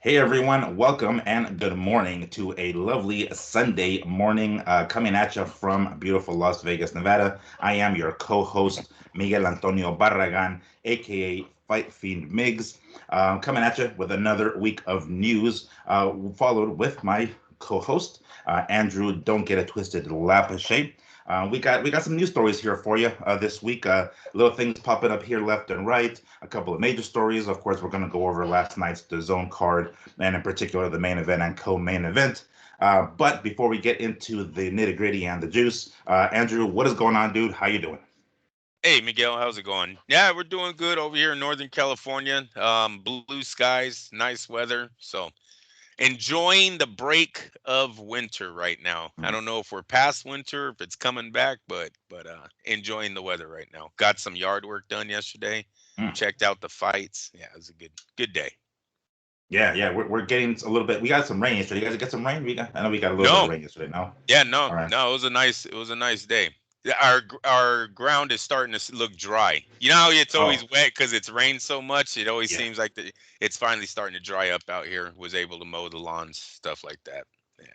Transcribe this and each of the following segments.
Hey everyone, welcome and good morning to a lovely Sunday morning coming at you from beautiful Las Vegas, Nevada. I am your co-host Miguel Antonio Barragan, aka Fight Fiend Migs, coming at you with another week of news, followed with my co-host Andrew. Don't get it twisted, Lapachet. We got some news stories here for you this week. Little things popping up here left and right. A couple of major stories. Of course, we're going to go over last night's DAZN card, and in particular the main event and co-main event. But before we get into the nitty gritty and the juice, Andrew, what is going on, dude? How you doing? Hey Miguel, how's it going? Yeah, we're doing good over here in Northern California. Blue skies, nice weather. So enjoying the break of winter right now. I Mm. don't know if we're past winter, if it's coming back, but enjoying the weather right now. Got some yard work done yesterday. Mm. Checked out the fights. Yeah, it was a good day. Yeah, we're getting a little bit. We got some rain yesterday. You guys get some rain? I know we got a little bit of No, rain yesterday. No, yeah, no, all right. no. It was a nice day. Yeah, our ground is starting to look dry. You know how it's always Oh, wet because it's rained so much. It always yeah. seems like it's finally starting to dry up out here. Was able to mow the lawns, stuff like that. Yeah,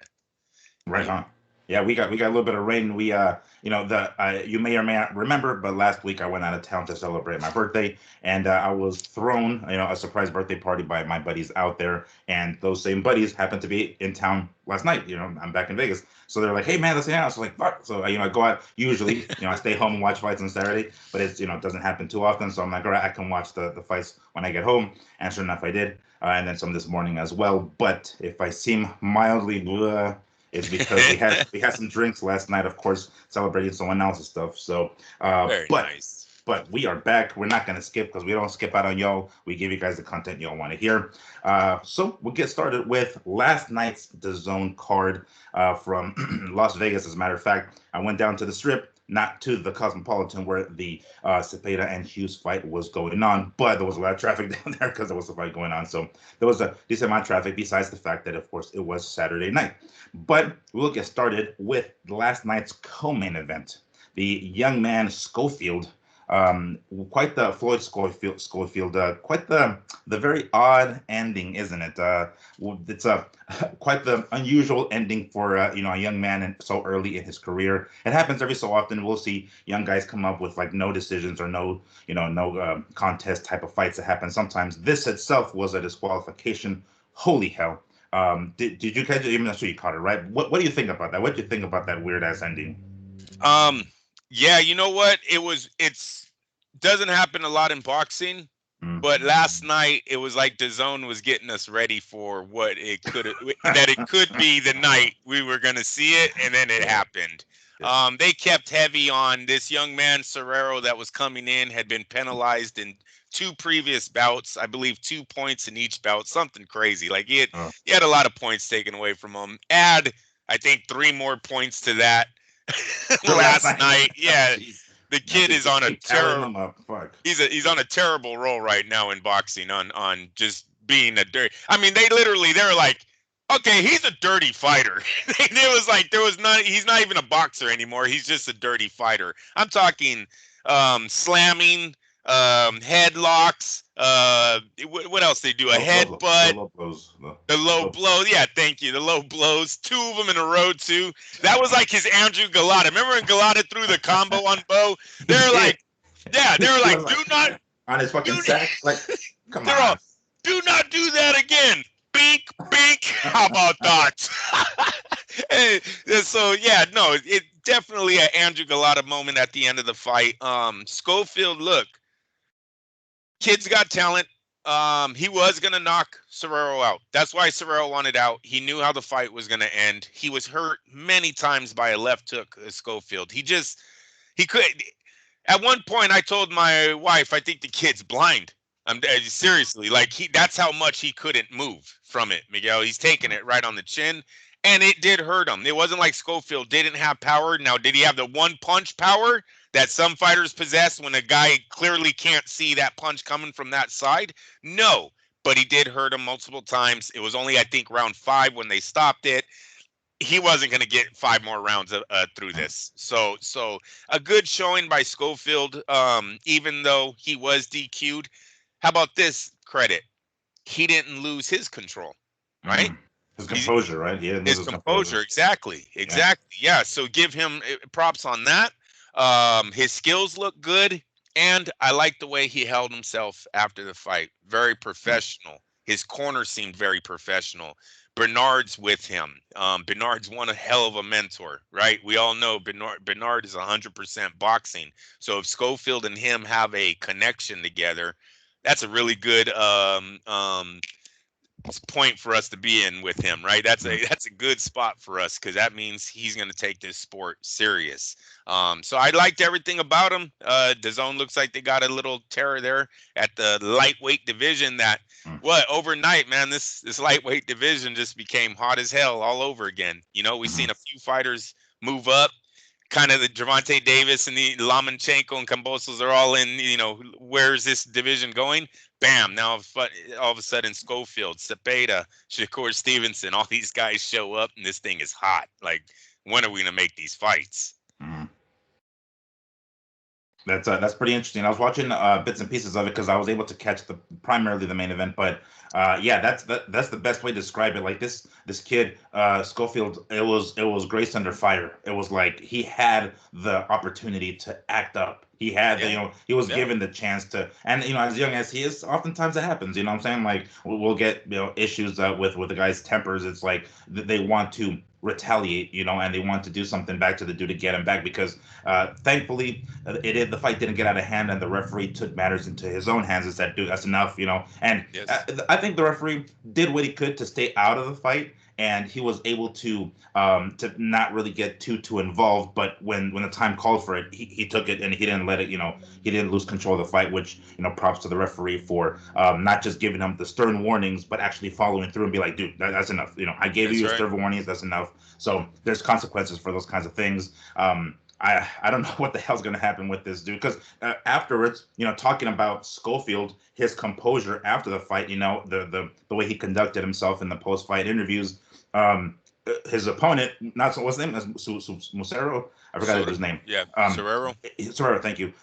Right yeah. on. Yeah, we got a little bit of rain. The you may or may not remember, but last week I went out of town to celebrate my birthday, and I was thrown, a surprise birthday party by my buddies out there, and those same buddies happened to be in town last night. I'm back in Vegas, so they're like, "Hey man, let's hang out." I was like, "Fuck!" So I go out. Usually, I stay home and watch fights on Saturday, but it doesn't happen too often. So I'm like, "All right, I can watch the fights when I get home." And sure enough, I did, and then some this morning as well. But if I seem mildly it's because we had some drinks last night, of course, celebrating someone else's stuff. So, Very but nice. we are back. We're not gonna skip because we don't skip out on y'all. We give you guys the content y'all want to hear. So we'll get started with last night's DAZN card from Las Vegas. As a matter of fact, I went down to the Strip, not to the Cosmopolitan where the Zepeda and Hughes fight was going on, but there was a lot of traffic down there because there was a fight going on. So there was a decent amount of traffic. Besides the fact that, of course, it was Saturday night. But we'll get started with last night's co-main event. The young man Schofield, quite the Floyd Schofield, quite the very odd ending, isn't it? It's a quite the unusual ending for a young man so early in his career. It happens every so often. We'll see young guys come up with like no decisions or no contest type of fights that happen. Sometimes this itself was a disqualification. Holy hell! Did you catch it? Even I'm sure you caught it, right? What do you think about that? What do you think about that weird ass ending? Um, yeah, you know what? It's doesn't happen a lot in boxing. Mm. But last night it was like the zone was getting us ready for what it could that it could be the night we were going to see it, and then it Yeah, happened. yeah. They kept heavy on this young man Serrero that was coming in, had been penalized in two previous bouts, I believe 2 points in each bout, something crazy. Like Oh, he had a lot of points taken away from him. Add I think three more points to that for last last night. night. Yeah, Jeez, the man, kid is just on a keep tallying terror them up. Fuck. he's on a terrible roll right now in boxing on just being a dirty. I mean, they're like, okay, he's a dirty fighter. It was like there was not he's not even a boxer anymore. He's just a dirty fighter. I'm talking slamming, headlocks. What else they do? A The headbutt. low blows. The The low low. blow, yeah, thank you. The low blows, two of them in a row too. That was like his Andrew Galata. Remember when Galata threw the combo on Bo? He They're did. like, yeah, He they're was like, like do not on his fucking do sack. Like, come they're all on. do not do that again. Bink, bink. How about that? And so yeah, no, it definitely an Andrew Galata moment at the end of the fight. Schofield, look, kid's got talent. He was gonna knock Serrero out. That's why Serrero wanted out. He knew how the fight was gonna end. He was hurt many times by a left hook, Schofield. He could. At one point, I told my wife, I think the kid's blind. I'm seriously like that's how much he couldn't move from it, Miguel. He's taking it right on the chin, and it did hurt him. It wasn't like Schofield didn't have power. Now, did he have the one punch power that some fighters possess when a guy clearly can't see that punch coming from that side? No, but he did hurt him multiple times. It was only I think round 5 when they stopped it. He wasn't going to get 5 more rounds through this. So a good showing by Schofield, even though he was DQ'd. How about this credit? he didn't lose his control, right? His composure, right? He didn't lose His his composure. composure, exactly, Yeah. exactly. Yeah. So give him props on that. His skills look good, and I like the way he held himself after the fight. Very professional. His corner seemed very professional. Bernard's with him. Bernard's one hell of a mentor, right? We all know Bernard is 100% boxing. So if Schofield and him have a connection together, that's a really good point for us to be in with him, right? That's a good spot for us because that means he's going to take this sport serious. So I liked everything about him. DAZN looks like they got a little terror there at the lightweight division. That what overnight, man, this lightweight division just became hot as hell all over again. You know, we've seen a few fighters move up. Kind of the Gervonta Davis and the Lomachenko and Kambosos are all in, you know, where's this division going? Bam, now all of a sudden Schofield, Zepeda, Shaqur Stevenson, all these guys show up and this thing is hot. Like, when are we going to make these fights? That's pretty interesting. I was watching bits and pieces of it because I was able to catch primarily the main event, but yeah, that's the best way to describe it. Like this kid Schofield, it was grace under fire. It was like he had the opportunity to act up. He had he was given the chance to, and as young as he is, oftentimes it happens. You know what I'm saying? Like we'll get issues with the guy's tempers. It's like they want to retaliate, and they want to do something back to the dude to get him back because thankfully the fight didn't get out of hand and the referee took matters into his own hands and said, dude, that's enough, and I think the referee did what he could to stay out of the fight, and he was able to not really get too involved, but when the time called for it, he took it and he didn't let it, he didn't lose control of the fight, which props to the referee for not just giving him the stern warnings but actually following through and be like, dude, that's enough, I gave you your stern warnings, that's enough. So there's consequences for those kinds of things. I don't know what the hell's going to happen with this dude because afterwards, talking about Schofield, his composure after the fight, the way he conducted himself in the post-fight interviews, his opponent, what's his name? Musero? I forgot his name. Yeah, Serrero, thank you.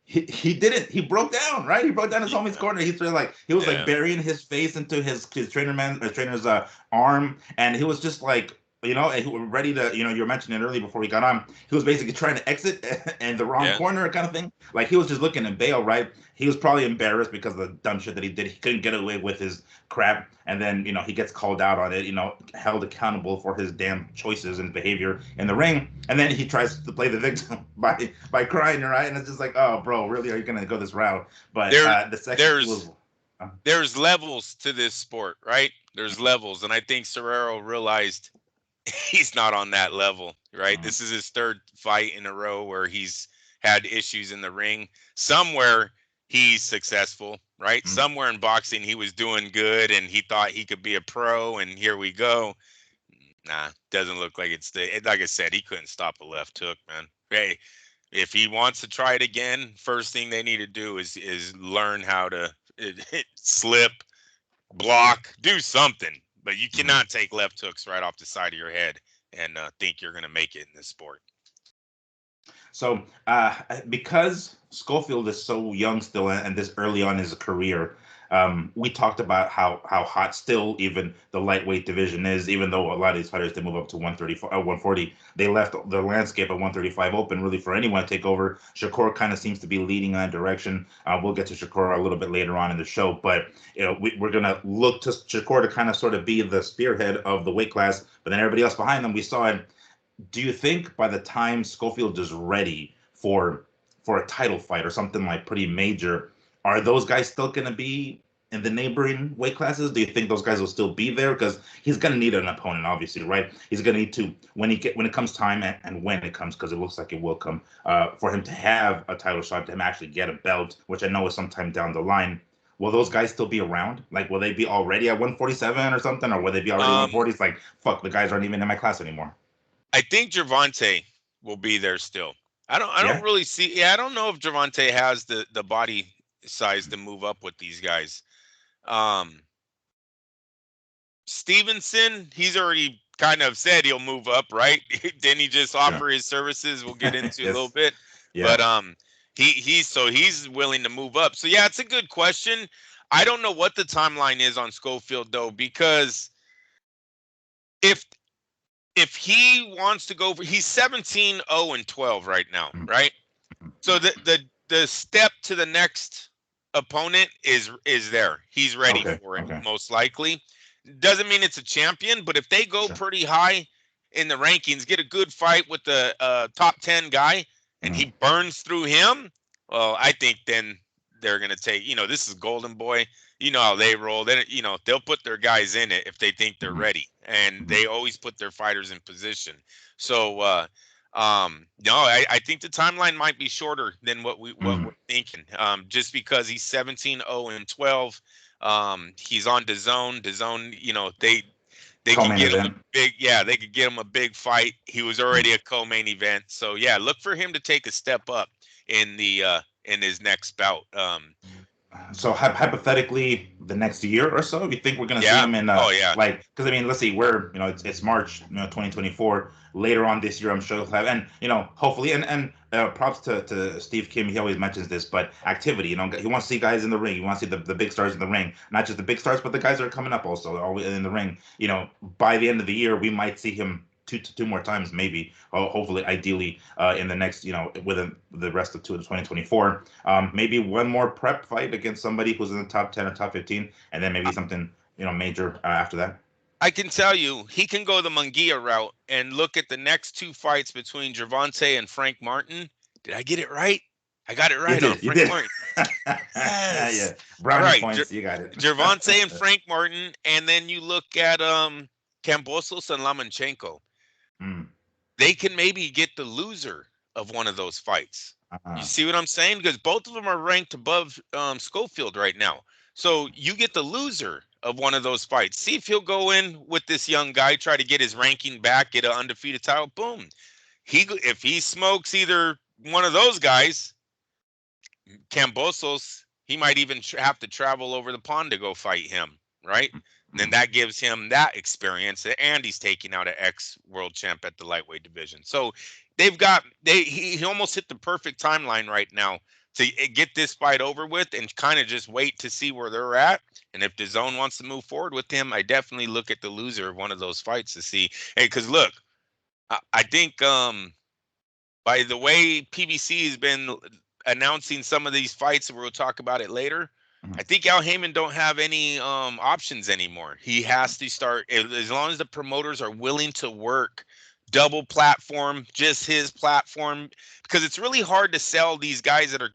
He broke down, right? He broke down his homie's corner. He was like burying his face into his trainer's arm, and he was just like, and ready to, you were mentioning it earlier before we got on, he was basically trying to exit in the wrong corner kind of thing. Like he was just looking to bail, right? He was probably embarrassed because of the dumb shit that he did. He couldn't get away with his crap. And then, he gets called out on it, held accountable for his damn choices and behavior in the ring. And then he tries to play the victim by crying, right? And it's just like, oh, bro, really? Are you going to go this route? But the second there's levels to this sport, right? There's levels. And I think Serrero realized he's not on that level, right? This is his third fight in a row where he's had issues in the ring. Somewhere he's successful, right? Somewhere in boxing he was doing good and he thought he could be a pro, and here we go. Nah, doesn't look like like I said, he couldn't stop a left hook, man. Hey, if he wants to try it again, first thing they need to do is learn how to slip, block, do something. But you cannot take left hooks right off the side of your head and think you're going to make it in this sport. So because Schofield is so young still and this early on in his career, we talked about how hot still even the lightweight division is, even though a lot of these fighters, they move up to 140. They left the landscape at 135 open really for anyone to take over. Shaqur kind of seems to be leading in that direction. We'll get to Shaqur a little bit later on in the show, but we're going to look to Shaqur to kind of sort of be the spearhead of the weight class, but then everybody else behind them, we saw it. Do you think by the time Schofield is ready for a title fight or something like pretty major, are those guys still going to be in the neighboring weight classes? Do you think those guys will still be there? Because he's going to need an opponent, obviously, right? He's going to need to, when it comes time, and when it comes, because it looks like it will come, for him to have a title shot, to him actually get a belt, which I know is sometime down the line. Will those guys still be around? Like, will they be already at 147 or something? Or will they be already 140? It's like, fuck, the guys aren't even in my class anymore. I think Gervonta will be there still. I don't really see. Yeah, I don't know if Gervonta has the body size to move up with these guys. Stevenson, he's already kind of said he'll move up, right? Didn't he just offer his services? We'll get into a little bit. Yeah. But he's willing to move up. So yeah, it's a good question. I don't know what the timeline is on Schofield though, because if he wants to go for, he's 17-0-12 right now, right? So the step to the next opponent is there. He's ready for it, most likely. Doesn't mean it's a champion, but if they go pretty high in the rankings, get a good fight with the top 10 guy, and he burns through him, well, I think then they're going to take, this is Golden Boy. You know how they roll. Then, they'll put their guys in it if they think they're ready. And they always put their fighters in position. So, no, I think the timeline might be shorter than what we're thinking. Just because he's 17-0-12. He's on DAZN. DAZN, they can get him a big, they could get him a big fight. He was already a co-main event. So yeah, look for him to take a step up in his next bout. So hypothetically, the next year or so, you think we're going to see him in like, because I mean, let's see, we're it's March 2024. Later on this year, I'm sure he'll have, and hopefully, and props to Steve Kim. He always mentions this, but activity. He wants to see guys in the ring. He wants to see the big stars in the ring, not just the big stars, but the guys that are coming up also always in the ring. By the end of the year, we might see him two more times, maybe, hopefully, ideally, in the next, within the rest of 2024. Maybe one more prep fight against somebody who's in the top 10 or top 15, and then maybe something, major after that. I can tell you, he can go the Munguia route and look at the next two fights between Gervonta and Frank Martin. Did I get it right? I got it right on Frank Martin. Yes. Yeah. Brownie points, you got it. Gervonta and Frank Martin, and then you look at Kambosos and Lomachenko. They can maybe get the loser of one of those fights. You see what I'm saying? Because both of them are ranked above Schofield right now. So you get the loser of one of those fights. See if he'll go in with this young guy, try to get his ranking back, get an undefeated title. Boom. If he smokes either one of those guys, Kambosos, he might even have to travel over the pond to go fight him, right? And then that gives him that experience, and he's taking out an ex-world champ at the lightweight division. So he almost hit the perfect timeline right now to get this fight over with and kind of just wait to see where they're at. And if DAZN wants to move forward with him, I definitely look at the loser of one of those fights to see. Hey, because look, I think by the way PBC has been announcing some of these fights, and we'll talk about it later, I think Al Heyman don't have any options anymore. He has to start, as long as the promoters are willing to work double platform, just his platform, because it's really hard to sell these guys that are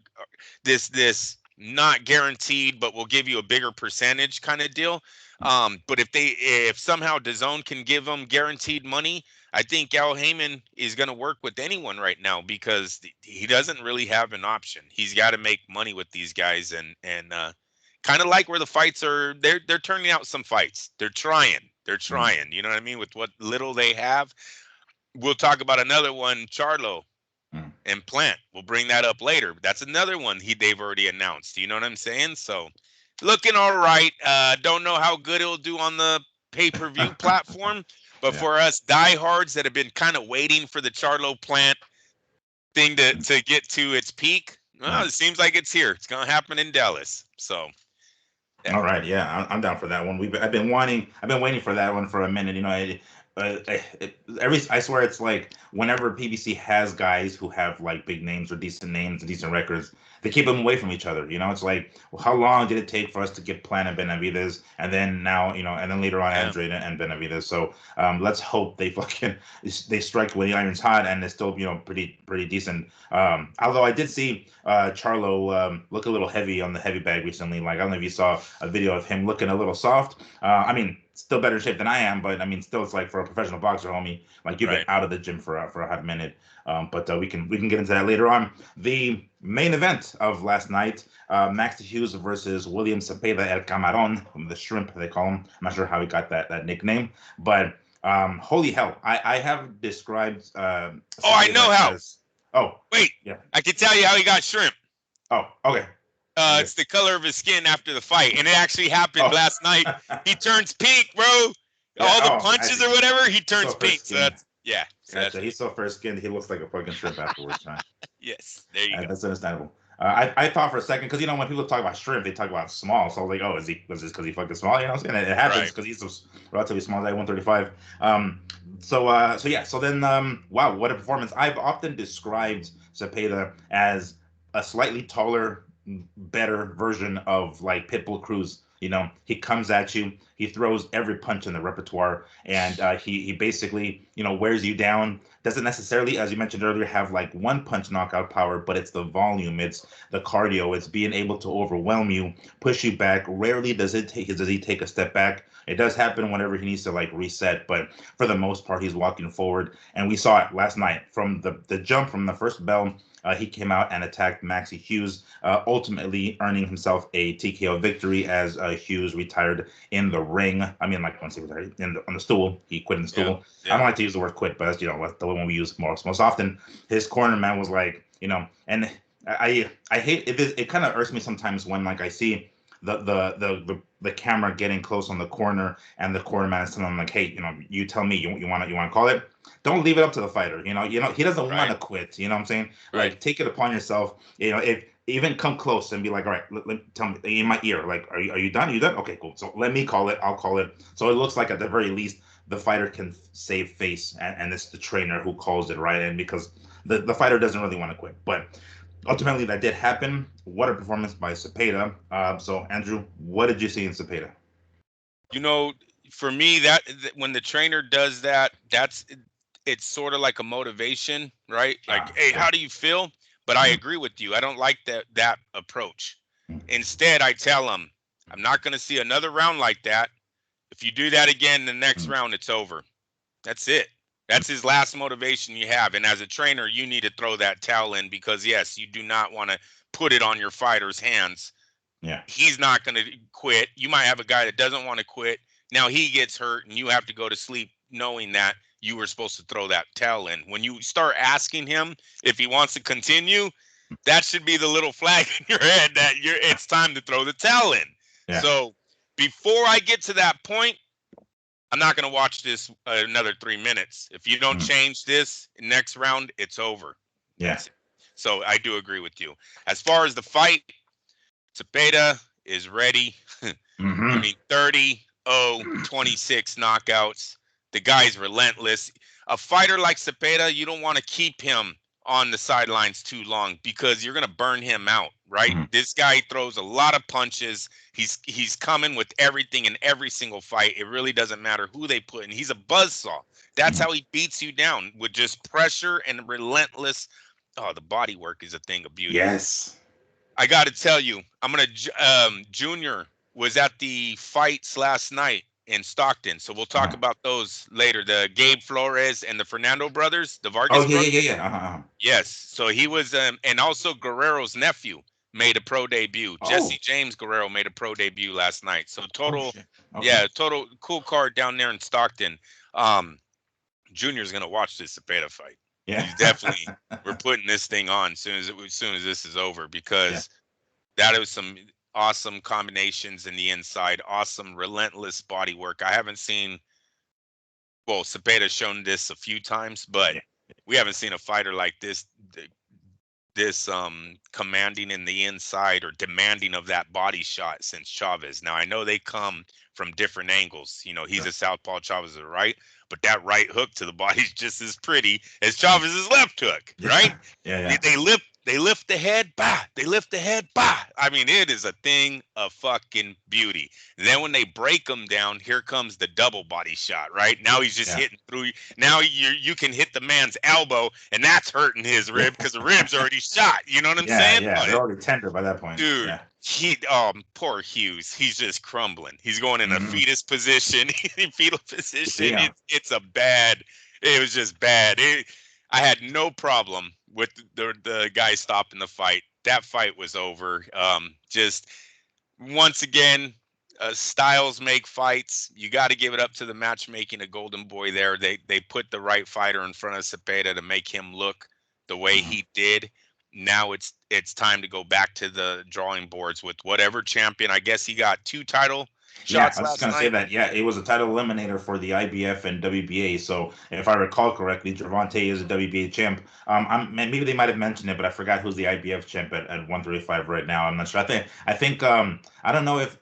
this not guaranteed, but will give you a bigger percentage kind of deal. But if somehow DAZN can give them guaranteed money, I think Al Heyman is going to work with anyone right now because he doesn't really have an option. He's got to make money with these guys, and kind of like where the fights are, they're turning out some fights. They're trying. You know what I mean? With what little they have. We'll talk about another one, Charlo and Plant. We'll bring that up later. But that's another one they've already announced. You know what I'm saying? So looking all right. Don't know how good it'll do on the pay-per-view platform. But for us diehards that have been kind of waiting for the Charlo Plant thing to get to its peak, well, it seems like it's here. It's going to happen in Dallas. So. Yeah. All right. Yeah, I'm down for that one. I've been waiting for that one for a minute. I swear it's like whenever PBC has guys who have like big names or decent names and decent records, they keep them away from each other. It's like, well, how long did it take for us to get Plan and Benavidez, and then now, and then later on Andrade and Benavidez. So let's hope they strike when the iron's hot, and it's still pretty decent. Although I did see Charlo look a little heavy on the heavy bag recently. Like I don't know if you saw a video of him looking a little soft. I mean, still better shape than I am, but I mean, still, it's like for a professional boxer, homie, like you've been out of the gym for a hot minute. But we can get into that later on. The main event of last night, Max Hughes versus William Zepeda El Camarón, the shrimp they call him. I'm not sure how he got that nickname, but holy hell, I have described. I know how. Wait, yeah, I can tell you how he got shrimp. Oh, okay. It's the color of his skin after the fight, and it actually happened last night. He turns pink, bro. All the punches or whatever, he turns pink. So that's gotcha. He's so fair skinned, he looks like a fucking shrimp afterwards. Huh? Yes, there you go. That's understandable. I thought for a second because when people talk about shrimp, they talk about small. So I was like, oh, was this because he fucking small? And it happens Right. because he's so relatively small, like 135. So yeah. So then, wow, what a performance! I've often described Zepeda as a slightly taller, better version of like Pitbull Cruz. He comes at you, he throws every punch in the repertoire, and he basically wears you down. Doesn't necessarily, as you mentioned earlier, have like one punch knockout power, but it's the volume, it's the cardio, it's being able to overwhelm you, push you back. Rarely does he take a step back. It does happen whenever he needs to like reset, but for the most part, he's walking forward. And we saw it last night from the jump from the first bell. He came out and attacked Maxie Hughes, ultimately earning himself a TKO victory as Hughes retired in the ring. I mean, like once he retired on the stool, he quit in the stool. Yeah. I don't like to use the word quit, but that's the one we use most often. His corner man was like, and I hate it. It kind of irks me sometimes when like I see the camera getting close on the corner and the corner man is telling him like, hey, you tell me you want to call it. Don't leave it up to the fighter. He doesn't want to quit. You know what I'm saying? Right. Like take it upon yourself. If even come close and be like, all right, tell me in my ear, like, are you done? Are you done? Okay, cool. So let me call it. I'll call it. So it looks like at the very least the fighter can save face, and it's the trainer who calls it right in because the fighter doesn't really want to quit. But ultimately, that did happen. What a performance by Zepeda. So Andrew, what did you see in Zepeda? For me, that when the trainer does that, it's sort of like a motivation, right? Like, hey, how do you feel? But I agree with you. I don't like that approach. Instead, I tell him, I'm not going to see another round like that. If you do that again, the next round, it's over. That's it. That's his last motivation you have. And as a trainer, you need to throw that towel in because, yes, you do not want to put it on your fighter's hands. Yeah. He's not going to quit. You might have a guy that doesn't want to quit. Now he gets hurt and you have to go to sleep knowing that you were supposed to throw that towel in. When you start asking him if he wants to continue, that should be the little flag in your head that it's time to throw the towel in. Yeah. So before I get to that point, I'm not going to watch this another 3 minutes. If you don't change this next round, it's over. Yeah. So I do agree with you. As far as the fight, Zepeda is ready. I mean, 30-0-26 knockouts. The guy's relentless. A fighter like Zepeda, you don't want to keep him on the sidelines too long because you're going to burn him out, right? This guy throws a lot of punches. He's coming with everything in every single fight. It really doesn't matter who they put in. He's a buzzsaw. That's how he beats you down with just pressure and relentless. Oh, the body work is a thing of beauty. Yes. I got to tell you, Junior was at the fights last night in Stockton. So we'll talk about those later. The Gabe Flores and the Fernando brothers, the Vargas brothers. Yeah. Yes. So he was, and also Guerrero's nephew made a pro debut. Jesse James Guerrero made a pro debut last night. So total, total cool card down there in Stockton. Junior's going to watch this Zepeda fight. Yeah. He's definitely, we're putting this thing on as soon as this is over because that was some awesome combinations in the inside, awesome relentless body work. I haven't seen, well, Zepeda's shown this a few times, but we haven't seen a fighter like this commanding in the inside or demanding of that body shot since Chavez. Now I know they come from different angles. He's a southpaw, Chavez is a right, but that right hook to the body is just as pretty as Chavez's left hook, right? Yeah. They lift the head, bah. They lift the head, bah. I mean, it is a thing of fucking beauty. And then when they break him down, here comes the double body shot, right? Now he's just hitting through. Now you can hit the man's elbow, and that's hurting his rib because the rib's already shot. You know what I'm saying? Yeah, they're already tender by that point. Dude, poor Hughes. He's just crumbling. He's going in a fetal position. It was just bad. I had no problem with the guy stopping the fight. That fight was over. Just once again, styles make fights. You got to give it up to the matchmaking of Golden Boy there. They put the right fighter in front of Zepeda to make him look the way he did. Now it's time to go back to the drawing boards with whatever champion. I guess he got 2 title Yeah, shots I was just last gonna say night. that. Yeah, it was a title eliminator for the IBF and WBA. So if I recall correctly, Gervonta is a WBA champ. Maybe they might have mentioned it, but I forgot who's the IBF champ at 135 right now. I'm not sure. I don't know if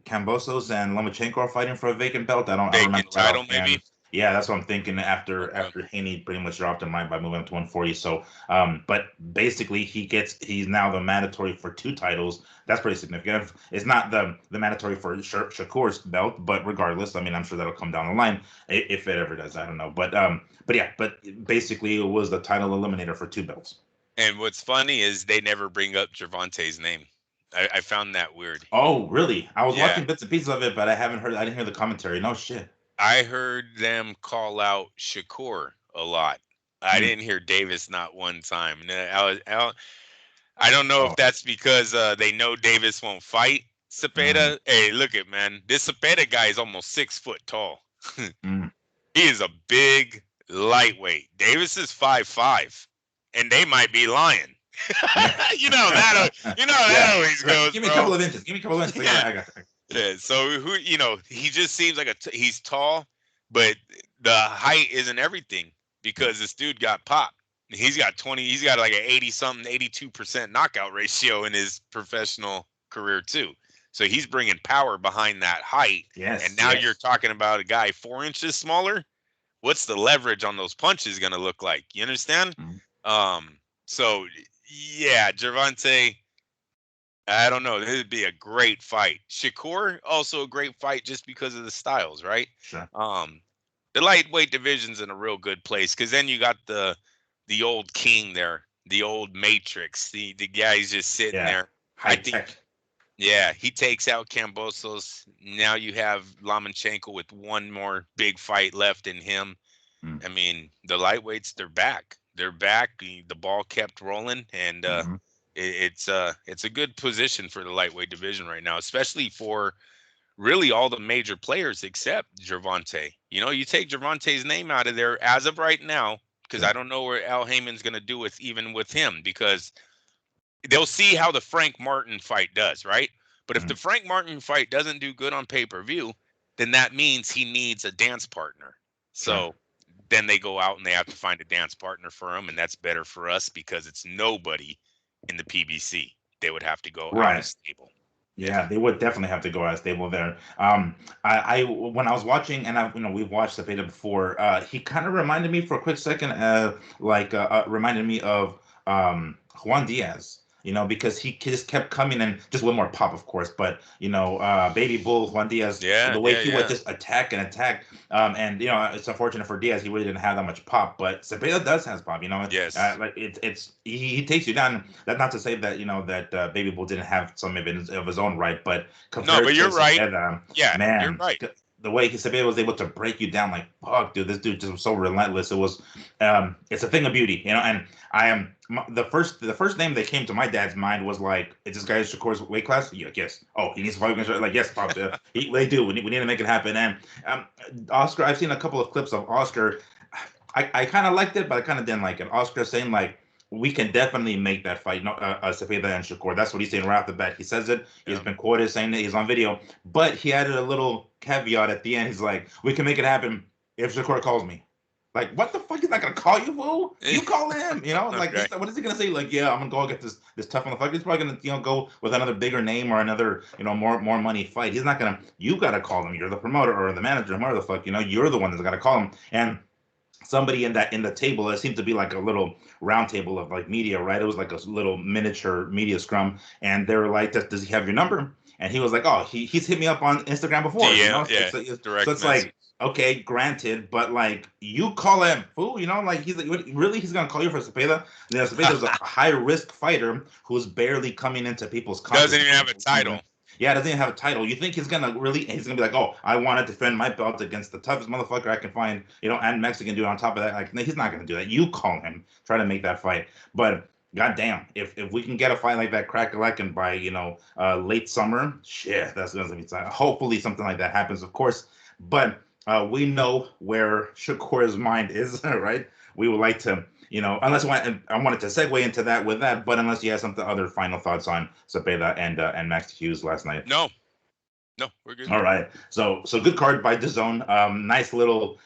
Kambosos and Lomachenko are fighting for a vacant belt. I don't remember Vacant right title, offhand. maybe. Yeah, that's what I'm thinking Okay. after Haney pretty much dropped him by moving up to 140. So but basically he's now the mandatory for two titles. That's pretty significant. It's not the mandatory for Shakur's belt, but regardless, I mean, I'm sure that'll come down the line if it ever does. I don't know, but yeah, but basically it was the title eliminator for two belts. And what's funny is they never bring up Gervonta's name. I found that weird. Oh, really? I was Yeah. watching bits and pieces of it, but I haven't heard. I didn't hear the commentary. No shit. I heard them call out Shakur a lot. I Hmm. didn't hear Davis not one time. And I don't know if Oh. that's because they know Davis won't fight Mm, Zepeda. Hey, look it, man. This Zepeda guy is almost 6 foot tall. mm. He is a big lightweight. Davis is 5'5", and they might be lying. Yeah. That Yeah. always Right. goes, Give me a couple bro. of inches. Give me a couple of inches. Yeah. Yeah, I got that. Yeah. So he just seems like he's tall, but the height isn't everything because this dude got popped. He's got like an 80 something, 82% knockout ratio in his professional career too. So he's bringing power behind that height. And Yes, now you're yes. talking about a guy 4 inches smaller. What's the leverage on those punches going to look like? You understand? Mm, Um, so yeah, Gervonta, I don't know. This would be a great fight. Shakur, also a great fight just because of the styles, right? sure. Um, the lightweight division's in a real good place because then you got the old king there, the old Matrix. The guy's just sitting Yeah. there. I High think, tech. yeah, he takes out Kambosos. Now you have Lomachenko with one more big fight left in him. Mm, I mean, the lightweights, they're back. They're back. The ball kept rolling, and hmm. it's a good position for the lightweight division right now, especially for really all the major players except Gervonta. You take Gervonta's name out of there as of right now, because I Sure. don't know where Al Heyman's going to do with even with him, because they'll see how the Frank Martin fight does, right? But if the Mm, Frank Martin fight doesn't do good on pay-per-view, then that means he needs a dance partner. sure. So then they go out and they have to find a dance partner for him, and that's better for us because it's nobody in the PBC. They would have to go out of Right. stable. Yeah. Yeah, they would definitely have to go out stable there. When I was watching, and we've watched the beta before. He kind of reminded me for a quick second, reminded me of Juan Diaz. Because he just kept coming and just with more pop, of course. But Baby Bull Juan Diaz, Yeah, the way yeah, he would yeah. just attack and attack. And it's unfortunate for Diaz, he really didn't have that much pop. But Zepeda does has pop. Yes. Like he takes you down. That's not to say that that Baby Bull didn't have some of his own right, but No, compared but to you're right. Zepeda, Yeah, you're man, right. the way Zepeda was able to break you down, like fuck, dude, this dude just was so relentless. It's a thing of beauty, and I am the first name that came to my dad's mind was like, is this guy Shakur's weight class? Yeah, yes. Oh, he needs to fight against like yes, pops. They do. We need to make it happen. And Oscar, I've seen a couple of clips of Oscar. I kind of liked it, but I kind of didn't like it. Oscar saying like, we can definitely make that fight. No, Zepeda and Shakur. That's what he's saying right off the bat. He says it. He's Yeah. been quoted saying it. He's on video, but he added a little caveat at the end. He's like, we can make it happen if Shakur calls me. Like, what the fuck? He's not gonna call you, fool. You call him. Like Okay. what is he gonna say? Like, yeah, I'm gonna go get this tough motherfucker. He's probably gonna go with another bigger name or another more money fight. He's not gonna. You gotta call him. You're the promoter or the manager, whoever the fuck. You're the one that's gotta call him. And somebody in the table, it seemed to be like a little round table of like media, right? It was like a little miniature media scrum, and they were like, does he have your number? And he was like, oh, he's hit me up on Instagram before. DM, yeah. So Direct it's like, message. okay, granted, but like, you call him, fool. Like, he's like, really, he's gonna call you for Zepeda? Zepeda's a high risk fighter who's barely coming into people's Doesn't consciousness. even have a title. Yeah, doesn't even have a title. You think he's gonna be like, oh, I want to defend my belt against the toughest motherfucker I can find, and Mexican dude on top of that. Like, no, he's not gonna do that. You call him, try to make that fight. But goddamn, if we can get a fight like that crack a lacking by late summer, shit, that's gonna be time. Hopefully something like that happens, of course. But we know where Shakur's mind is, right? We would like to unless I wanted to segue into that with that, but unless you have some other final thoughts on Zepeda and Max Hughes last night. No. No, we're good. All right. So good card by DAZN. Nice little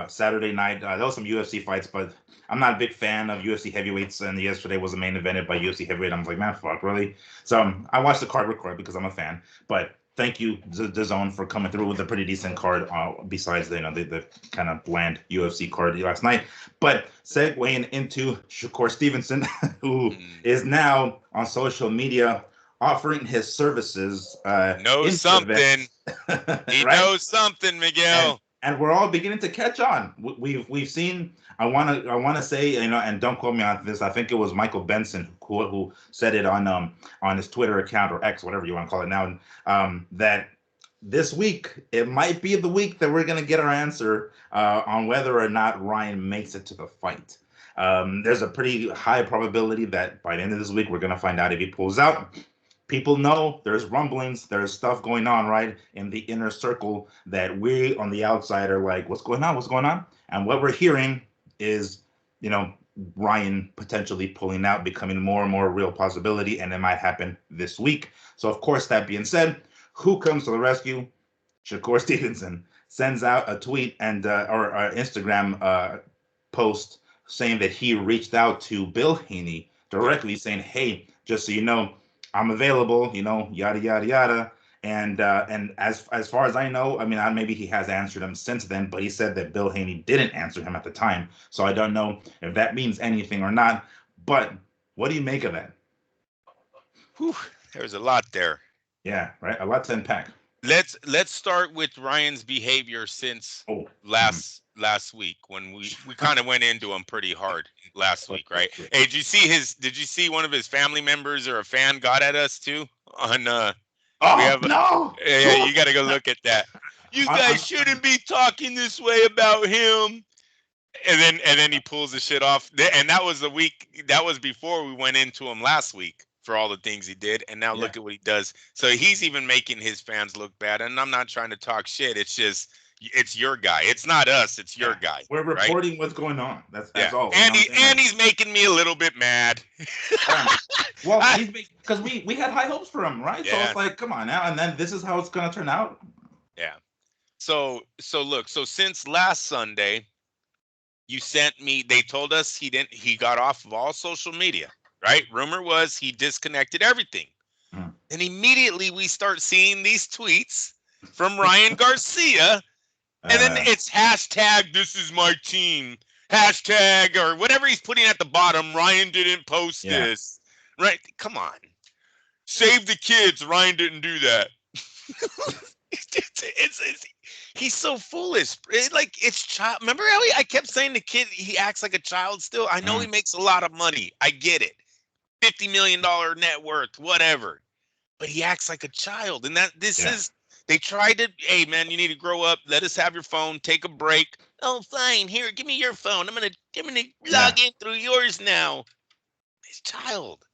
Saturday night. There was some UFC fights, but I'm not a big fan of UFC heavyweights. And yesterday was the main evented by UFC heavyweight. I was like, man, fuck, really? So I watched the card record because I'm a fan. But thank you, DAZN, for coming through with a pretty decent card. Besides the kind of bland UFC card last night. But segueing into Shaqur Stevenson, who is now on social media offering his services Knows into something. events, He right? knows something, Miguel. And we're all beginning to catch on. We've seen. I wanna say, and don't quote me on this. I think it was Michael Benson who said it on his Twitter account or X, whatever you want to call it now. That this week it might be the week that we're gonna get our answer on whether or not Ryan makes it to the fight. There's a pretty high probability that by the end of this week we're gonna find out if he pulls out. People know there's rumblings, there's stuff going on, right, in the inner circle that we on the outside are like, what's going on? What's going on? And what we're hearing is, Ryan potentially pulling out, becoming more and more a real possibility, and it might happen this week. So, of course, that being said, who comes to the rescue? Shaqur Stevenson sends out a tweet and or an Instagram post saying that he reached out to Bill Haney directly, saying, "Hey, just so you know, I'm available, yada yada yada." And as far as I know, I mean, maybe he has answered him since then, but he said that Bill Haney didn't answer him at the time. So I don't know if that means anything or not. But what do you make of that? Whew, there's a lot there. Yeah, right. A lot to unpack. Let's start with Ryan's behavior since last week when we kind of went into him pretty hard last week, right? Hey, did you see one of his family members or a fan got at us too on no. Yeah, you got to go look at that. You guys shouldn't be talking this way about him. And then he pulls the shit off. And that was before we went into him last week for all the things he did. And now look at what he does. So he's even making his fans look bad. And I'm not trying to talk shit. It's just, it's your guy. It's not us. It's your guy. We're reporting what's going on. That's all. And he's making me a little bit mad. Well, because we had high hopes for him, right? So it's like, come on now. And then this is how it's going to turn out. Yeah. So look, since last Sunday, you sent me, they told us he got off of all social media, right? Rumor was he disconnected everything. And immediately we start seeing these tweets from Ryan Garcia. And then it's hashtag, this is my team. Hashtag, or whatever he's putting at the bottom. Ryan didn't post this. Right? Come on. Save the kids. Ryan didn't do that. He's so foolish. It's child. Remember how I kept saying the kid, he acts like a child still? I know he makes a lot of money. I get it. $50 million net worth, whatever. But he acts like a child. And they tried to, hey, man, you need to grow up. Let us have your phone. Take a break. Oh, fine. Here, give me your phone. I'm gonna log in through yours now. He's a child.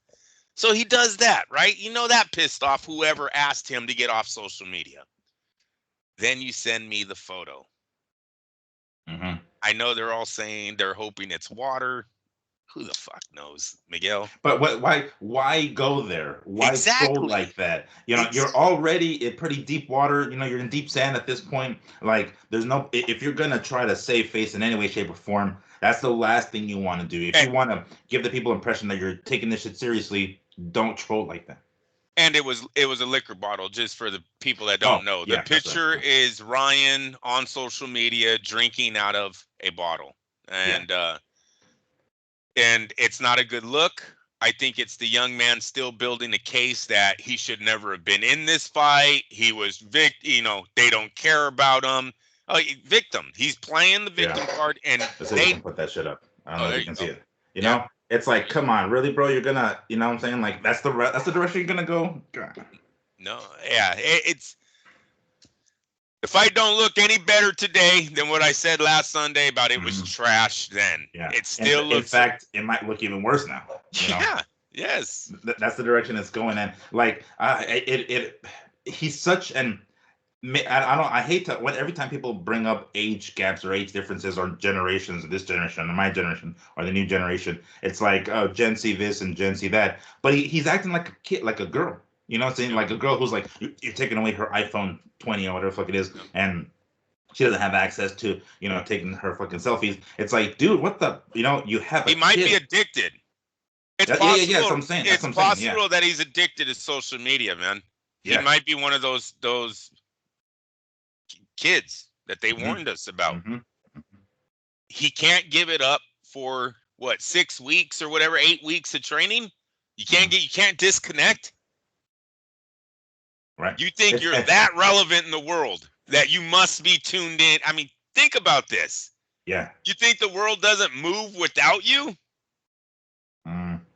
So he does that, right? That pissed off whoever asked him to get off social media. Then you send me the photo. I know they're all saying they're hoping it's water. Who the fuck knows, Miguel? But why go there? Why go like that? You're already in pretty deep water. You're in deep sand at this point. Like, there's no, if you're going to try to save face in any way, shape, or form, that's the last thing you want to do. If you want to give the people impression that you're taking this shit seriously, don't troll like that. And it was a liquor bottle, just for the people that don't know. The picture is Ryan on social media drinking out of a bottle. And it's not a good look. I think it's the young man still building a case that he should never have been in this fight. He was victim. They don't care about him. Oh, victim. He's playing the victim card, and they can put that shit up. I don't know if you can see it. It's like, come on, really, bro? You're gonna, what I'm saying? Like, that's the direction you're gonna go. God. No, it's. The fight don't look any better today than what I said last Sunday about it was trash then. Yeah. It still looks. In fact, it might look even worse now. Yeah. Yes. That's the direction it's going in. Like, he's such an. I hate to every time people bring up age gaps or age differences or generations, this generation or my generation or the new generation, it's like, oh, Gen Z this and Gen Z that. But he's acting like a kid, like a girl. You know what I'm saying? Like a girl who's like, you're taking away her iPhone 20 or whatever the fuck it is, and she doesn't have access to, taking her fucking selfies. It's like, dude, what the, you have a He might be kid. addicted. It's Yeah. That's possible. what I'm saying. That's It's what I'm saying. Yeah. possible that he's addicted to social media, man. He Yeah. might be one of those kids that they Mhm. warned us about. Mm-hmm. He can't give it up for what, 6 weeks or whatever, 8 weeks of training. You can't disconnect. Right. You think you're that relevant in the world that you must be tuned in. I mean, think about this. Yeah. You think the world doesn't move without you?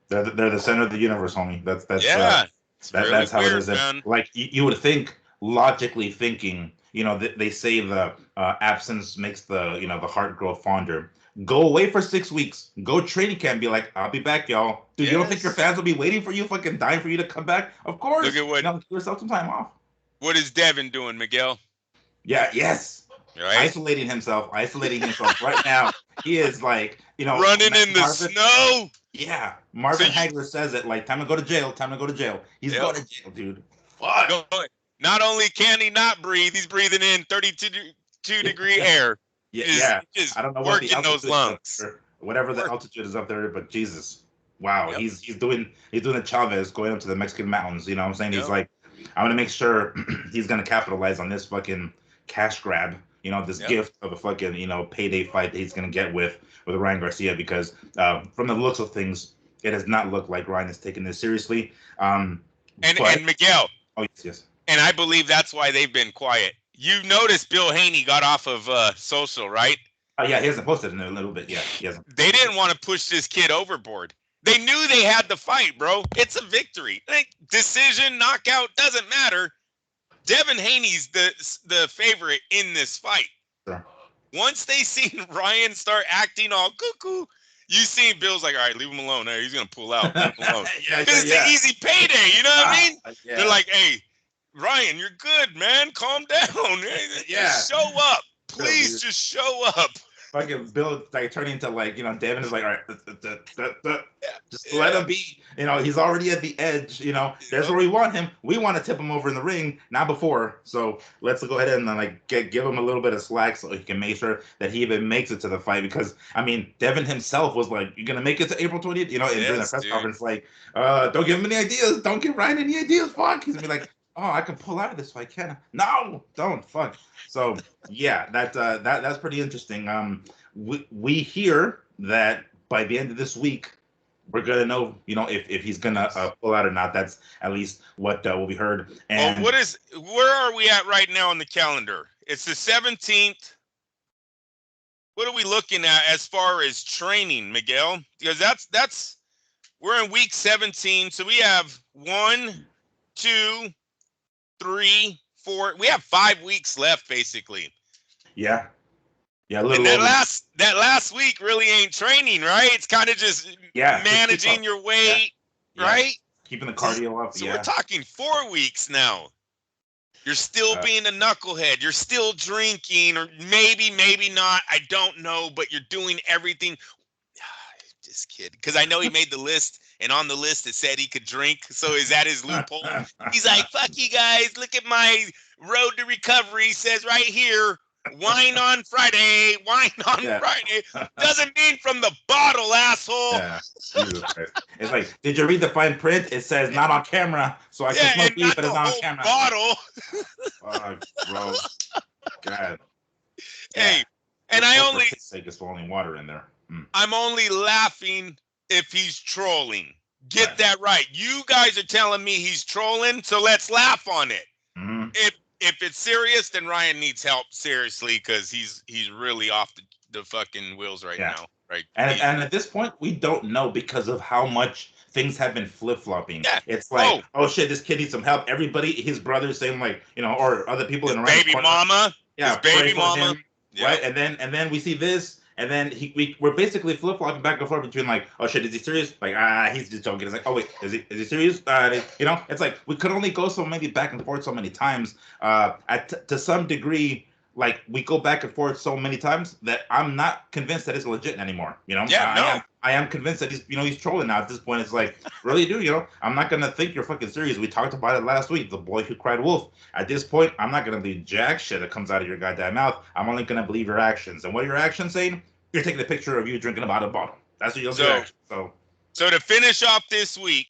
They're the center of the universe, homie. That's yeah. that's how weird, it is. Man. Like you would think, logically thinking, they say the absence makes the the heart grow fonder. Go away for 6 weeks. Go training camp. Be like, I'll be back, y'all. Dude, you don't think your fans will be waiting for you, fucking dying for you to come back? Of course. Look at what give yourself some time off. What is Devin doing, Miguel? Yeah. Yes. Right. Isolating himself right now. He is like, running in the snow. Yeah, Marvin Hagler says it like, time to go to jail. He's going to jail, dude. Fuck. Not only can he not breathe, he's breathing in 32-degree air. Yeah. I don't know what the altitude those lungs. Or whatever the altitude is up there, but Jesus, wow, he's doing the Chavez going up to the Mexican mountains. You know what I'm saying? He's like, I want to make sure he's gonna capitalize on this fucking cash grab. This gift of a fucking payday fight that he's gonna get with Ryan Garcia, because from the looks of things, it does not look like Ryan is taking this seriously. And Miguel. Oh yes. And I believe that's why they've been quiet. You noticed Bill Haney got off of social, right? Oh yeah, he hasn't posted in a little bit. Yeah, he hasn't. They didn't want to push this kid overboard. They knew they had the fight, bro. It's a victory. Decision, knockout, doesn't matter. Devin Haney's the favorite in this fight. Sure. Once they seen Ryan start acting all cuckoo, you seen Bill's like, all right, leave him alone. Hey, he's gonna pull out. Leave him alone. It's an easy payday. You know what I mean? Yeah. They're like, hey, Ryan, you're good, man. Calm down. Just show up. Please just show up. Fucking Bill like turning to like, Devin is like, all right, just let him be. He's already at the edge. There's where we want him. We want to tip him over in the ring, not before. So let's go ahead and like give him a little bit of slack so he can make sure that he even makes it to the fight. Because I mean, Devin himself was like, "You're gonna make it to April 20th." During the press conference, like, don't give him any ideas. Don't give Ryan any ideas. Fuck. He's gonna be like, oh, I can pull out of this fight, can I? No, don't. Fuck. So yeah, that's pretty interesting. We hear that by the end of this week, we're gonna know, if he's gonna pull out or not. That's at least what we heard. And where are we at right now on the calendar? It's the 17th. What are we looking at as far as training, Miguel? Because that's we're in week 17, so we have 1, 2, 3, 4. We have 5 weeks left, basically. Yeah. A little. And that last week really ain't training, right? It's kind of just managing your weight, right? Keeping the cardio up. So we're talking 4 weeks now. You're still being a knucklehead. You're still drinking, or maybe not. I don't know, but you're doing everything. This kid, because I know he made the list, and on the list it said he could drink. So is that his loophole? He's like, fuck you guys. Look at my road to recovery. Says right here, wine on Friday. Friday. Doesn't mean from the bottle, asshole. Yeah. Jesus Christ. It's like, did you read the fine print? It says not on camera, so I can smoke weed, but it's not on camera. Bottle. Oh, bro. God. Hey, and I only say just falling water in there. I'm only laughing if he's trolling. Get that right. You guys are telling me he's trolling, so let's laugh on it. Mm-hmm. If it's serious, then Ryan needs help seriously, because he's really off the fucking wheels right now. Right. And at this point, we don't know, because of how much things have been flip-flopping. Yeah. It's like, oh shit, this kid needs some help. Everybody, his brothers saying like, or other people in the baby mama. Yeah, his baby mama. Right. And then we see this. And then we're basically flip-flopping back and forth between like, oh shit, is he serious? Like, he's just joking. It's like, oh wait, is he serious? It's like we could only go maybe back and forth so many times. To some degree, like we go back and forth so many times that I'm not convinced that it's legit anymore. Yeah, no. I am convinced that he's trolling now. At this point, it's like, really, dude, I'm not gonna think you're fucking serious. We talked about it last week. The boy who cried wolf. At this point, I'm not gonna believe jack shit that comes out of your goddamn mouth. I'm only gonna believe your actions. And what are your actions saying? You're taking a picture of you drinking about a bottle. That's what you'll do. So to finish off this week,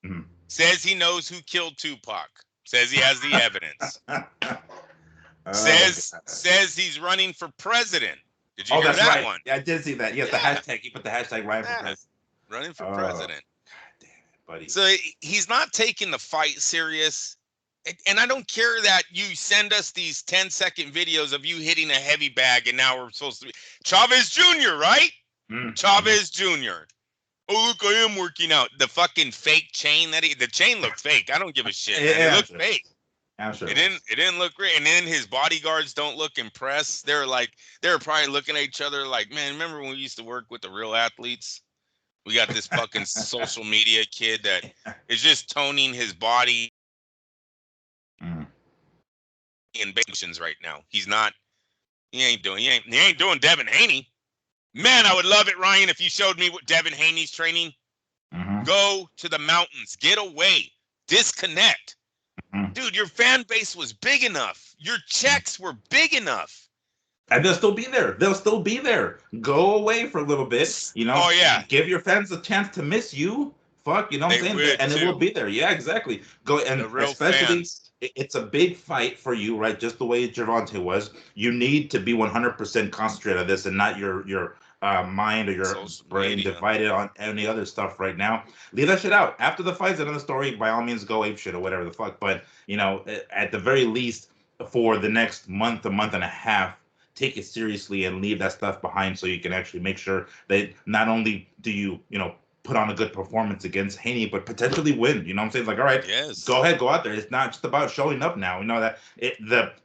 mm-hmm. Says he knows who killed Tupac. Says he has the evidence. Says he's running for president. Did you hear that one? Yeah, I did see that. Yes, the hashtag. He put the hashtag Ryan for president. Running for president. God damn it, buddy. So he's not taking the fight serious. And I don't care that you send us these 10-second videos of you hitting a heavy bag, and now we're supposed to be Chavez Jr., right? Chavez Jr. Oh, look, I am working out. The fucking fake chain the chain looked fake. I don't give a shit. Yeah, it looked fake. I'm sure. It didn't look great. And then his bodyguards don't look impressed. They were probably looking at each other like, man, remember when we used to work with the real athletes? We got this fucking social media kid that is just toning his body in basins right now. He ain't doing Devin Haney. Man, I would love it, Ryan, if you showed me what Devin Haney's training. Go to the mountains. Get away. Disconnect. Dude, your fan base was big enough. Your checks were big enough. And they'll still be there. They'll still be there. Go away for a little bit. Oh, yeah. Give your fans a chance to miss you. Fuck, you know what I'm saying? And it will be there. Yeah, exactly. Go and especially fans. It's a big fight for you, right? Just the way Gervonta was. You need to be 100% concentrated on this and not your mind or your brain divided on any other stuff right now. Leave that shit out. After the fight's another story. By all means, go ape shit or whatever the fuck. But at the very least, for the next month, a month and a half, take it seriously and leave that stuff behind so you can actually make sure that not only do you put on a good performance against Haney, but potentially win. You know what I'm saying? Like, all right, go ahead, go out there. It's not just about showing up now. That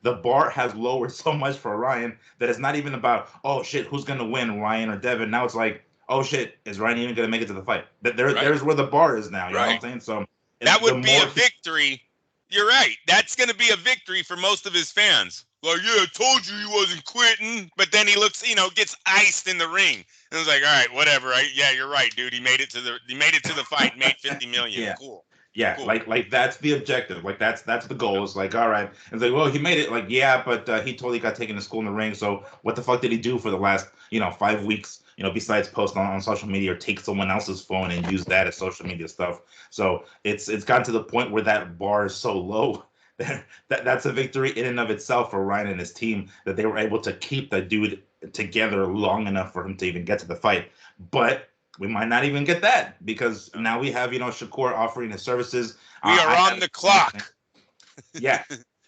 the bar has lowered so much for Ryan that it's not even about, oh shit, who's gonna win, Ryan or Devin? Now it's like, oh shit, is Ryan even gonna make it to the fight? There's where the bar is now. You know what I'm saying? So that would be a victory. You're right. That's gonna be a victory for most of his fans. Like, yeah, I told you he wasn't quitting, but then he looks, gets iced in the ring. And it's like, all right, whatever. Yeah, you're right, dude. He made it to the fight, made $50 million. Yeah. Cool. Yeah, cool. Like that's the objective. Like that's the goal. It's like, all right. It's like, well, he made it. Like, yeah, but he totally got taken to school in the ring. So what the fuck did he do for the last 5 weeks? Besides post on social media or take someone else's phone and use that as social media stuff. So it's gotten to the point where that bar is so low that's a victory in and of itself for Ryan and his team, that they were able to keep the dude together long enough for him to even get to the fight. But we might not even get that, because now we have Shaqur offering his services. We are on the clock. Yeah.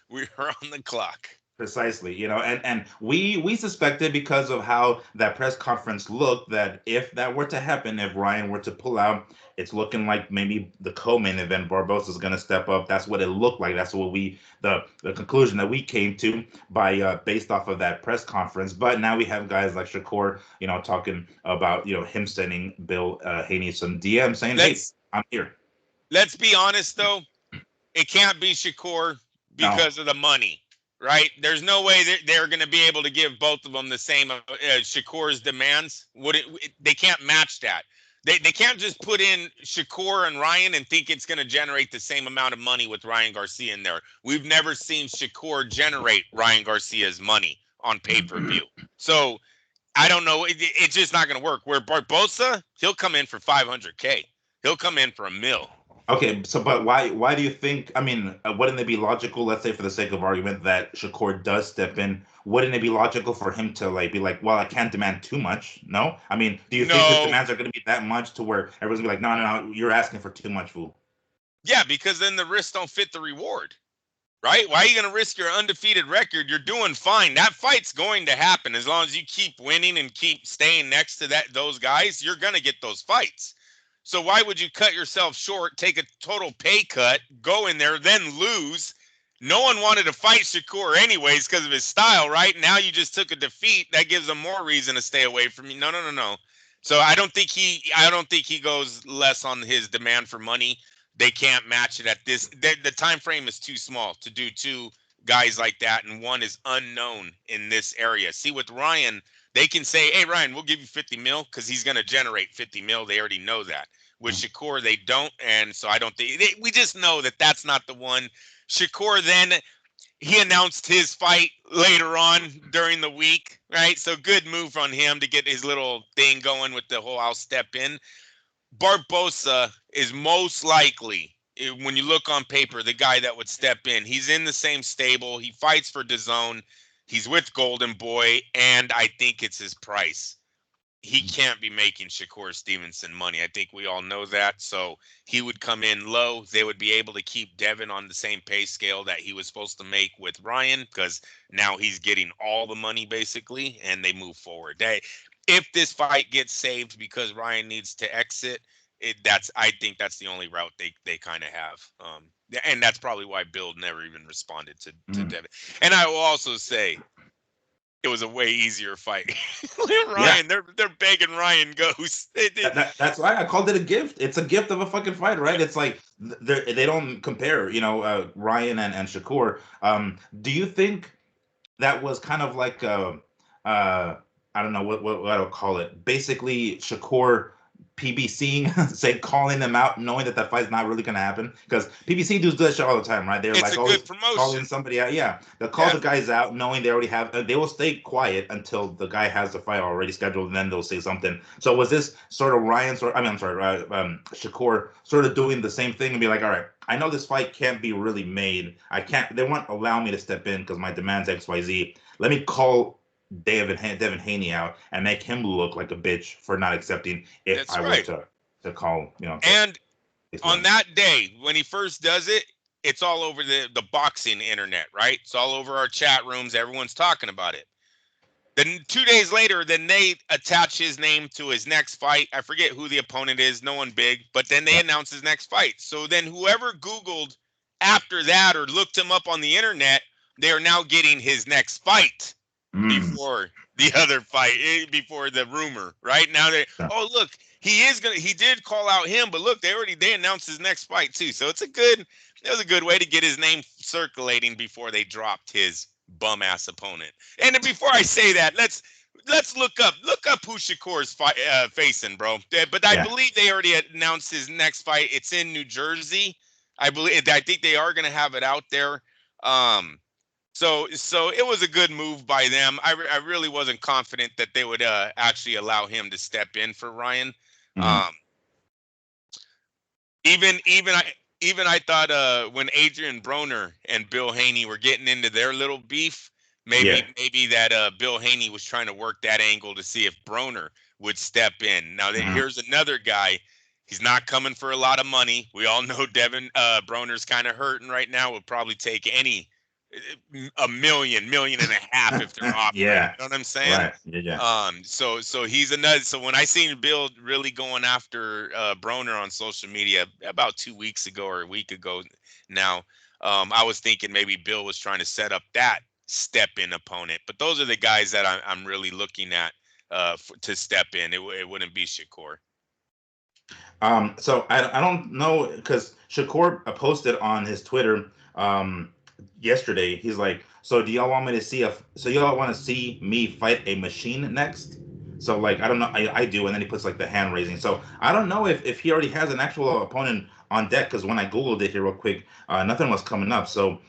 We are on the clock. Precisely, and we suspected, because of how that press conference looked, that if that were to happen, if Ryan were to pull out, it's looking like maybe the co-main event, Barbosa is going to step up. That's what it looked like. That's what the conclusion that we came to by based off of that press conference. But now we have guys like Shaqur, talking about him sending Bill Haney some DM saying, "Hey, I'm here." Let's be honest, though, it can't be Shaqur because of the money. Right? There's no way they're going to be able to give both of them the same Shaqur's demands. They can't match that. They can't just put in Shaqur and Ryan and think it's going to generate the same amount of money with Ryan Garcia in there. We've never seen Shaqur generate Ryan Garcia's money on pay-per-view. So I don't know. It's just not going to work. Where Barbosa, he'll come in for $500K. He'll come in for $1 million. Okay, so but why do you think? I mean, wouldn't it be logical? Let's say, for the sake of argument, that Shaqur does step in. Wouldn't it be logical for him to be like, well, I can't demand too much? No, I mean, do you think his demands are going to be that much to where everyone's gonna be like, no, you're asking for too much, fool? Yeah, because then the risks don't fit the reward, right? Why are you going to risk your undefeated record? You're doing fine. That fight's going to happen as long as you keep winning and keep staying next to those guys. You're going to get those fights. So why would you cut yourself short, take a total pay cut, go in there, then lose? No one wanted to fight Shaqur anyways because of his style, right? Now you just took a defeat. That gives them more reason to stay away from you. No. So I don't think he goes less on his demand for money. They can't match it at this. The time frame is too small to do two guys like that, and one is unknown in this area. See, with Ryan, they can say, hey, Ryan, we'll give you 50 mil because he's going to generate 50 mil. They already know that. With Shaqur, they don't. And so I don't think we just know that that's not the one. Shaqur, then he announced his fight later on during the week, right? So good move on him to get his little thing going with the whole I'll step in. Barbosa is most likely, when you look on paper, the guy that would step in. He's in the same stable. He fights for DAZN. He's with Golden Boy, and I think it's his price. He can't be making Shaqur Stevenson money. I think we all know that. So he would come in low. They would be able to keep Devin on the same pay scale that he was supposed to make with Ryan, because now he's getting all the money basically, and they move forward. If this fight gets saved because Ryan needs to exit, I think that's the only route they kind of have. And that's probably why Bill never even responded to Devin. And I will also say, it was a way easier fight. Ryan, they're begging Ryan goes. That's why I called it a gift. It's a gift of a fucking fight, right? It's like they don't compare, Ryan and Shaqur. Do you think that was kind of like I don't know what I'll call it. Basically, Shaqur PBCing, say calling them out, knowing that fight's not really going to happen, because PBC does that shit all the time, right? They're like always calling somebody out. Yeah, they'll call the guys out, knowing they already have. They will stay quiet until the guy has the fight already scheduled, and then they'll say something. So was this sort of Shaqur sort of doing the same thing and be like, all right, I know this fight can't be really made. They won't allow me to step in because my demand's XYZ. Let me call Devin Haney out and make him look like a bitch for not accepting if I were to call, And on that day, when he first does it, it's all over the boxing internet, right? It's all over our chat rooms. Everyone's talking about it. Then 2 days later, then they attach his name to his next fight. I forget who the opponent is, no one big, but then they announce his next fight. So then whoever Googled after that or looked him up on the internet, they are now getting his next fight before the other fight, before the rumor, right? Now oh, look, he did call out him, but look, they announced his next fight too. So it was a good way to get his name circulating before they dropped his bum ass opponent. And then before I say that, let's look up who Shakur's facing, bro. But I believe they already announced his next fight. It's in New Jersey. I think they are going to have it out there. So it was a good move by them. I really wasn't confident that they would actually allow him to step in for Ryan. Even I thought when Adrian Broner and Bill Haney were getting into their little beef, maybe that Bill Haney was trying to work that angle to see if Broner would step in. Now here's another guy. He's not coming for a lot of money. We all know Devin Broner's kind of hurting right now. Would probably take $1 million and a half if they're offering. You know what I'm saying? Right. Yeah. So he's another. So when I seen Bill really going after Broner on social media about 2 weeks ago or a week ago now, I was thinking maybe Bill was trying to set up that step-in opponent. But those are the guys that I'm really looking at to step in. It wouldn't be Shaqur. So I don't know, because Shaqur posted on his Twitter yesterday. He's like, so do y'all want me to see so y'all want to see me fight a machine next? So like, I don't know, I do. And then he puts like the hand raising. So I don't know if he already has an actual opponent on deck, because when I Googled it here real quick, nothing was coming up. So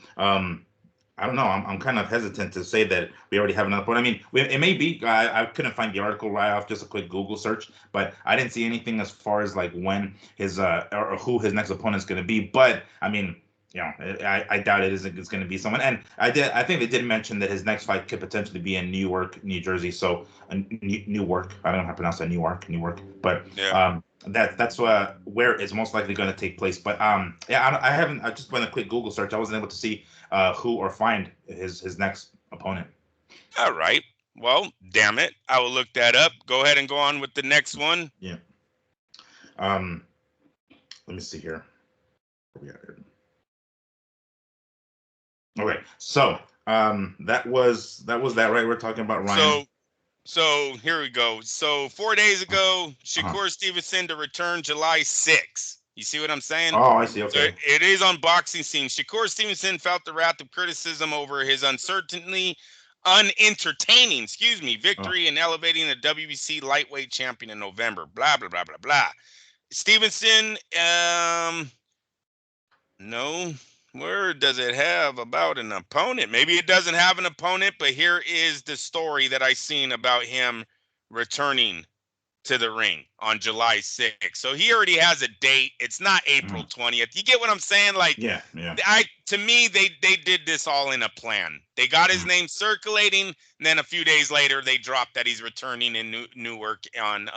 I don't know. I'm kind of hesitant to say that we already have another point. I mean, it may be. I couldn't find the article right off just a quick Google search, but I didn't see anything as far as like when his or who his next opponent is going to be. But I mean, I doubt it's going to be someone. And I think they did mention that his next fight could potentially be in Newark, New Jersey. So Newark. I don't know how to pronounce that. Newark. But that's where it's most likely going to take place. But I haven't. I just went a quick Google search. I wasn't able to see who or find his next opponent. All right. Well, damn it. I will look that up. Go ahead and go on with the next one. Yeah. Let me see here. Okay. So that was that, right? We're talking about Ryan. So here we go. So 4 days ago, Shaqur Stevenson to return July 6th. You see what I'm saying? Oh, I see. So Okay. it is on Boxing Scene. Shaqur Stevenson felt the wrath of criticism over his unentertaining, Oh, victory in elevating the WBC lightweight champion in November. Blah, blah, blah, blah, blah. Stevenson, no word does it have about an opponent. Maybe it doesn't have an opponent, but here is the story that I seen about him returning to the ring on July 6th. So he already has a date. It's not April mhm. 20th. You get what I'm saying? Like, Yeah, yeah. to me, they did this all in a plan. They got his Mhm. name circulating, and then a few days later they dropped that he's returning in Newark on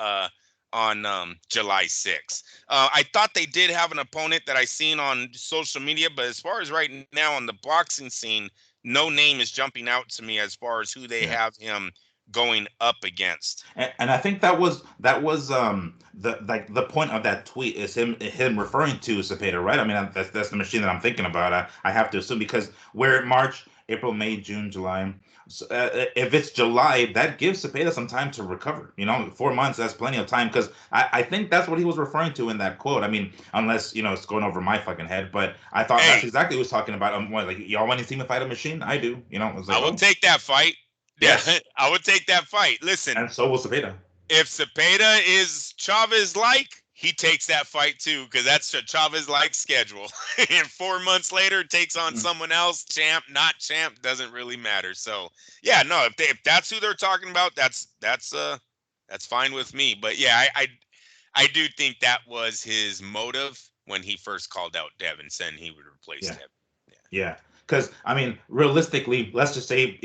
July 6th. I thought they did have an opponent that I seen on social media, but as far as right now on the boxing scene, no name is jumping out to me as far as who they Yeah. have him going up against. And I think that was the point of that tweet is him referring to Zepeda, right? I mean that's the machine that I'm thinking about. I have to assume because we're in March, April, May, June, July. So, if it's July, that gives Zepeda some time to recover. 4 months, that's plenty of time because I think that's what he was referring to in that quote. I mean, unless it's going over my fucking head, but I thought that's Hey, exactly what he was talking about. Like y'all want to see me fight a machine? I do. It was I like, will oh take that fight. Yeah, yes, I would take that fight. Listen, and so will Zepeda. if Zepeda is Chavez like, he takes that fight too, because that's a Chavez like schedule. And 4 months later, takes on Mm. someone else, champ, not champ, doesn't really matter. So yeah, no, if that's who they're talking about, that's fine with me. But yeah, I do think that was his motive when he first called out Devin, saying he would replace Yeah. Devin. Yeah, because I mean, realistically, let's just say,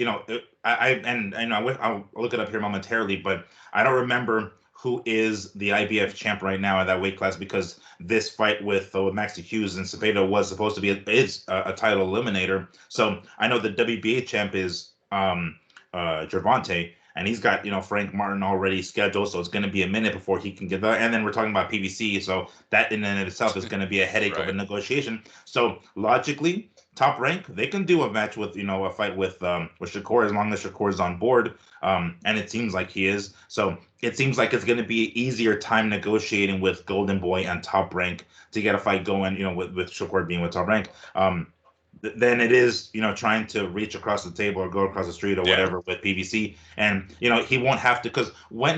I'll look it up here momentarily, but I don't remember who is the IBF champ right now at that weight class because this fight with Maxie Hughes and Zepeda was supposed to be a title eliminator. So I know the WBA champ is Gervonta, and he's got Frank Martin already scheduled, so it's going to be a minute before he can get that. And then we're talking about PBC, so that in and of itself is going to be a headache of a Right. negotiation. So logically, Top Rank, they can do a match with a fight with Shaqur as long as Shakur is on board, and it seems like he is. So it seems like it's going to be easier time negotiating with Golden Boy and Top Rank to get a fight going. With Shakur being with Top Rank. Than it is, trying to reach across the table or go across the street or Yeah. whatever with PVC. And he won't have to because when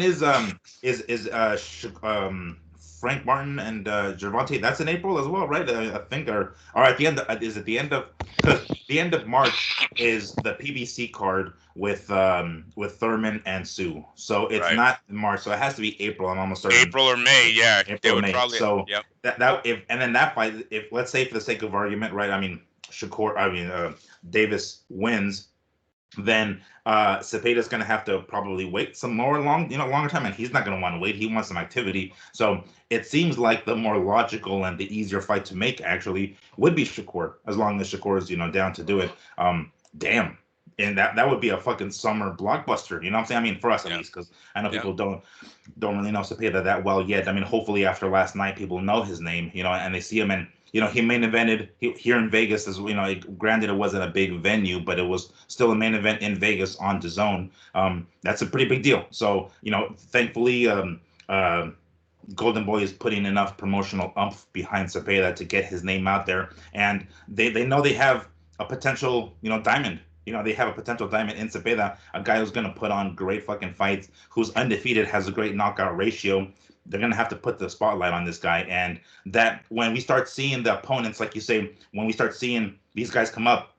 Frank Martin and Gervonta, that's in April as well, right? I think, or at the end, is it the end of, because the end of March is the PBC card with Thurman and Sue. So it's Right. not March, so it has to be April. I'm almost certain. April or May, yeah, they April, would May. probably. So Yep. that if and then that fight, if let's say for the sake of argument, right? I mean, Davis wins, then Cepeda's going to have to probably wait some more longer time, and he's not going to want to wait. He wants some activity. So it seems like the more logical and the easier fight to make actually would be Shakur, as long as Shakur is down to do it. Damn. And that would be a fucking summer blockbuster, you know what I'm saying? I mean, for us at Yeah. least, because I know Yeah. people don't really know Cepeda that well yet. I mean, hopefully after last night, people know his name, and they see him. And he main evented here in Vegas. As granted, it wasn't a big venue, but it was still a main event in Vegas on DAZN. That's a pretty big deal. So thankfully, Golden Boy is putting enough promotional umph behind Cepeda to get his name out there, and they know they have a potential diamond. They have a potential diamond in Cepeda, a guy who's going to put on great fucking fights, who's undefeated, has a great knockout ratio. They're going to have to put the spotlight on this guy, and that when we start seeing the opponents, like you say, when we start seeing these guys come up,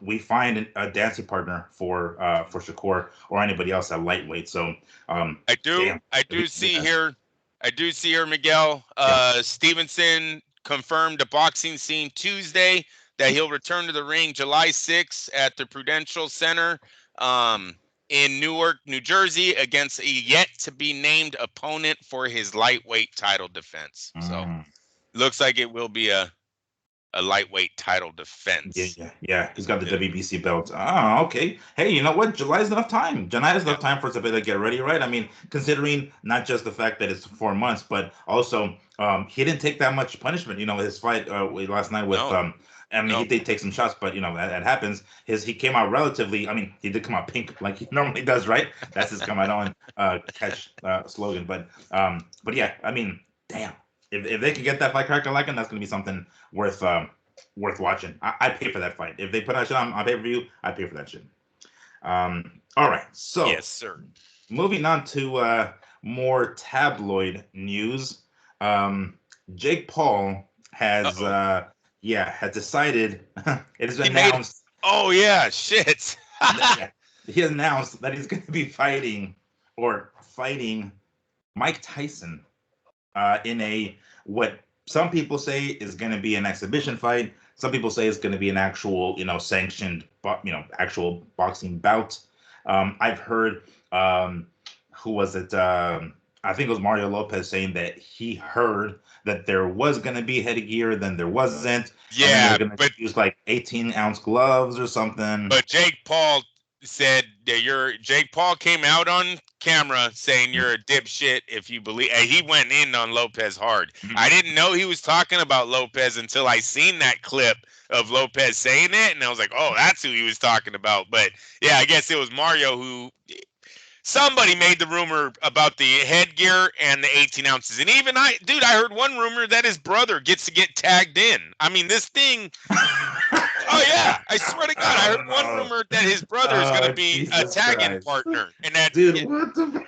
we find a dancing partner for Shakur or anybody else at lightweight. So, I do. damn, I it'd do be a big see match. here. I do see here, Miguel. Yeah. Stevenson confirmed the boxing scene Tuesday that he'll return to the ring July 6th at the Prudential Center um, in Newark, New Jersey, against a yet to be named opponent for his lightweight title defense. So Mm. looks like it will be a lightweight title Yeah, defense. yeah, yeah. He's got the Yeah. WBC belt. Oh, okay. Hey, you know what? July's enough time. July is Yeah. enough time for Zepeda to get ready, right? I mean, considering not just the fact that it's 4 months, but also he didn't take that much punishment. His fight last night with No. I mean, he No. did take some shots, but that happens. He came out relatively. I mean, he did come out pink like he normally does, right? That's his come out on catch slogan. But yeah, I mean, damn. if they can get that fight cracker like, that's gonna be something worth watching. I'd pay for that fight if they put that shit on pay per view. I'd pay for that shit. All right, so Yes, sir. moving on to more tabloid news. Jake Paul has has decided it has been announced. Oh yeah, shit. He announced that he's going to be fighting Mike Tyson in a what some people say is going to be an exhibition fight. Some people say it's going to be an actual, sanctioned, actual boxing bout. I've heard, who was it? I think it was Mario Lopez saying that he heard that there was going to be headgear, then there wasn't. Yeah, and then they were going to use like 18-ounce gloves or something. But Jake Paul said that Jake Paul came out on camera saying you're a dipshit if you believe. He went in on Lopez hard. Mm-hmm. I didn't know he was talking about Lopez until I seen that clip of Lopez saying it, and I was like, oh, that's who he was talking about. But yeah, I guess it was Mario who. Somebody made the rumor about the headgear and the 18 ounces. And even I heard one rumor that his brother gets to get tagged in. I mean, this thing. Oh, yeah. I swear to God, I heard one rumor that his brother is going to be a tagging partner. And that. Dude, what the.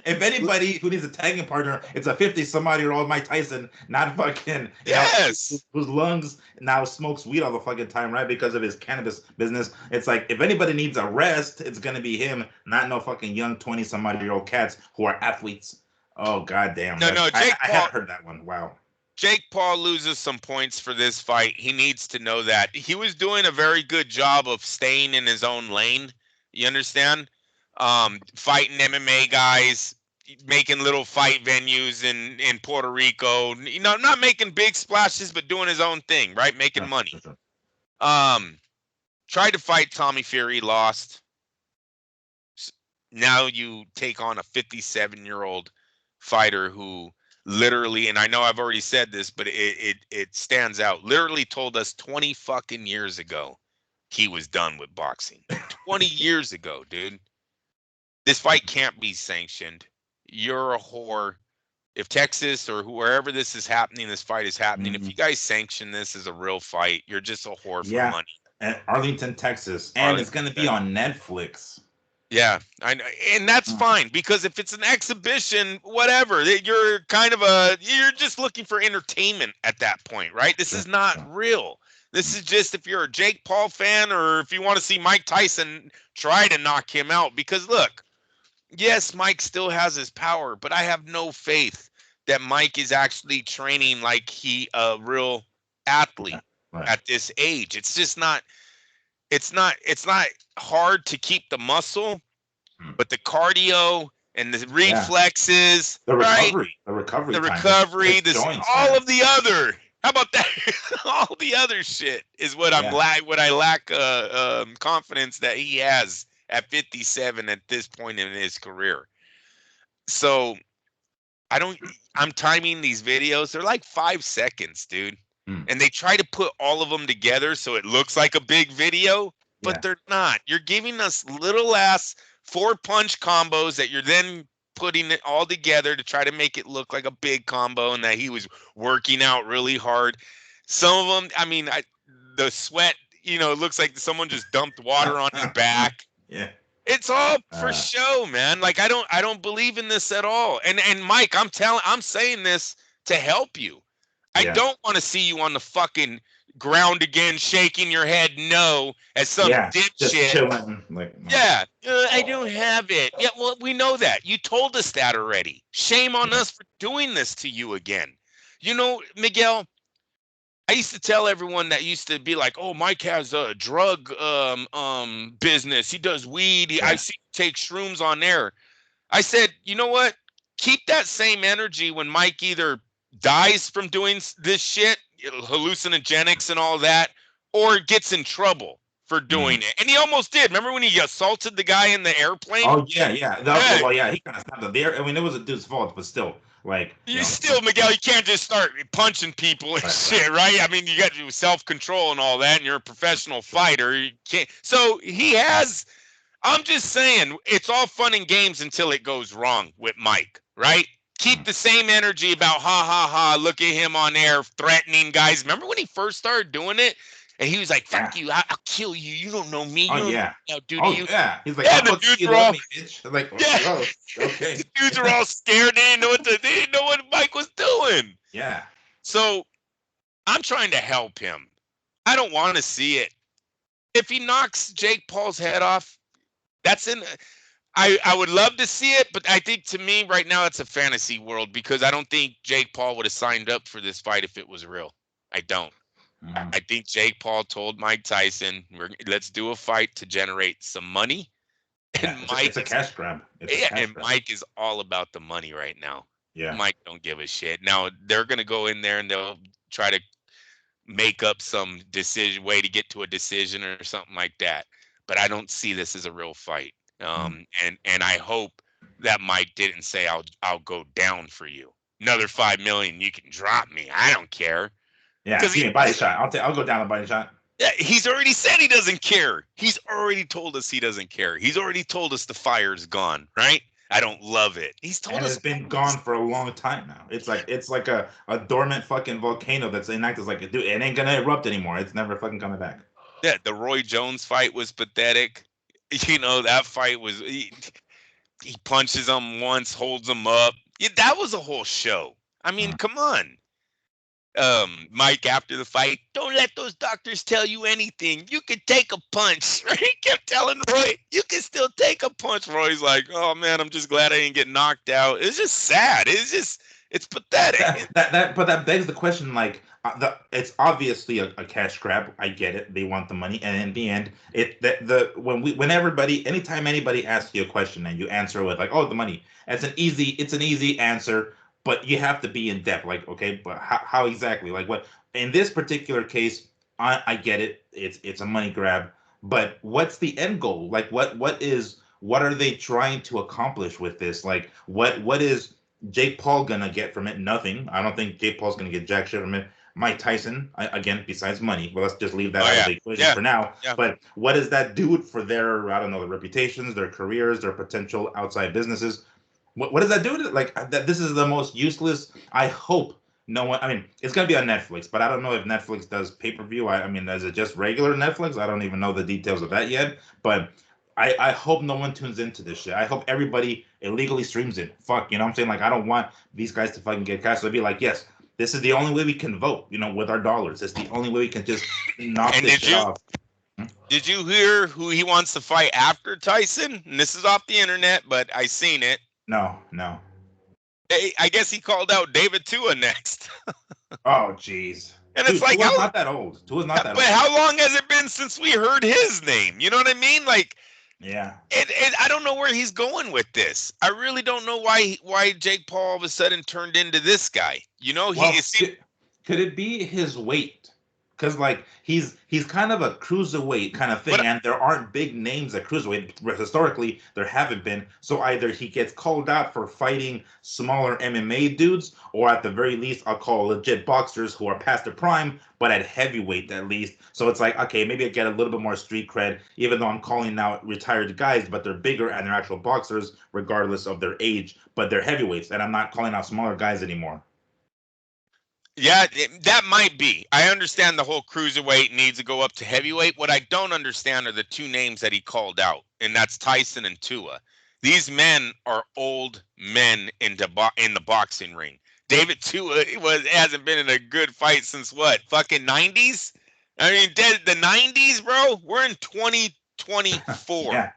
If anybody who needs a tagging partner, it's a 50-some-odd-year-old Mike Tyson, not fucking yes, whose lungs now smokes weed all the fucking time, right? Because of his cannabis business. It's like if anybody needs a rest, it's gonna be him, not no fucking young 20-some-odd-year-old cats who are athletes. Oh goddamn! No, Jake I haven't heard that one. Wow. Jake Paul loses some points for this fight. He needs to know that. He was doing a very good job of staying in his own lane. You understand? Fighting MMA guys, making little fight venues in Puerto Rico. Not making big splashes, but doing his own thing, right? Making money. Tried to fight Tommy Fury, lost. Now you take on a 57-year-old fighter who literally, and I know I've already said this, but it stands out. Literally told us 20 fucking years ago he was done with boxing. 20 years ago, dude. This fight can't be sanctioned. You're a whore. If Texas or wherever this is happening, this fight is happening. If you guys sanction this as a real fight, you're just a whore for money. At Arlington, Texas, and it's going to be on Netflix. Yeah, I know, and that's fine because if it's an exhibition, whatever, you're just looking for entertainment at that point, right? This is not real. This is just if you're a Jake Paul fan or if you want to see Mike Tyson try to knock him out. Because look, yes, Mike still has his power, but I have no faith that Mike is actually training like he a real athlete at this age. It's just not. It's not hard to keep the muscle, but the cardio and the reflexes, the recovery, this all of the other. How about that? All the other shit is what I lack confidence that he has at 57 at this point in his career. So I'm timing these videos. They're like 5 seconds, dude. And they try to put all of them together so it looks like a big video, but they're not. You're giving us little ass 4-punch combos that you're then putting it all together to try to make it look like a big combo and that he was working out really hard. Some of them, I mean, the sweat, it looks like someone just dumped water on his back. Yeah. It's all for show, man. Like I don't believe in this at all. And Mike, I'm saying this to help you. I don't want to see you on the fucking ground again, shaking your head no as some dipshit. I don't have it. Yeah, well, we know that. You told us that already. Shame on us for doing this to you again. Miguel, I used to tell everyone that used to be like, oh, Mike has a drug business. He does weed. I see him take shrooms on there. I said, you know what? Keep that same energy when Mike either dies from doing this shit, hallucinogenics and all that, or gets in trouble for doing it. And he almost did. Remember when he assaulted the guy in the airplane? Oh, yeah. He kind of stopped there. I mean, it was a dude's fault, but still, like... Miguel, you can't just start punching people and shit, right? I mean, you got to do self-control and all that, and you're a professional fighter. You can't... So he has... I'm just saying, it's all fun and games until it goes wrong with Mike, right? Keep the same energy about ha ha ha. Look at him on air threatening guys. Remember when he first started doing it? And he was like, fuck you, I'll kill you. You don't know me. You don't know what I'll do to you. He's like, Yeah, I'll the fuck dudes you, were all, love me, bitch. I'm like, yeah. oh, okay. The dudes were all scared. They didn't know what Mike was doing. Yeah. So I'm trying to help him. I don't want to see it. If he knocks Jake Paul's head off, that's in. I would love to see it, but I think to me right now it's a fantasy world because I don't think Jake Paul would have signed up for this fight if it was real. I don't. I think Jake Paul told Mike Tyson, "Let's do a fight to generate some money." And it's a cash grab. Mike is all about the money right now. Yeah. Mike don't give a shit. Now they're gonna go in there and they'll try to make up some way to get to a decision or something like that. But I don't see this as a real fight. And I hope that Mike didn't say I'll go down for you. Another 5 million, you can drop me. I don't care. Yeah, give me a body shot. I'll go down a body shot. Yeah, he's already said he doesn't care. He's already told us he doesn't care. He's already told us the fire's gone, right? I don't love it. He's told us it's been gone for a long time now. It's like a dormant fucking volcano that's inactive. It's like, dude, it ain't gonna erupt anymore. It's never fucking coming back. Yeah, the Roy Jones fight was pathetic. You know, that fight was he punches him once, holds him up. Yeah, that was a whole show. I mean, come on. Mike after the fight, don't let those doctors tell you anything. You can take a punch. Right? He kept telling Roy, you can still take a punch. Roy's like, oh man, I'm just glad I didn't get knocked out. It's just sad. It's pathetic. But that begs the question, like, it's obviously a cash grab. I get it. They want the money, and in the end, anytime anybody asks you a question and you answer with like, oh, the money, it's an easy answer. But you have to be in depth, like, okay, but how exactly? Like, what in this particular case, I get it. It's a money grab, but what's the end goal? Like, what are they trying to accomplish with this? Like, what is Jake Paul gonna get from it? Nothing. I don't think Jake Paul's gonna get jack shit from it. Mike Tyson, again, besides money, but let's just leave that out of the equation for now. Yeah. But what does that do for their, I don't know, their reputations, their careers, their potential outside businesses? What does that do to like that? This is the most useless. I hope no one. I mean, it's gonna be on Netflix, but I don't know if Netflix does pay-per-view. I mean, is it just regular Netflix? I don't even know the details of that yet. But I hope no one tunes into this shit. I hope everybody illegally streams it. Fuck, you know what I'm saying? Like, I don't want these guys to fucking get cash. So I'd be like, yes, this is the only way we can vote. You know, with our dollars. It's the only way we can just knock this shit off. Did you hear who he wants to fight after Tyson? And this is off the internet, but I seen it. No. I guess he called out David Tua next. Oh, jeez. And it's like, Tua's not that old. Tua's not that old. But how long has it been since we heard his name? You know what I mean? Like, yeah. And I don't know where he's going with this. I really don't know why Jake Paul all of a sudden turned into this guy. You know, could it be his weight? Because like he's kind of a cruiserweight kind of thing, and there aren't big names at cruiserweight. Historically, there haven't been. So either he gets called out for fighting smaller MMA dudes, or at the very least, I'll call legit boxers who are past their prime, but at heavyweight at least. So it's like, okay, maybe I get a little bit more street cred, even though I'm calling out retired guys, but they're bigger and they're actual boxers, regardless of their age. But they're heavyweights, and I'm not calling out smaller guys anymore. Yeah, that might be. I understand the whole cruiserweight needs to go up to heavyweight. What I don't understand are the two names that he called out, and that's Tyson and Tua. These men are old men in the boxing ring. David Tua hasn't been in a good fight since what? Fucking 90s? I mean, the 90s, bro? We're in 2024. Yeah.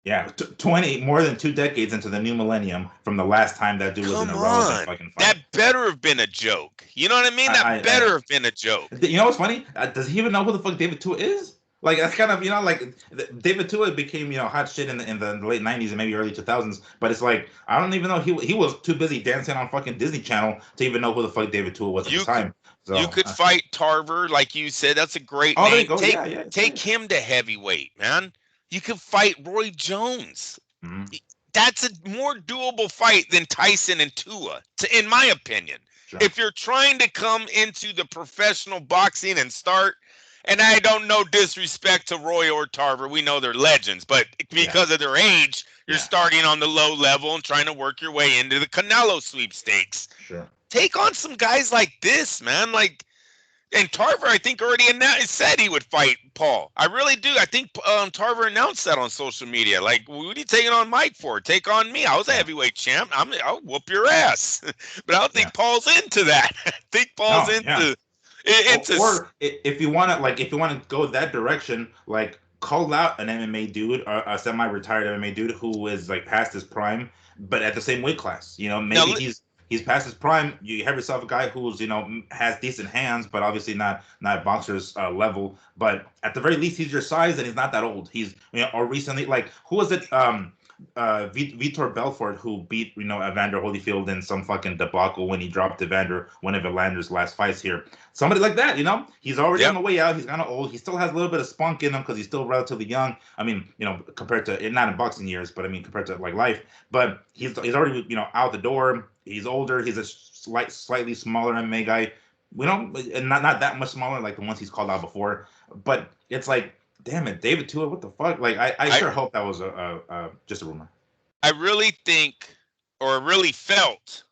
Yeah, 20 more than 2 decades into the new millennium from the last time that dude was in a relevant fucking fight. That better have been a joke. You know what I mean? That better have been a joke. You know what's funny? Does he even know who the fuck David Tua is? Like, that's kind of, you know, like David Tua became, you know, hot shit in the late 90s and maybe early 2000s. But it's like, I don't even know. He was too busy dancing on fucking Disney Channel to even know who the fuck David Tua was at the time. So, you could fight Tarver, like you said. That's a great name. There you go. Take him to heavyweight, man. You could fight Roy Jones. Mm-hmm. That's a more doable fight than Tyson and Tua, in my opinion. Sure. If you're trying to come into the professional boxing and start, and I don't know disrespect to Roy or Tarver, we know they're legends, but because of their age, You're starting on the low level and trying to work your way into the Canelo sweepstakes. Sure. Take on some guys like this, man. Like, and Tarver, I think, already said he would fight Paul. I really do. I think Tarver announced that on social media. Like, what are you taking on Mike for? Take on me. I was a heavyweight champ. I'll whoop your ass. But I don't think Paul's into that. I think Paul's into or if you want to, like, if you want to go that direction, like, call out an MMA dude, or a semi-retired MMA dude who is like past his prime, but at the same weight class. You know, maybe he's past his prime. You have yourself a guy who's, you know, has decent hands, but obviously not boxer's level. But at the very least, he's your size and he's not that old. He's, you know, or recently, like, who was it? Vitor Belfort, who beat, you know, Evander Holyfield in some fucking debacle when he dropped Evander, one of Evander's last fights here. Somebody like that, you know, he's already on the way out. He's kind of old. He still has a little bit of spunk in him because he's still relatively young. I mean, you know, compared to, not in boxing years, but I mean compared to like life. But he's already, you know, out the door. He's older. He's a slightly smaller MMA guy. We don't, and not that much smaller like the ones he's called out before. But it's like, damn it, David Tua, what the fuck? Like, I sure hope that was just a rumor. I really think, or really felt,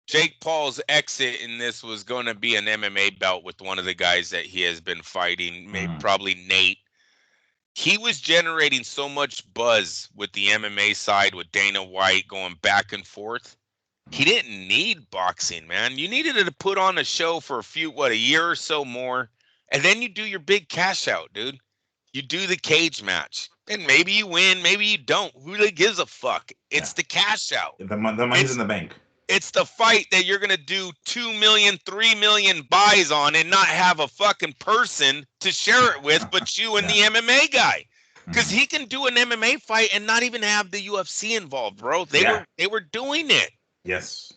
Jake Paul's exit in this was going to be an MMA bout with one of the guys that he has been fighting, maybe probably Nate. He was generating so much buzz with the MMA side, with Dana White going back and forth. He didn't need boxing, man. You needed to put on a show for a year or so more. And then you do your big cash out, dude. You do the cage match. And maybe you win, maybe you don't. Who really gives a fuck? It's the cash out. The money's in the bank. It's the fight that you're going to do 2 million, 3 million buys on and not have a fucking person to share it with but you and the MMA guy. Because he can do an MMA fight and not even have the UFC involved, bro. They were doing it. Yes.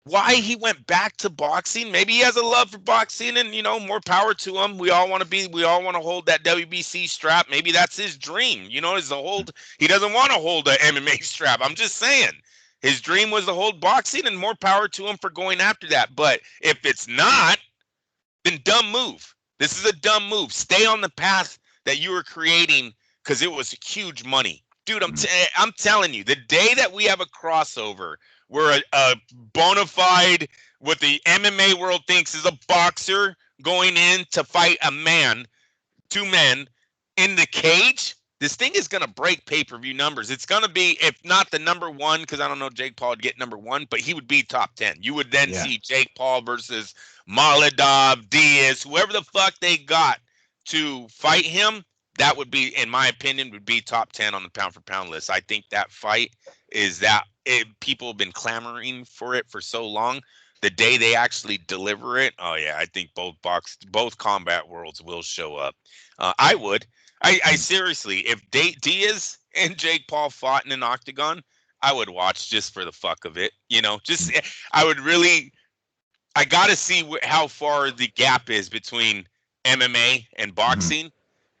Why he went back to boxing? Maybe he has a love for boxing, and, you know, more power to him. We all want to hold that WBC strap. Maybe that's his dream. You know, he doesn't want to hold an MMA strap. I'm just saying. His dream was to hold boxing, and more power to him for going after that. But if it's not, then dumb move. This is a dumb move. Stay on the path that you were creating, because it was huge money. Dude, I'm telling you, the day that we have a crossover where a bona fide, what the MMA world thinks is a boxer going in to fight two men in the cage, this thing is going to break pay-per-view numbers. It's going to be, if not the number one, because I don't know Jake Paul would get number one, but he would be top 10. You would then see Jake Paul versus Maladov, Diaz, whoever the fuck they got to fight him. That would be, in my opinion, would be top 10 on the pound-for-pound list. I think that fight is people have been clamoring for it for so long. The day they actually deliver it, oh yeah, I think both combat worlds will show up. I would. I seriously, if Diaz and Jake Paul fought in an octagon, I would watch just for the fuck of it. You know, I got to see how far the gap is between MMA and boxing.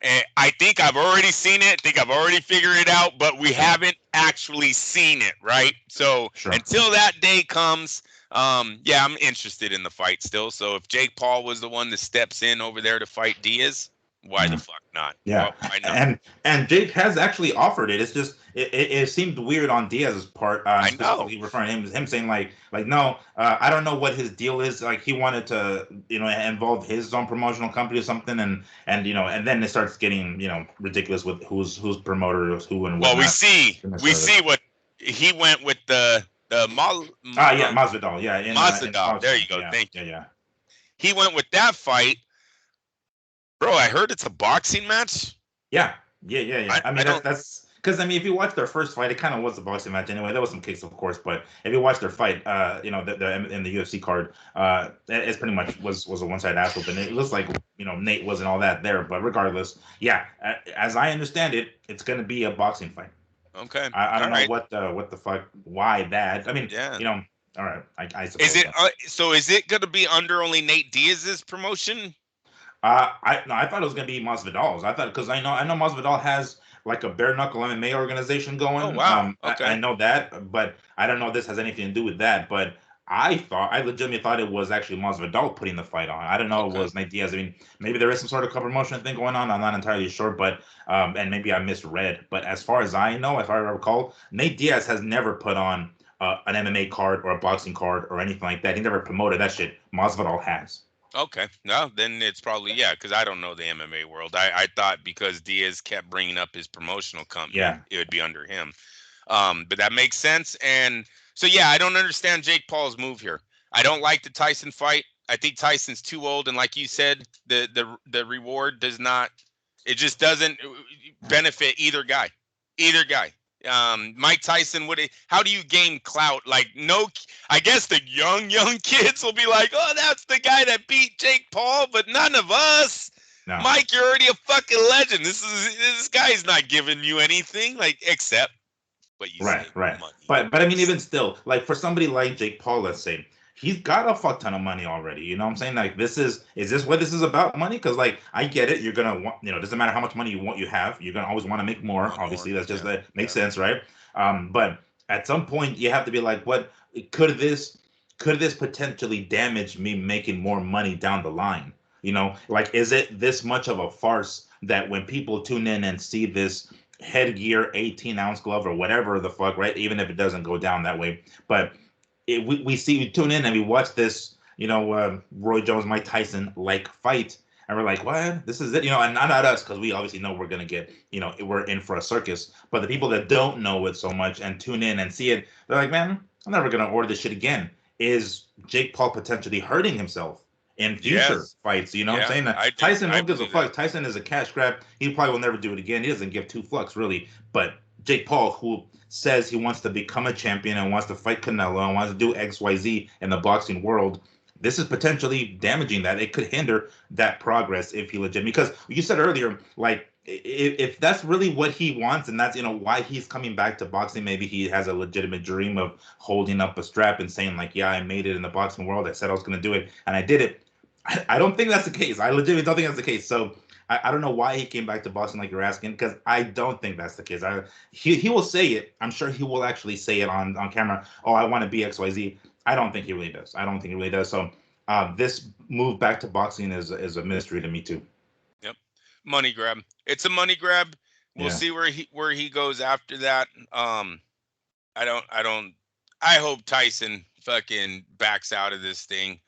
And I think I've already seen it. I think I've already figured it out, but we haven't actually seen it, right? So until that day comes, I'm interested in the fight still. So if Jake Paul was the one that steps in over there to fight Diaz, why the fuck not? Yeah, well, why not? And Jake has actually offered it. It's just it seemed weird on Diaz's part. I know. Referring to him saying like no, I don't know what his deal is. Like he wanted to, you know, involve his own promotional company or something, and you know, and then it starts getting, you know, ridiculous with who's promoter is who and what. Well, we see what he went with the Masvidal. Yeah, Masvidal. There you go. Yeah, Thank you. Yeah. He went with that fight. Bro, I heard it's a boxing match. Yeah. I mean, that's because, I mean, if you watch their first fight, it kind of was a boxing match anyway. There was some kicks, of course, but if you watch their fight, you know, in the UFC card, it pretty much was a one-sided ass whooping. It looks like, you know, Nate wasn't all that there, but regardless, yeah, as I understand it, it's going to be a boxing fight. Okay. I don't know what the fuck, why that? I mean, you know, all right, I suppose. Is it so? Is it going to be under only Nate Diaz's promotion? I thought it was gonna be Masvidal's. I thought, because I know Masvidal has like a bare knuckle MMA organization going. Oh wow. Okay. I know that, but I don't know if this has anything to do with that. But I legitimately thought it was actually Masvidal putting the fight on. I don't know. It Okay. was Nate Diaz. I mean, maybe there is some sort of co-promotion thing going on. I'm not entirely sure, but and maybe I misread. But as far as I know, if I recall, Nate Diaz has never put on an MMA card or a boxing card or anything like that. He never promoted that shit. Masvidal has. Okay. No, then it's probably, yeah, because I don't know the MMA world. I thought because Diaz kept bringing up his promotional company, Yeah. it would be under him. But that makes sense. And so, yeah, I don't understand Jake Paul's move here. I don't like the Tyson fight. I think Tyson's too old, and like you said, the reward does not. It just doesn't benefit either guy. Either guy. Mike Tyson would. How do you gain clout? Like no, I guess the young kids will be like, oh, that's the guy that beat Jake Paul, but none of us. No. Mike, you're already a fucking legend. This guy's not giving you anything, like except what you Right, say, right. money. But I mean, even still, like for somebody like Jake Paul, let's say, he's got a fuck ton of money already. You know what I'm saying? Like is this what this is about money? Because like I get it, you're gonna want, you know, it doesn't matter how much money you have, you're gonna always want to make more. Want more? Obviously, that's just Yeah, that makes yeah. sense, right? But at some point you have to be like, what could this could this potentially damage me making more money down the line? You know, like is it this much of a farce that when people tune in and see this headgear 18-ounce glove or whatever the fuck, right? Even if it doesn't go down that way. But we see, we tune in and we watch this, you know, Roy Jones, Mike Tyson like fight. And we're like, what? This is it, you know, and not us, because we obviously know we're gonna get, you know, we're in for a circus. But the people that don't know it so much and tune in and see it, they're like, man, I'm never gonna order this shit again. Is Jake Paul potentially hurting himself in future Yes. fights? You know what I'm Yeah, saying? I do. Tyson, I who gives a believe that. fuck? Tyson is a cash grab. He probably will never do it again. He doesn't give two fucks really. But Jake Paul, who says he wants to become a champion and wants to fight Canelo and wants to do XYZ in the boxing world, this is potentially damaging that. It could hinder that progress if he legit. Because you said earlier, like if that's really what he wants and that's, you know, why he's coming back to boxing, maybe he has a legitimate dream of holding up a strap and saying like, yeah, I made it in the boxing world. I said I was going to do it and I did it. I don't think that's the case. I legitimately don't think that's the case. So I don't know why he came back to boxing like you're asking, because I don't think that's the case. He will say it. I'm sure he will actually say it on camera. Oh, I want to be XYZ. I don't think he really does. I don't think he really does. So this move back to boxing is a mystery to me too. Yep. Money grab. It's a money grab. We'll Yeah. see where he goes after that. I hope Tyson fucking backs out of this thing.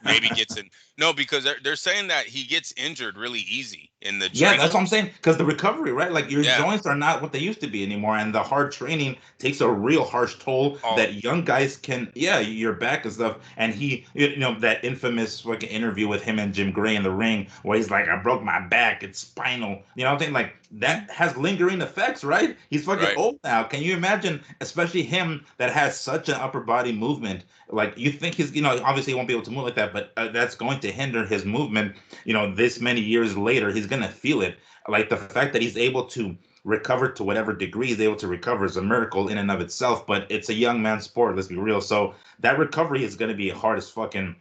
Maybe gets in. No, because they're saying that he gets injured really easy in the Yeah, that's training. what I'm saying. Because the recovery, right? Like your Yeah. joints are not what they used to be anymore, and the hard training takes a real harsh toll All that young guys can. Yeah, your back and stuff. And he, you know, that infamous fucking interview with him and Jim Gray in the ring, where he's like, "I broke my back. It's spinal." You know what I'm saying? Like that has lingering effects, right? He's fucking right. old now. Can you imagine, especially him that has such an upper body movement? Like you think he's, you know, obviously he won't be able to move like that, but that's going to hinder his movement. You know, this many years later, he's gonna feel it. Like the fact that he's able to recover to whatever degree he's able to recover is a miracle in and of itself. But it's a young man's sport. Let's be real. So that recovery is going to be hard as fucking.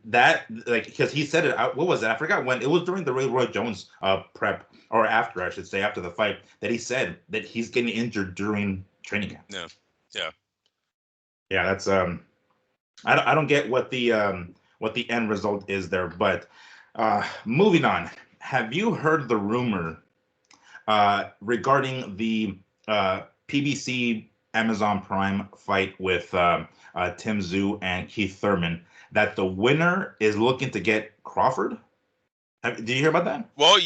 That like because he said it. What was it? I forgot when it was during the Roy Jones prep or after I should say after the fight that he said that he's getting injured during training camp. Yeah. Yeah. Yeah, that's I don't get what the end result is there, but moving on. Have you heard the rumor regarding the PBC Amazon Prime fight with Tim Tszyu and Keith Thurman that the winner is looking to get Crawford? Did you hear about that? Well,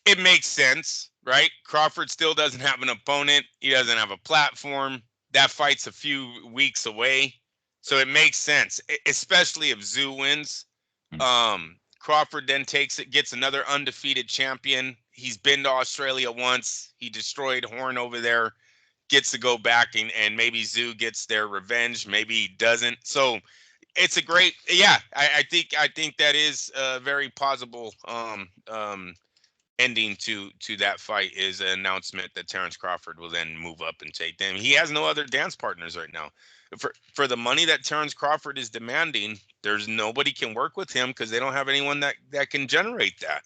it makes sense, right? Crawford still doesn't have an opponent. He doesn't have a platform. That fight's a few weeks away. So it makes sense, especially if Zoo wins. Crawford then takes it, gets another undefeated champion. He's been to Australia once. He destroyed Horn over there. Gets to go back and maybe Zoo gets their revenge. Maybe he doesn't. So it's a great, yeah. I think that is a very plausible ending to that fight is an announcement that Terrence Crawford will then move up and take them. He has no other dance partners right now. For the money that Terrence Crawford is demanding, there's nobody can work with him because they don't have anyone that can generate that.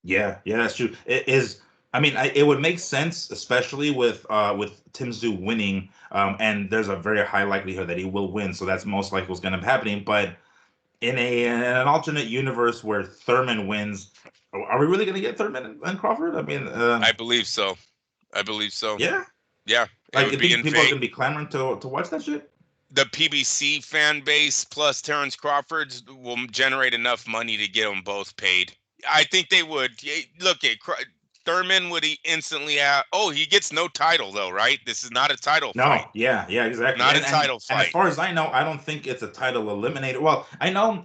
Yeah, yeah, that's true. It is. I mean, it would make sense, especially with Tim Tszyu winning, and there's a very high likelihood that he will win. So that's most likely what's going to be happening. But in an alternate universe where Thurman wins, are we really going to get Thurman and Crawford? I mean, I believe so. I believe so. yeah. Yeah, it Like, would you be think in people are fate. going to be clamoring to watch that shit? The PBC fan base plus Terrence Crawford will generate enough money to get them both paid. I think they would. Look at Thurman would he instantly have. Oh, he gets no title though, right? This is not a title fight. No, yeah, exactly. Not a And title and as fight. far as I know, I don't think it's a title eliminator. Well, I know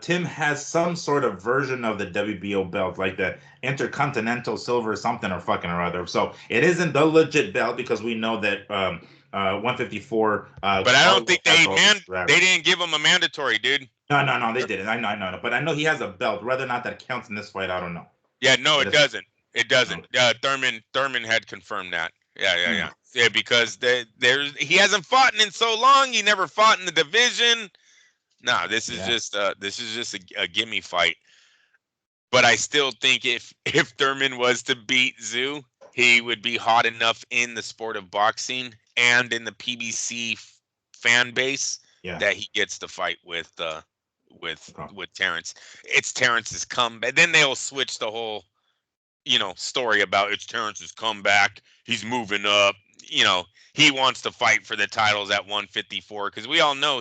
Tim has some sort of version of the WBO belt, like the Intercontinental Silver something or fucking or other. So it isn't the legit belt because we know that 154 But I don't always think has all this they didn't give him a mandatory, dude. No, they didn't. I know. But I know he has a belt. Whether or not that counts in this fight, I don't know. Yeah, no, It it doesn't. doesn't. It doesn't. Okay. Thurman had confirmed that. Hmm. Yeah, because he hasn't fought in so long. He never fought in the division. No, Yeah. this is just a gimme fight. But I still think if Thurman was to beat Zoo, he would be hot enough in the sport of boxing and in the PBC fan base Yeah. that he gets to fight Okay. with Terrence. It's Terrence's comeback. Then they'll switch the whole story about it's Terrence's comeback. He's moving up. He wants to fight for the titles at 154 because we all know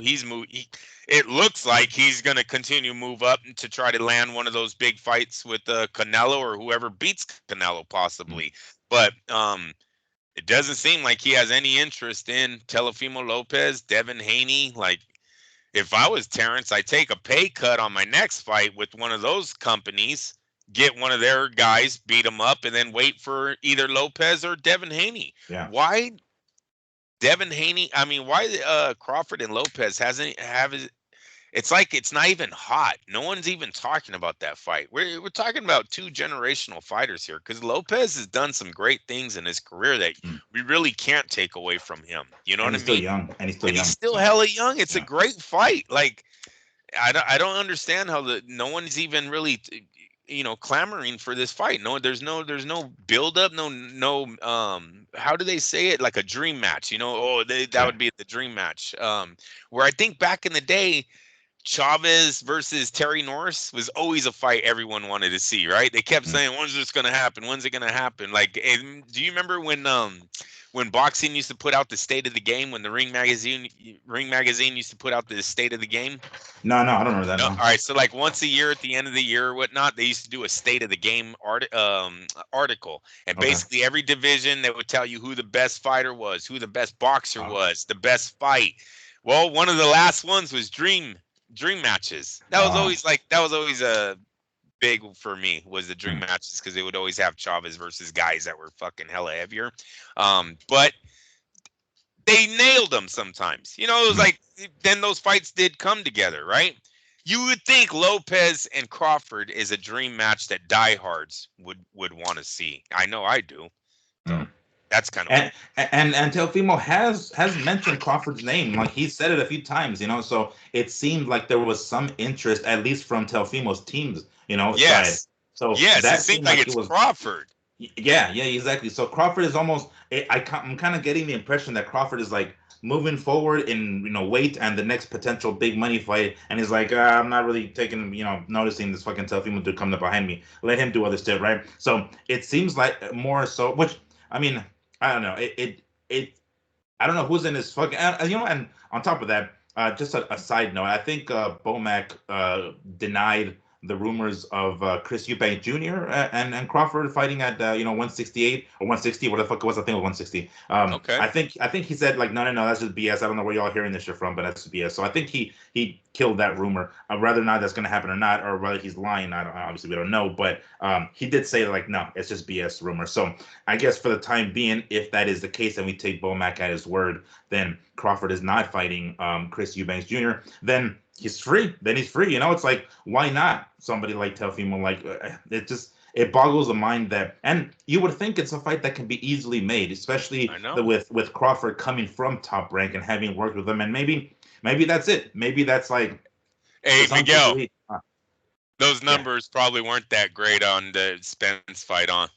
it looks like he's going to continue move up to try to land one of those big fights with Canelo or whoever beats Canelo Mm. possibly. But it doesn't seem like he has any interest in Teofimo Lopez, Devin Haney. Like, if I was Terrence, I'd take a pay cut on my next fight with one of those companies, get one of their guys, beat them up, and then wait for either Lopez or Devin Haney. Yeah. Why Devin Haney? I mean, why Crawford and Lopez hasn't have it's like it's not even hot. No one's even talking about that fight. We're talking about two generational fighters here because Lopez has done some great things in his career that Mm. we really can't take away from him. You know And what I he's still mean? young. And he's still And he's young. still So hella young. It's a yeah. great fight. Like I don't understand how no one's even really clamoring for this fight. No, there's no build up, no how do they say it, like a dream match, that Yeah. would be the dream match. Where I think back in the day Chavez versus Terry Norris was always a fight everyone wanted to see, right? They kept Mm. saying, "When's this gonna happen? When's it gonna happen?" Like, and do you remember when boxing used to put out the state of the game? When the Ring magazine used to put out the state of the game? No, I don't know that No, all now. right. So like once a year at the end of the year or whatnot, they used to do a state of the game article, and Okay. basically every division they would tell you who the best fighter was, who the best boxer Oh. was, the best fight. Well, one of the last ones was dream matches. Oh. That was always a big for me was the dream Hmm. matches because they would always have Chavez versus guys that were fucking hella heavier. But they nailed them sometimes. It was Hmm. like then those fights did come together, right? You would think Lopez and Crawford is a dream match that diehards would want to see. I know I do. Hmm. So that's kind of what. And Teofimo has mentioned Crawford's name, like he said it a few times, so it seemed like there was some interest, at least from Teofimo's team's, side. Yes, So yes. It that seems seemed like like it it's was, Crawford. yeah, exactly. So Crawford is almost, I'm kind of getting the impression that Crawford is like moving forward in, weight and the next potential big money fight, and he's like, I'm not really taking, noticing this fucking Teofimo dude coming up behind me. Let him do other stuff, right? So it seems like more so, which I mean. I don't know. I don't know who's in this fucking. And on top of that, just a side note, I think Bomac denied the rumors of Chris Eubank Jr. And Crawford fighting at 168 or 160, what the fuck it was. I think it was 160. Okay. I think he said like no, that's just BS. I don't know where y'all hearing this shit from, but that's BS. So I think he killed that rumor. Whether or not that's going to happen or not, or whether he's lying, obviously we don't know. But he did say like no, it's just BS rumor. So I guess for the time being, if that is the case, and we take Bomac at his word, then Crawford is not fighting Chris Eubanks Jr. Then he's free. It's like, why not somebody like Teofimo? Like it boggles the mind that, and you would think it's a fight that can be easily made, especially I know. with Crawford coming from Top Rank and having worked with them, and maybe that's it. Maybe that's like Hey, some Miguel. people. Those numbers probably weren't that great on the Spence fight on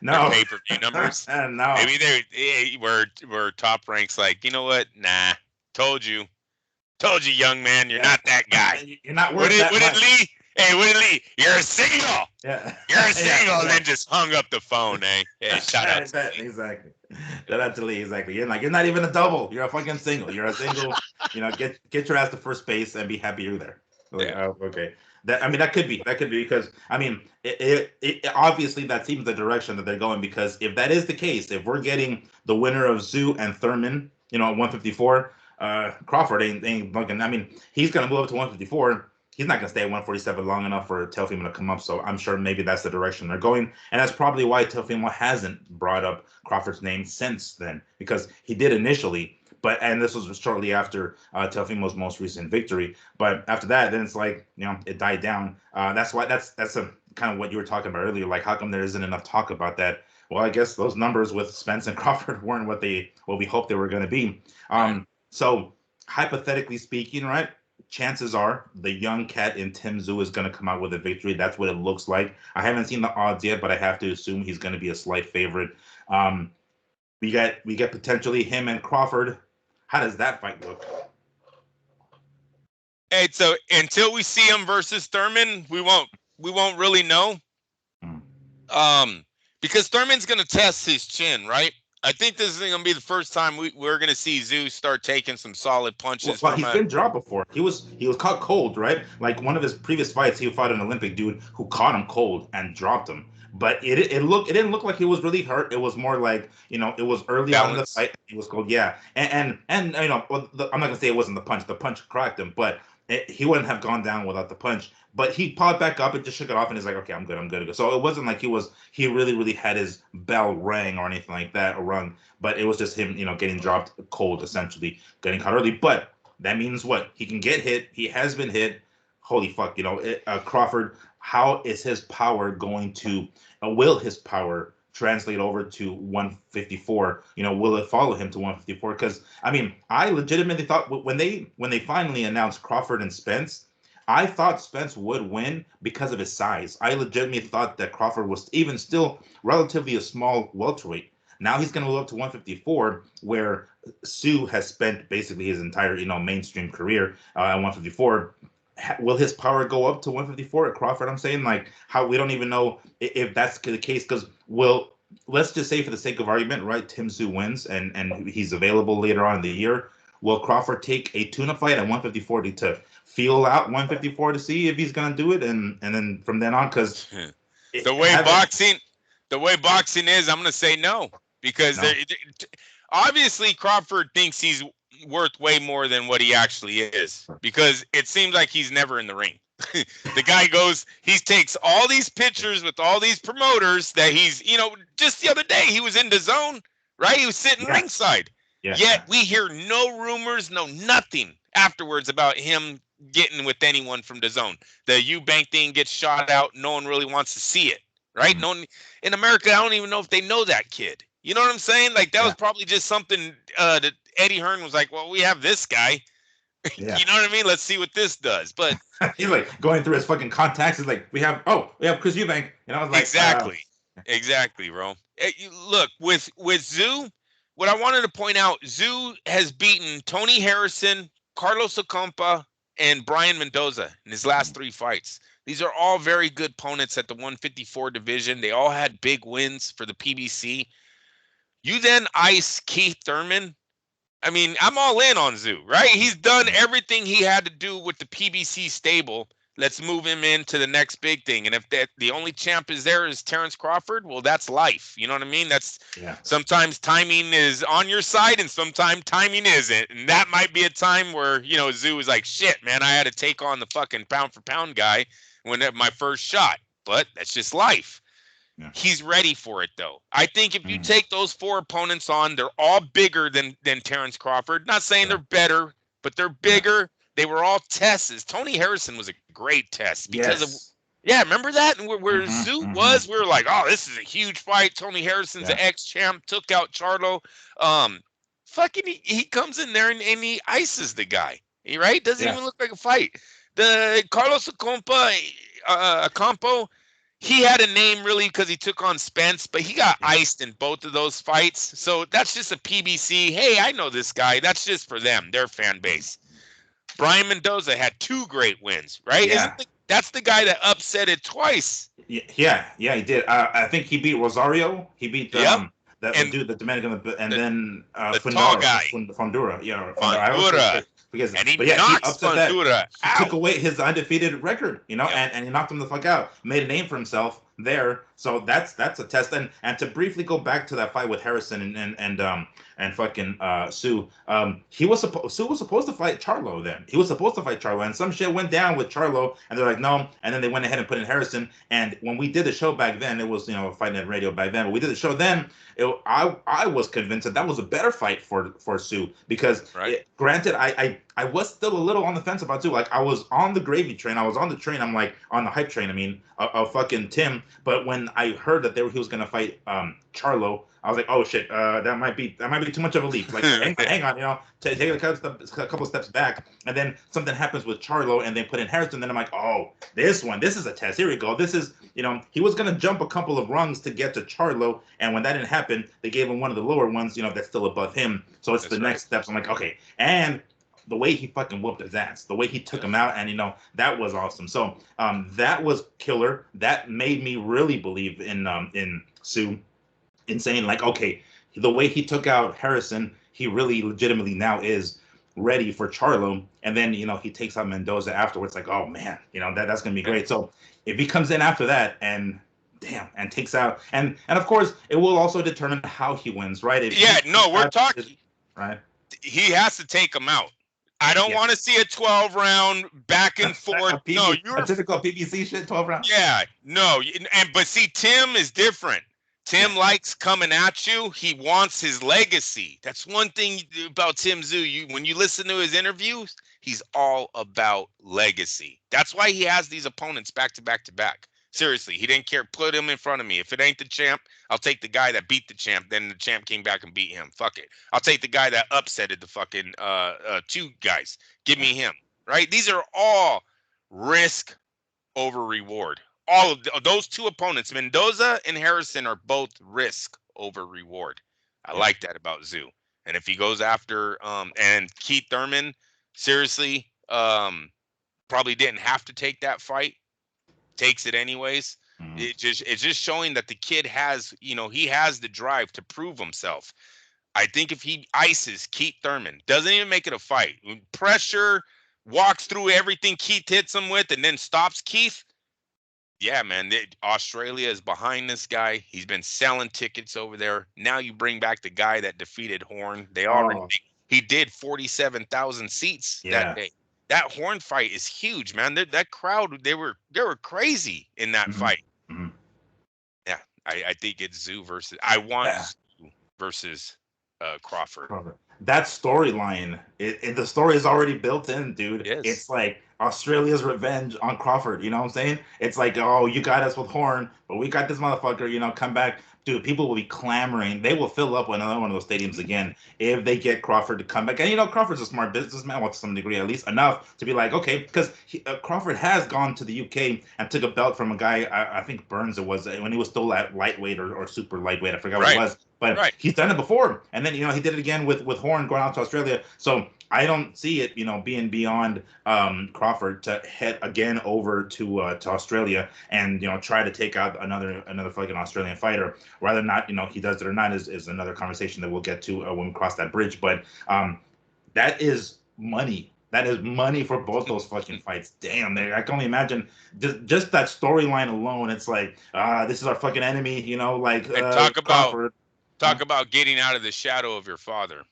their No, pay-per-view numbers. no. Maybe they were top ranks like, you know what? Nah, told you, young man, you're not that guy. You're not What worth that did much. Lee? Hey, what did Lee? You're a single. Yeah, You're a single, yeah. and then just hung up the phone. Hey, shout out to Lee. Exactly. Shout out to Lee. Exactly. You're not even a double. You're a fucking single. You're a single. Get your ass to first base and be happy you're there. Like, Yeah. oh, okay. That could be because it obviously that seems the direction that they're going, because if that is the case, if we're getting the winner of Zoo and Thurman, at 154, Crawford ain't bugging. He's gonna move up to 154. He's not gonna stay at 147 long enough for Teofimo to come up. So I'm sure maybe that's the direction they're going, and that's probably why Teofimo hasn't brought up Crawford's name since then, because he did initially. And this was shortly after Teofimo's most recent victory. But after that, then it's like, it died down. That's why that's a kind of what you were talking about earlier. Like, how come there isn't enough talk about that? Well, I guess those numbers with Spence and Crawford weren't what we hoped they were going to be. So hypothetically speaking, right? Chances are the young cat in Tim Tszyu is going to come out with a victory. That's what it looks like. I haven't seen the odds yet, but I have to assume he's going to be a slight favorite. We get potentially him and Crawford. How does that fight look? Hey, so until we see him versus Thurman, we won't really know. Because Thurman's gonna test his chin, right? I think this is gonna be the first time we're gonna see Zeus start taking some solid punches. Well, he's been dropped before. He was caught cold, right? Like one of his previous fights, he fought an Olympic dude who caught him cold and dropped him. But it didn't look like he was really hurt. It was more like, it was early on in the fight. He was cold, yeah. And I'm not gonna say it wasn't the punch. The punch cracked him, but he wouldn't have gone down without the punch. But he popped back up and just shook it off, and he's like, okay, I'm good. So it wasn't like he really had his bell rang or anything like that, or rung. But it was just him, getting dropped cold, essentially, getting caught early. But that means what? He can get hit. He has been hit. Holy fuck, Crawford, how is his power going to, will his power translate over to 154? Will it follow him to 154? Because, I legitimately thought when they finally announced Crawford and Spence, I thought Spence would win because of his size. I legitimately thought that Crawford was even still relatively a small welterweight. Now he's going to move up to 154, where Tszyu has spent basically his entire, mainstream career at 154. Will his power go up to 154 at Crawford? I'm saying, like, how we don't even know if that's the case, because let's just say, for the sake of argument, right, Tim Tszyu wins and he's available later on in the year. Will Crawford take a tuna fight at 154 to feel out 154 to see if he's gonna do it, and then from then on, because the way boxing is, I'm gonna say no, because obviously Crawford thinks he's worth way more than what he actually is, because it seems like he's never in the ring. The guy he takes all these pictures with all these promoters that he's, just the other day he was in the zone, right? He was sitting ringside. Yet we hear no rumors, no nothing afterwards about him getting with anyone from the zone. The Eubank thing gets shot out. No one really wants to see it, right? No one in America, I don't even know if they know that kid. You know what I'm saying? Like, that was probably just something that Eddie Hearn was like, well, we have this guy. You know what I mean? Let's see what this does. But he's like going through his fucking contacts. He's like, we have Chris Eubank. And I was like, exactly, bro. Look, with Tszyu, what I wanted to point out, Tszyu has beaten Tony Harrison, Carlos Acampa, and Brian Mendoza in his last 3 fights. These are all very good opponents at the 154 division. They all had big wins for the PBC. You then ice Keith Thurman. I'm all in on Tszyu, right? He's done everything he had to do with the PBC stable. Let's move him into the next big thing. And if the only champ is Terrence Crawford, well, that's life. You know what I mean? Sometimes timing is on your side and sometimes timing isn't. And that might be a time where, Tszyu is like, shit, man, I had to take on the fucking pound for pound guy when my first shot. But that's just life. Yeah. He's ready for it, though. I think if you take those 4 opponents on, they're all bigger than Terrence Crawford. Not saying they're better, but they're bigger. Yeah. They were all tests. Tony Harrison was a great test because of remember that? And where Tszyu was, we were like, oh, this is a huge fight. Tony Harrison's an ex-champ, took out Charlo. He comes in there and he ices the guy. Right? Doesn't even look like a fight. The Carlos Acampa, Ocampo, he had a name really because he took on Spence, but he got iced in both of those fights. So that's just a PBC. Hey, I know this guy. That's just for them, their fan base. Brian Mendoza had 2 great wins, right? Yeah. That's the guy that upset it twice. Yeah, he did. I think he beat Rosario. He beat the dude, the Dominican, and then the tall Fundora, guy, Fundura. Yeah, Fundura. Because, And he but yeah, he knocks upset Fundura that. He out. took away his undefeated record, and he knocked him the fuck out. Made a name for himself there. So that's a test. And to briefly go back to that fight with Harrison and fucking Sue, Sue was supposed to fight Charlo then. He was supposed to fight Charlo, and some shit went down with Charlo, and they're like, no. And then they went ahead and put in Harrison. And when we did the show back then, it was Fight Net Radio back then. But we did the show then. I was convinced that was a better fight for Sue because, granted, I was still a little on the fence about Sue. Like, I was on the gravy train. I was on the train. I'm like on the hype train. I mean, of fucking Tim. But when I heard that he was gonna fight Charlo, I was like, oh shit, that might be too much of a leap. Like, hang on, take a couple steps back, and then something happens with Charlo, and they put in Harrison. Then I'm like, oh, this is a test. Here we go. This is, he was gonna jump a couple of rungs to get to Charlo, and when that didn't happen, they gave him one of the lower ones, that's still above him. So it's next steps. I'm like, okay, and the way he fucking whooped his ass, the way he took him out, and that was awesome. So that was killer. That made me really believe in Sue, in saying like, okay, the way he took out Harrison, he really legitimately now is ready for Charlo. And then he takes out Mendoza afterwards. Like, oh man, that's gonna be great. So if he comes in after that and takes out, and of course it will also determine how he wins, right? We're talking right. He has to take him out. I don't want to see a 12-round back and forth. No, you're a typical PBC shit, 12 rounds. Yeah, no, but see, Tim is different. Tim likes coming at you. He wants his legacy. That's one thing about Tim Tszyu. When you listen to his interviews, he's all about legacy. That's why he has these opponents back to back to back. Seriously, he didn't care. Put him in front of me. If it ain't the champ, I'll take the guy that beat the champ. Then the champ came back and beat him. Fuck it. I'll take the guy that upsetted the fucking 2 guys. Give me him. Right? These are all risk over reward. All of those 2 opponents, Mendoza and Harrison, are both risk over reward. I like that about Tszyu. And if he goes after and Keith Thurman, seriously, probably didn't have to take that fight. Takes it anyways. It's just showing that the kid has, he has the drive to prove himself. I think if he ices Keith Thurman, doesn't even make it a fight, pressure, walks through everything Keith hits him with, and then stops Keith. Yeah, man, Australia is behind this guy. He's been selling tickets over there. Now you bring back the guy that defeated Horn. He did 47,000 seats that day. That Horn fight is huge, man. That crowd, they were crazy in that fight. Mm-hmm. Yeah, I think it's Tszyu versus. I want Tszyu versus Crawford. That storyline, the story is already built in, dude. It's like Australia's revenge on Crawford. You know what I'm saying? It's like, oh, you got us with Horn, but we got this motherfucker. Come back. Dude, people will be clamoring. They will fill up another one of those stadiums again if they get Crawford to come back. And, Crawford's a smart businessman, well, to some degree at least, enough to be like, okay, because Crawford has gone to the UK and took a belt from a guy, I think Burns it was, when he was still at lightweight or super lightweight. I forgot what it was. But he's done it before. And then, he did it again with Horn going out to Australia. So I don't see it, being beyond Crawford to head again over to Australia and, try to take out another fucking Australian fighter. Whether or not, he does it or not is another conversation that we'll get to when we cross that bridge. But that is money. That is money for both those fucking fights. Damn, I can only imagine just that storyline alone. It's like, this is our fucking enemy, Talk about getting out of the shadow of your father.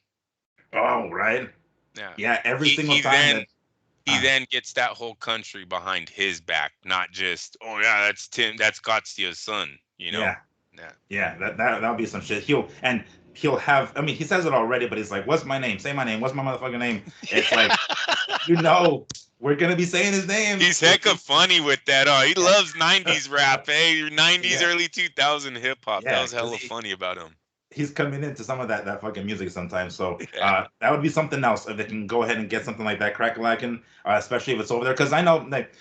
Oh, right. Yeah. Yeah, every single time. He then gets that whole country behind his back, not just, oh yeah, that's Tim, that's Garcia's son, Yeah. That'll be some shit. He'll have, I mean, he says it already, but he's like, what's my name? Say my name. What's my motherfucking name? It's like, we're going to be saying his name. He's hecka funny with that. He loves 90s rap, 90s, early 2000 hip hop. That was hella funny about him. he's coming into some of that fucking music sometimes. So Yeah. that would be something else if they can go ahead and get something like that crack-a-lackin', especially if it's over there. Because I know like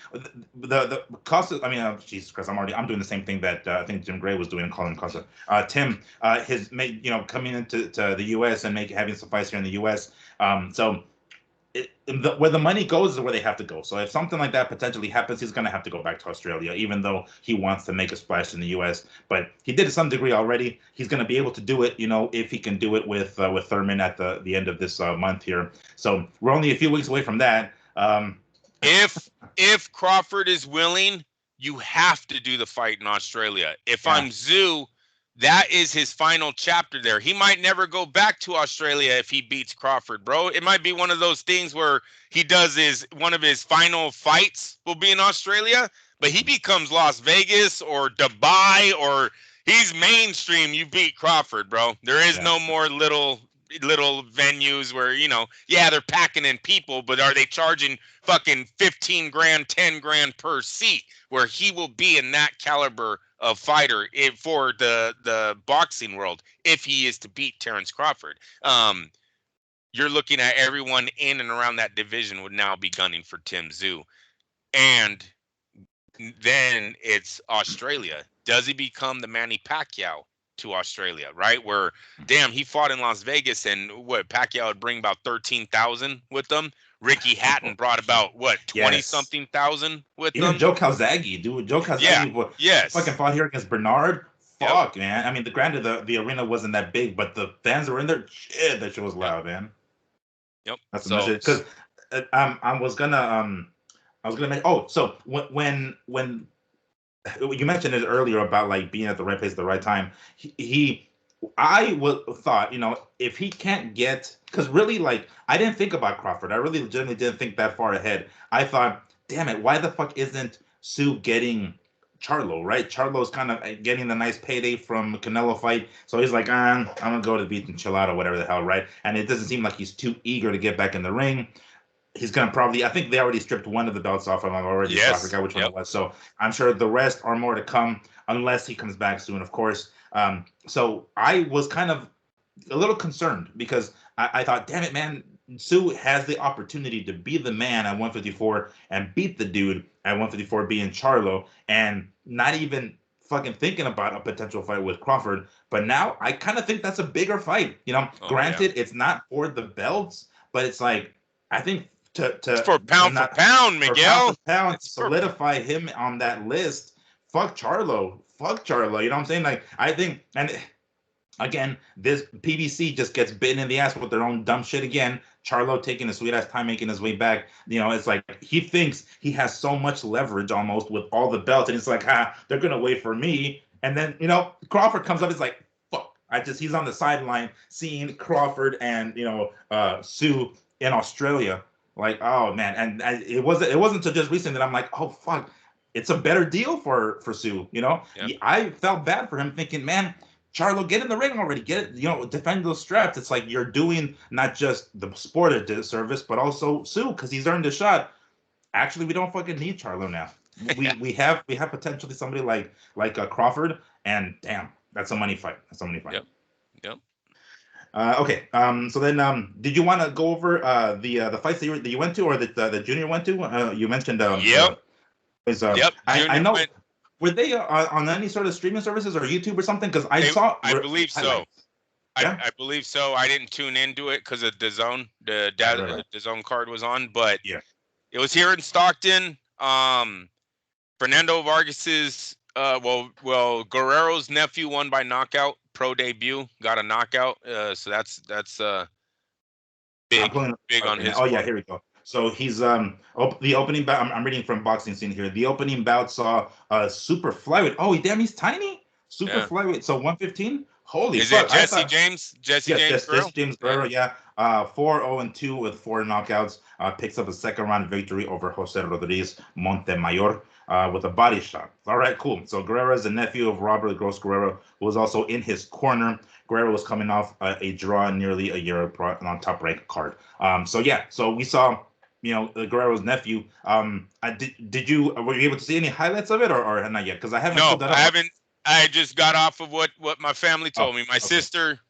the cost. I mean, Jesus Christ, I'm doing the same thing that I think Jim Gray was doing and calling Costa. Tim, his made coming into the U.S. and having some fights here in the U.S. So where the money goes is where they have to go. So if something like that potentially happens, he's going to have to go back to Australia, even though he wants to make a splash in the U.S. But he did to some degree already. He's going to be able to do it, if he can do it with Thurman at the end of this month here. So we're only a few weeks away from that. If Crawford is willing, you have to do the fight in Australia. If Yeah. I'm Zoo, that is his final chapter there. He might never go back to Australia if he beats Crawford, bro. It might be one of those things where he does one of his final fights will be in Australia, but he becomes Las Vegas or Dubai or he's mainstream. You beat Crawford, bro. There is no more little venues where, they're packing in people, but are they charging fucking 15 grand, 10 grand per seat, where he will be in that caliber of fighter for the boxing world if he is to beat Terrence Crawford. You're looking at everyone in and around that division would now be gunning for Tim Tszyu. And then it's Australia. Does he become the Manny Pacquiao to Australia, right? Where, damn, he fought in Las Vegas and Pacquiao would bring about 13,000 with them. Ricky Hatton brought about 20-something thousand with Even them. Joe Calzaghe, dude. Joe Calzaghe fucking fought here against Bernard. Fuck, man. I mean, granted, the arena wasn't that big, but the fans were in there. Shit, that shit was loud, man. Yep. That's because I was gonna make. Oh, so when you mentioned it earlier about like being at the right place at the right time, I thought, if he can't get, because really, like, I didn't think about Crawford. I really legitimately didn't think that far ahead. I thought, damn it, why the fuck isn't Tszyu getting Charlo, right? Charlo's kind of getting the nice payday from Canelo fight. So he's like, I'm going to go to the beach and chill out or whatever the hell, right? And it doesn't seem like he's too eager to get back in the ring. He's going to probably, I think they already stripped one of the belts off him already, so I forgot which one it was. So I'm sure the rest are more to come unless he comes back soon, of course. So I was kind of a little concerned because I thought, damn it, man, Tszyu has the opportunity to be the man at 154 and beat the dude at 154 being Charlo and not even fucking thinking about a potential fight with Crawford. But now I kind of think that's a bigger fight. Granted, it's not for the belts, but it's like, I think it's for pound for pound, Miguel. For pound to solidify him on that list. Fuck Charlo. You know what I'm saying? Like, I think, and again, this PBC just gets bitten in the ass with their own dumb shit again. Charlo taking a sweet ass time making his way back. It's like he thinks he has so much leverage almost with all the belts, and it's like, they're gonna wait for me. And then Crawford comes up. It's like, fuck. He's on the sideline seeing Crawford and Tszyu in Australia. Like, oh man, and it wasn't until just recently that I'm like, oh fuck, it's a better deal for Tszyu. Yep. I felt bad for him, thinking, man, Charlo, get in the ring already. Get it, defend those straps. It's like you're doing not just the sport a disservice, but also Tszyu, because he's earned a shot. Actually, we don't fucking need Charlo now. We have potentially somebody like Crawford, and damn, that's a money fight. Yep. Okay. So then, did you want to go over the fights that you went to, or that the junior went to? You mentioned. Yep. I know. Were they on any sort of streaming services or YouTube or something? Because I believe so. Yeah? I believe so. I didn't tune into it because of DAZN. The DAZN card was on, but it was here in Stockton. Fernando Vargas's Guerrero's nephew won by knockout. Pro debut, got a knockout. So that's big on his. Oh yeah, here we go. So he's the opening bout. I'm reading from Boxing Scene here. The opening bout saw super flyweight. Oh damn, he's tiny. Super flyweight. So 115. Holy fuck! Is it Jesse James? Jesse James Guerrero. Yeah. 4-0-2 with 4 knockouts. Picks up a second round victory over Jose Rodriguez Montemayor with a body shot. All right, cool. So Guerrero is the nephew of Robert Gross Guerrero, who was also in his corner. Guerrero was coming off a draw nearly a year on Top Rank card. So we saw, Guerrero's nephew. Were you able to see any highlights of it or not yet? Because I haven't. No, I haven't. I just got off of what my family Oh, told me. okay.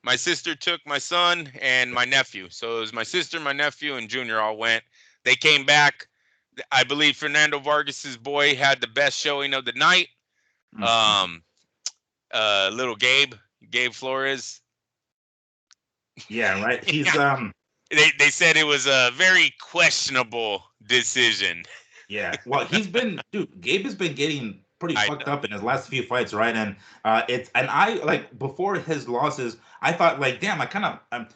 My sister took my son and my nephew. So it was my sister, my nephew, and Junior all went. They came back. I believe Fernando Vargas's boy had the best showing of the night. Mm-hmm. Um, little Gabe Flores. Yeah, right. He's Yeah, they said it was a very questionable decision. Yeah, well, dude. Gabe has been getting pretty I fucked know. up in his last few fights, right? And I like before his losses, I thought like, damn, I kind of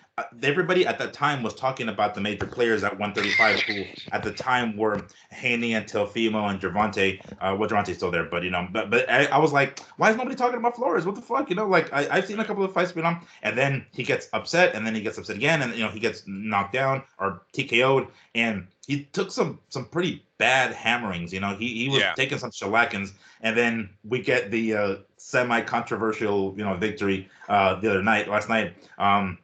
everybody at that time was talking about the major players at 135 who at the time were Haney and Teofimo and Gervonta. Well, Gervonta's still there, but but I was like, why is nobody talking about Flores? What the fuck, Like I've seen a couple of fights with him, and then he gets upset, and then he gets upset again, and he gets knocked down or TKO'd, and he took some pretty bad hammerings. He was Yeah. taking some shellackings, and then we get the semi controversial victory the other night, last night. Damn,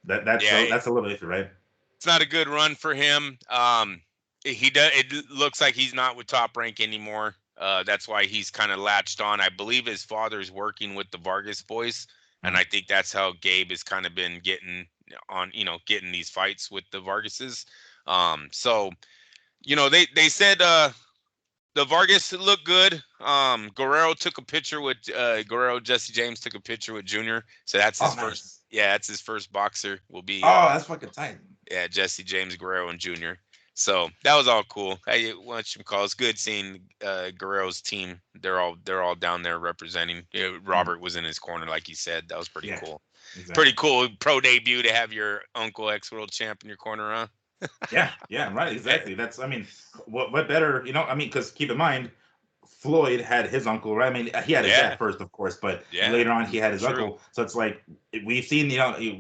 Yeah. that's a little iffy, right? It's not a good run for him. He does. It looks like he's not with Top Rank anymore. That's why he's kind of latched on. I believe his father's working with the Vargas boys, and Mm. I think that's how Gabe has kind of been getting on. Getting these fights with the Vargases. So they said the Vargas looked good. Guerrero took a picture with Guerrero. Jesse James took a picture with Junior. So that's his Oh, first. nice. Yeah, that's his first boxer. Will be Oh, that's fucking tight. yeah, Jesse James Guerrero and Jr. So that was all cool. Hey, what you call it's good seeing Guerrero's team. They're all down there representing. Mm. Robert was in his corner, like he said. That was pretty Yeah, cool. Pretty exactly. cool pro debut to have your uncle ex world champ in your corner, huh? Yeah, yeah, right, Yeah, exactly. That's, I mean, what better, I mean, because keep in mind, Floyd had his uncle, right? I mean, he had his yeah, dad first, of course, but yeah. later on he had his True. uncle. So it's like we've seen,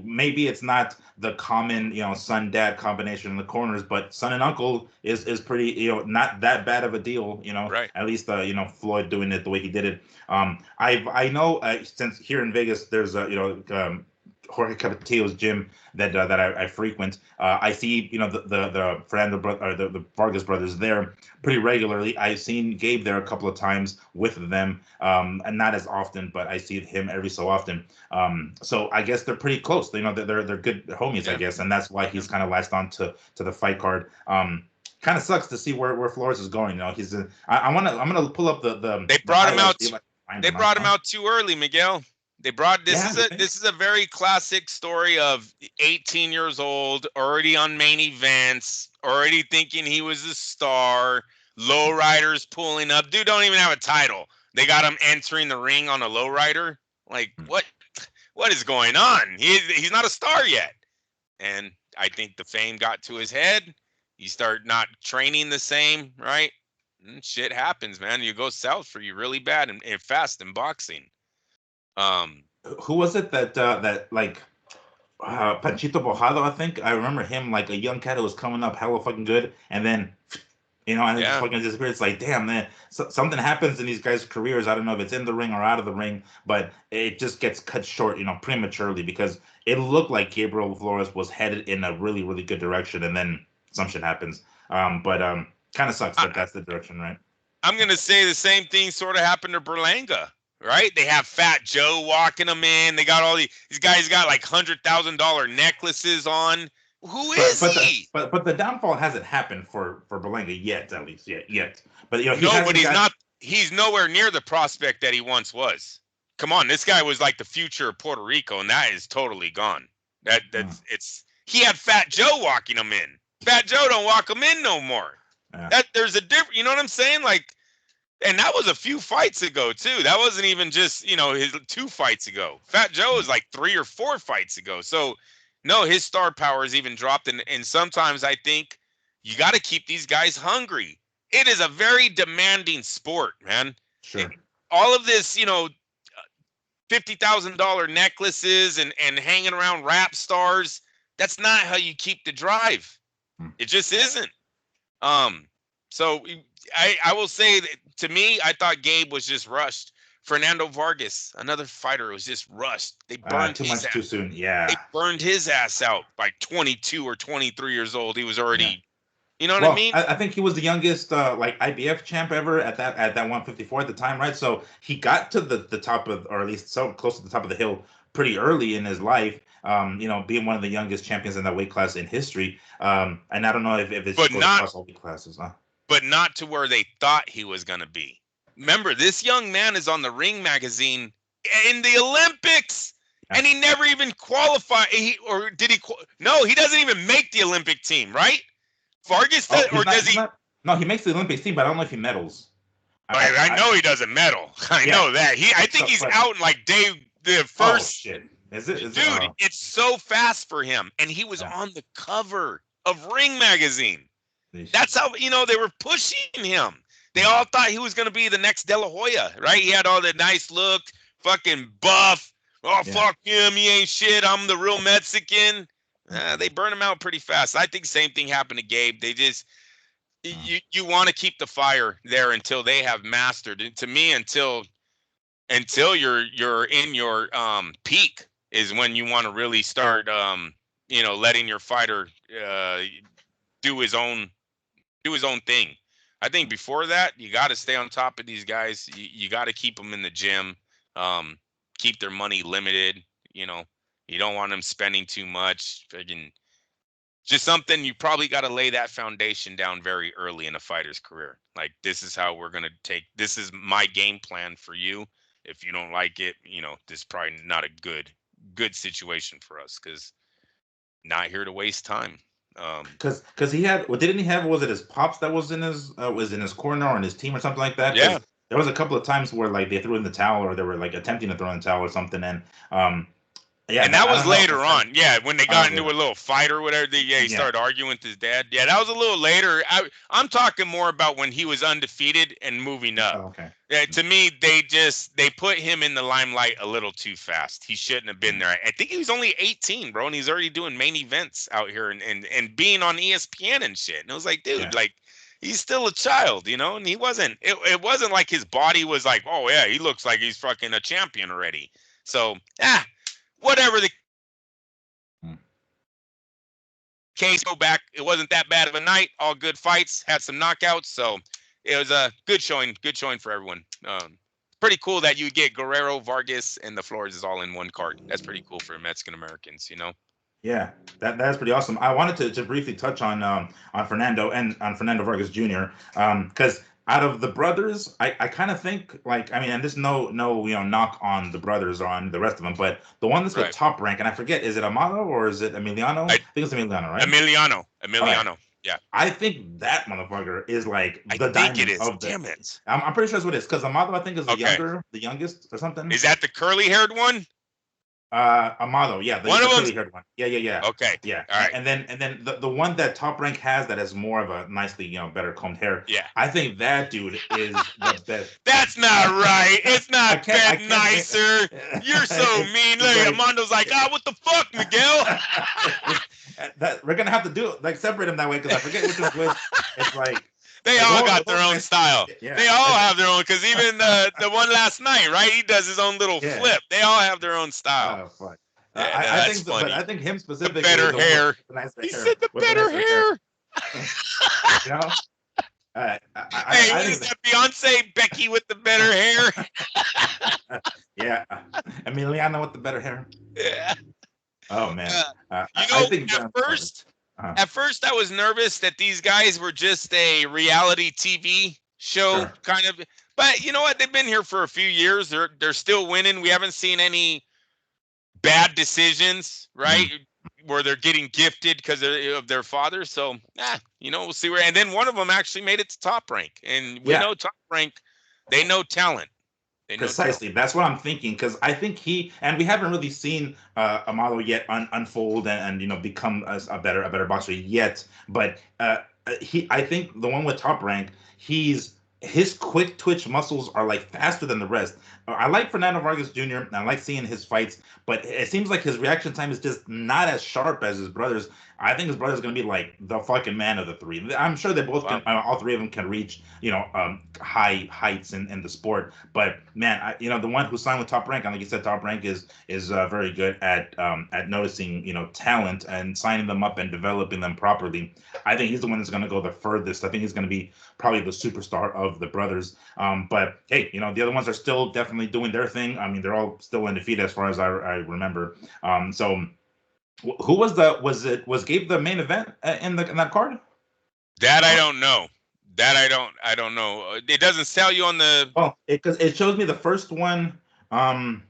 maybe it's not the common, son dad combination in the corners, but son and uncle is pretty, not that bad of a deal, Right. At least, Floyd doing it the way he did it. I know since here in Vegas, there's a, Jorge Capetillo's gym that I frequent. I see the Fernando or the Vargas brothers there pretty regularly. I've seen Gabe there a couple of times with them, and not as often, but I see him every so often. So I guess they're pretty close. They're good homies, I Yeah. guess, and that's why Yeah. he's kind of latched on to the fight card. Kind of sucks to see where Flores is going. I'm gonna pull up They the brought him highlights. out. See if I can find They him. brought him Huh? out too early, Miguel. They brought this Yeah, is you a think? this is a very classic story of 18 years old, already on main events, already thinking he was a star. Lowriders pulling up. Dude don't even have a title. They got him entering the ring on a lowrider. Like what is going on? He's not a star yet. And I think the fame got to his head. You start not training the same, right? Shit happens, man. You go south for you really bad and fast in boxing. Um, Who was it that like Panchito Bojado? I think I remember him like a young cat who was coming up hella fucking good, and then and then just yeah, fucking disappeared. It's like, damn, man, something happens in these guys' careers. I don't know if it's in the ring or out of the ring, but it just gets cut short, prematurely because it looked like Gabriel Flores was headed in a really, really good direction, and then some shit happens. But kind of sucks that I, that's the direction, right? I'm gonna say the same thing sort of happened to Berlanga, right? They have Fat Joe walking them in. They got all these guys got like $100,000 necklaces on. Who But is but the he? but the downfall hasn't happened for Berlanga yet, at least yet. But he No, but hasn't he's got. not. He's nowhere near the prospect that he once was. Come on, this guy was like the future of Puerto Rico, and that is totally gone. Mm, That's it's. He had Fat Joe walking him in. Fat Joe don't walk him in no more. yeah. That there's a different. You know what I'm saying? Like, and that was a few fights ago too. That wasn't even just his 2 fights ago. Fat Joe was like 3 or 4 fights ago. So no, his star power has even dropped. And sometimes I think you got to keep these guys hungry. It is a very demanding sport, man. It, Sure. all of this, $50,000 necklaces and hanging around rap stars. That's not how you keep the drive. Mm. It just isn't. Um, so I will say that to me, I thought Gabe was just rushed. Fernando Vargas, another fighter, was just rushed. Too much too soon. They Yeah. burned his ass out by 22 or 23 years old. He was Yeah. already, You know what I Well, mean? I think he was the youngest like IBF champ ever at that 154 at the time, right? So he got to the top of, or at least so close to the top of the hill pretty early in his life. Being one of the youngest champions in that weight class in history. And I don't know if it But goes across all weight classes, huh? not to where they thought he was going to be. Remember, this young man is on the Ring magazine in the Olympics, and he never even qualified. Or did he? No, he doesn't even make the Olympic team, right? Vargas does, or does he? No, he makes the Olympics team, but I don't know if he medals. I know he doesn't medal. I know that. I think he's out in like the first. Oh shit! Dude, it's so fast for him, and he was on the cover of Ring magazine. That's how they were pushing him. They all thought he was going to be the next De La Hoya, right? He had all the nice look, fucking buff. Oh, fuck him. He ain't shit. I'm the real Mexican. They burn him out pretty fast. I think same thing happened to Gabe. They just you want to keep the fire there until they have mastered it. To me, until you're in your peak is when you want to really start letting your fighter do his own thing. I think before that, you got to stay on top of these guys. You got to keep them in the gym, keep their money limited. You don't want them spending too much. Just something you probably got to lay that foundation down very early in a fighter's career. Like, this is how we're going to this is my game plan for you. If you don't like it, this is probably not a good situation for us, because not here to waste time. Because he had, didn't he have, was it his pops that was in his corner or in his team or something like that? Yeah. There was a couple of times where like they threw in the towel, or they were like attempting to throw in the towel or something, and and that was later on. Yeah, when they got into a little fight or whatever, he started arguing with his dad. Yeah, that was a little later. I'm talking more about when he was undefeated and moving up. Oh, okay. Yeah, to me, they put him in the limelight a little too fast. He shouldn't have been there. I think he was only 18, bro, and he's already doing main events out here and being on ESPN and shit. And it was like, dude, like, he's still a child, and he wasn't. It wasn't like his body was like, oh yeah, he looks like he's fucking a champion already. So whatever the case, go back. It wasn't that bad of a night. All good fights, had some knockouts. So it was a good showing for everyone. Pretty cool that you get Guerrero, Vargas, and the Flores is all in one card. That's pretty cool for Mexican Americans, Yeah, that's pretty awesome. I wanted to briefly touch on Fernando and on Fernando Vargas Jr. Because out of the brothers, I kind of think, like, I mean, and there's no knock on the brothers or on the rest of them, but the one that's the top rank, and I forget, is it Amado or is it Emiliano? I think it's Emiliano, right? Emiliano. Right. Yeah. I think that motherfucker is like the diamond. I think it is. Damn it. I'm pretty sure that's what it is, because Amado, I think, is the youngest or something. Is that the curly-haired one? Amado, yeah, the curly-haired one. Yeah. Okay. Yeah. All right. And then the one that Top Rank has that has more of a nicely, better combed hair. Yeah. I think that dude is the best. That's not right. It's not that nicer. You're so mean. Look, Amando's like, what the fuck, Miguel? That we're gonna have to do like separate them that way, because I forget which one's which. It's like they all got their own style. Yeah. They all have their own, because even the one last night, right? He does his own little flip. They all have their own style. Oh fuck. I think funny. But I think him specifically. The better hair. He said the better hair. Hey, is that Beyonce, Becky with the better hair? Yeah, Emiliano with the better hair. Yeah. Oh man. I think at first I was nervous that these guys were just a reality TV show kind of, but you know what? They've been here for a few years. They're still winning. We haven't seen any bad decisions, right? Where they're getting gifted because of their father. So, we'll see where. And then one of them actually made it to Top Rank, and we know Top Rank. They know talent. Precisely. That's what I'm thinking, because I think we haven't really seen Amado yet unfold and become a better boxer yet. But I think the one with Top Rank, his quick twitch muscles are like faster than the rest. I like Fernando Vargas Jr. and I like seeing his fights, but it seems like his reaction time is just not as sharp as his brother's. I think his brother's gonna be like the fucking man of the three. I'm sure they both can. Wow. All three of them can reach, high heights in the sport. But man, the one who signed with Top Rank, and like you said, Top Rank is very good at noticing talent and signing them up and developing them properly. I think he's the one that's gonna go the furthest. I think he's gonna be probably the superstar of the brothers. But hey, the other ones are still definitely doing their thing. I mean, they're all still undefeated as far as I remember. So who was Gabe the main event in that card? That I don't know. That I don't know. It doesn't sell you on the. Oh, because it shows me the first one. Um,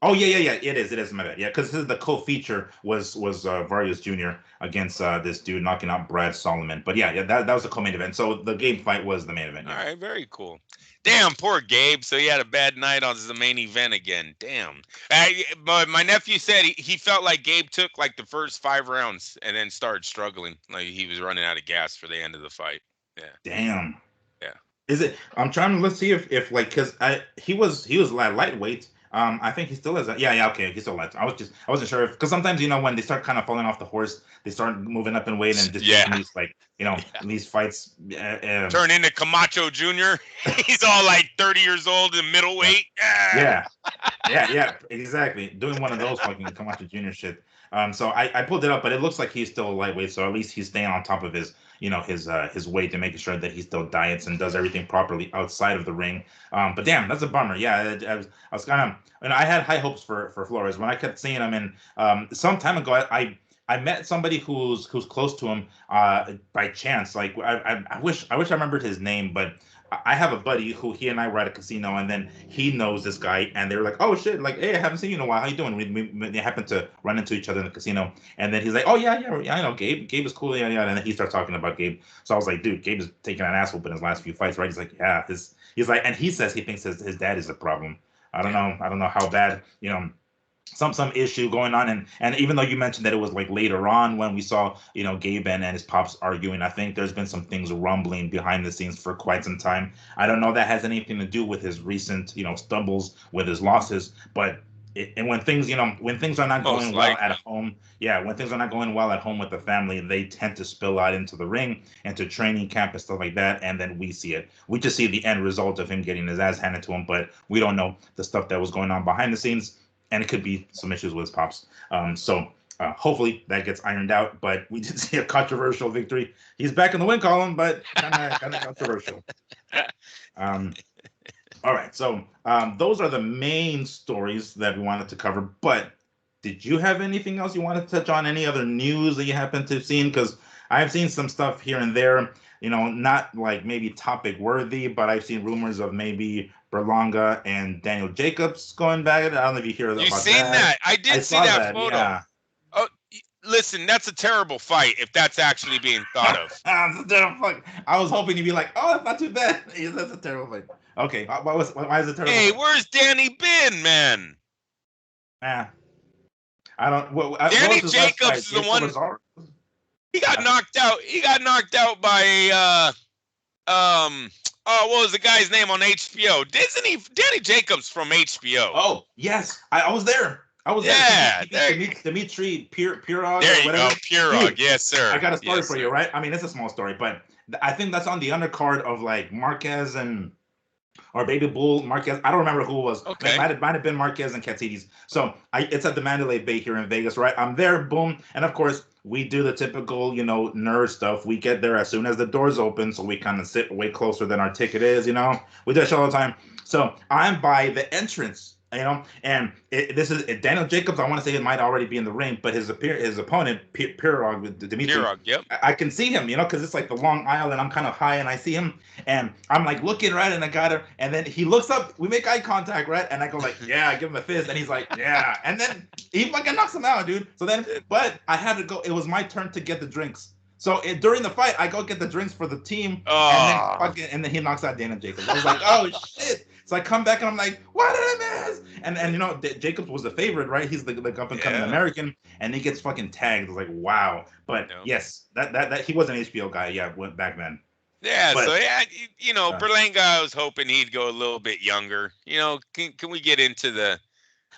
Oh yeah. It is. My bad. Yeah, because the co-feature was Vargas Jr. against this dude knocking out Brad Solomon. But yeah, that was the co-main event. So the game fight was the main event. All Yeah. right, very cool. Damn, poor Gabe. So he had a bad night on the main event again. Damn. But my nephew said he felt like Gabe took like the first 5 rounds and then started struggling. Like he was running out of gas for the end of the fight. Yeah. Damn. Yeah. Is it? I'm trying to let's see if like because he was lightweight. I think he still is. Yeah, okay, he still light. I wasn't sure if because sometimes when they start kind of falling off the horse, they start moving up in weight and just Yeah. these like in these fights. Turn into Camacho Jr. He's all like 30 years old and middleweight. Yeah, exactly. Doing one of those fucking Camacho Jr. shit. So I pulled it up, but it looks like he's still a lightweight. So at least he's staying on top of his his weight and making sure that he still diets and does everything properly outside of the ring. But damn, that's a bummer. Yeah, I was kind of, I had high hopes for Flores when I kept seeing him. And some time ago, I met somebody who's close to him by chance. Like I wish I remembered his name, but I have a buddy who he and I were at a casino, and then he knows this guy, and they were like, "Oh shit, like, hey, I haven't seen you in a while. How you doing?" We happened to run into each other in the casino, and then he's like, "Oh yeah, I know Gabe. Gabe is cool, yeah." And then he starts talking about Gabe. So I was like, "Dude, Gabe is taking an ass whooping in his last few fights, right?" He's like, "Yeah, he's like," and he says he thinks his dad is a problem. I don't know. I don't know how bad, some issue going on, and even though you mentioned that it was like later on when we saw Gabe and his pops arguing, I think there's been some things rumbling behind the scenes for quite some time. I don't know that has anything to do with his recent stumbles with his losses, but and when things when things are not going well at home, when things are not going well at home with the family, they tend to spill out into the ring, into training camp and stuff like that, and then we see it. We just see the end result of him getting his ass handed to him, but we don't know the stuff that was going on behind the scenes. And it could be some issues with his pops. So hopefully that gets ironed out. But we did see a controversial victory. He's back in the win column, but kind of controversial. All right. So those are the main stories that we wanted to cover. But did you have anything else you wanted to touch on? Any other news that you happen to have seen? Because I've seen some stuff here and there. Not like maybe topic worthy, but I've seen rumors of maybe Berlanga and Daniel Jacobs going back. I don't know if you hear about that. You seen that? I did see that photo. Yeah. Oh, listen, that's a terrible fight if that's actually being thought of. I was hoping you'd be like, "Oh, that's not too bad." That's a terrible fight. Okay, why is it terrible? Hey, where's Danny been, man? I don't. Danny Jacobs is the one. He got knocked out. He got knocked out by what was the guy's name on HBO? Isn't he Danny Jacobs from HBO? Oh yes, I was there. Dimitri Pirog. There you go, Pirog. Yes, sir. I got a story for you, right? I mean, it's a small story, but I think that's on the undercard of like Marquez or Baby Bull Marquez. I don't remember who it was. Okay. It might have been Marquez and Katsides. So it's at the Mandalay Bay here in Vegas, right? I'm there, boom. And of course, we do the typical, nerd stuff. We get there as soon as the doors open. So we kind of sit way closer than our ticket is, We do that shit all the time. So I'm by the entrance, and this is Daniel Jacobs. I want to say he might already be in the ring, but his opponent, Pirog, Dimitri. Pirog, yep. I can see him, because it's like the long aisle, and I'm kind of high, and I see him, and I'm like looking right, and I got her, and then he looks up. We make eye contact, right, and I go like, yeah, I give him a fist, and he's like, yeah, and then he fucking knocks him out, dude. So then, but I had to go. It was my turn to get the drinks. So during the fight, I go get the drinks for the team, and then he knocks out Daniel Jacobs. I was like, oh shit. So I come back and I'm like, what did I miss? And Jacobs was the favorite, right? He's the up and coming American, and he gets fucking tagged. I was like, wow. But yes, that he was an HBO guy, went back then. Yeah, so But yeah, uh, Berlanga, I was hoping he'd go a little bit younger. Can we get into the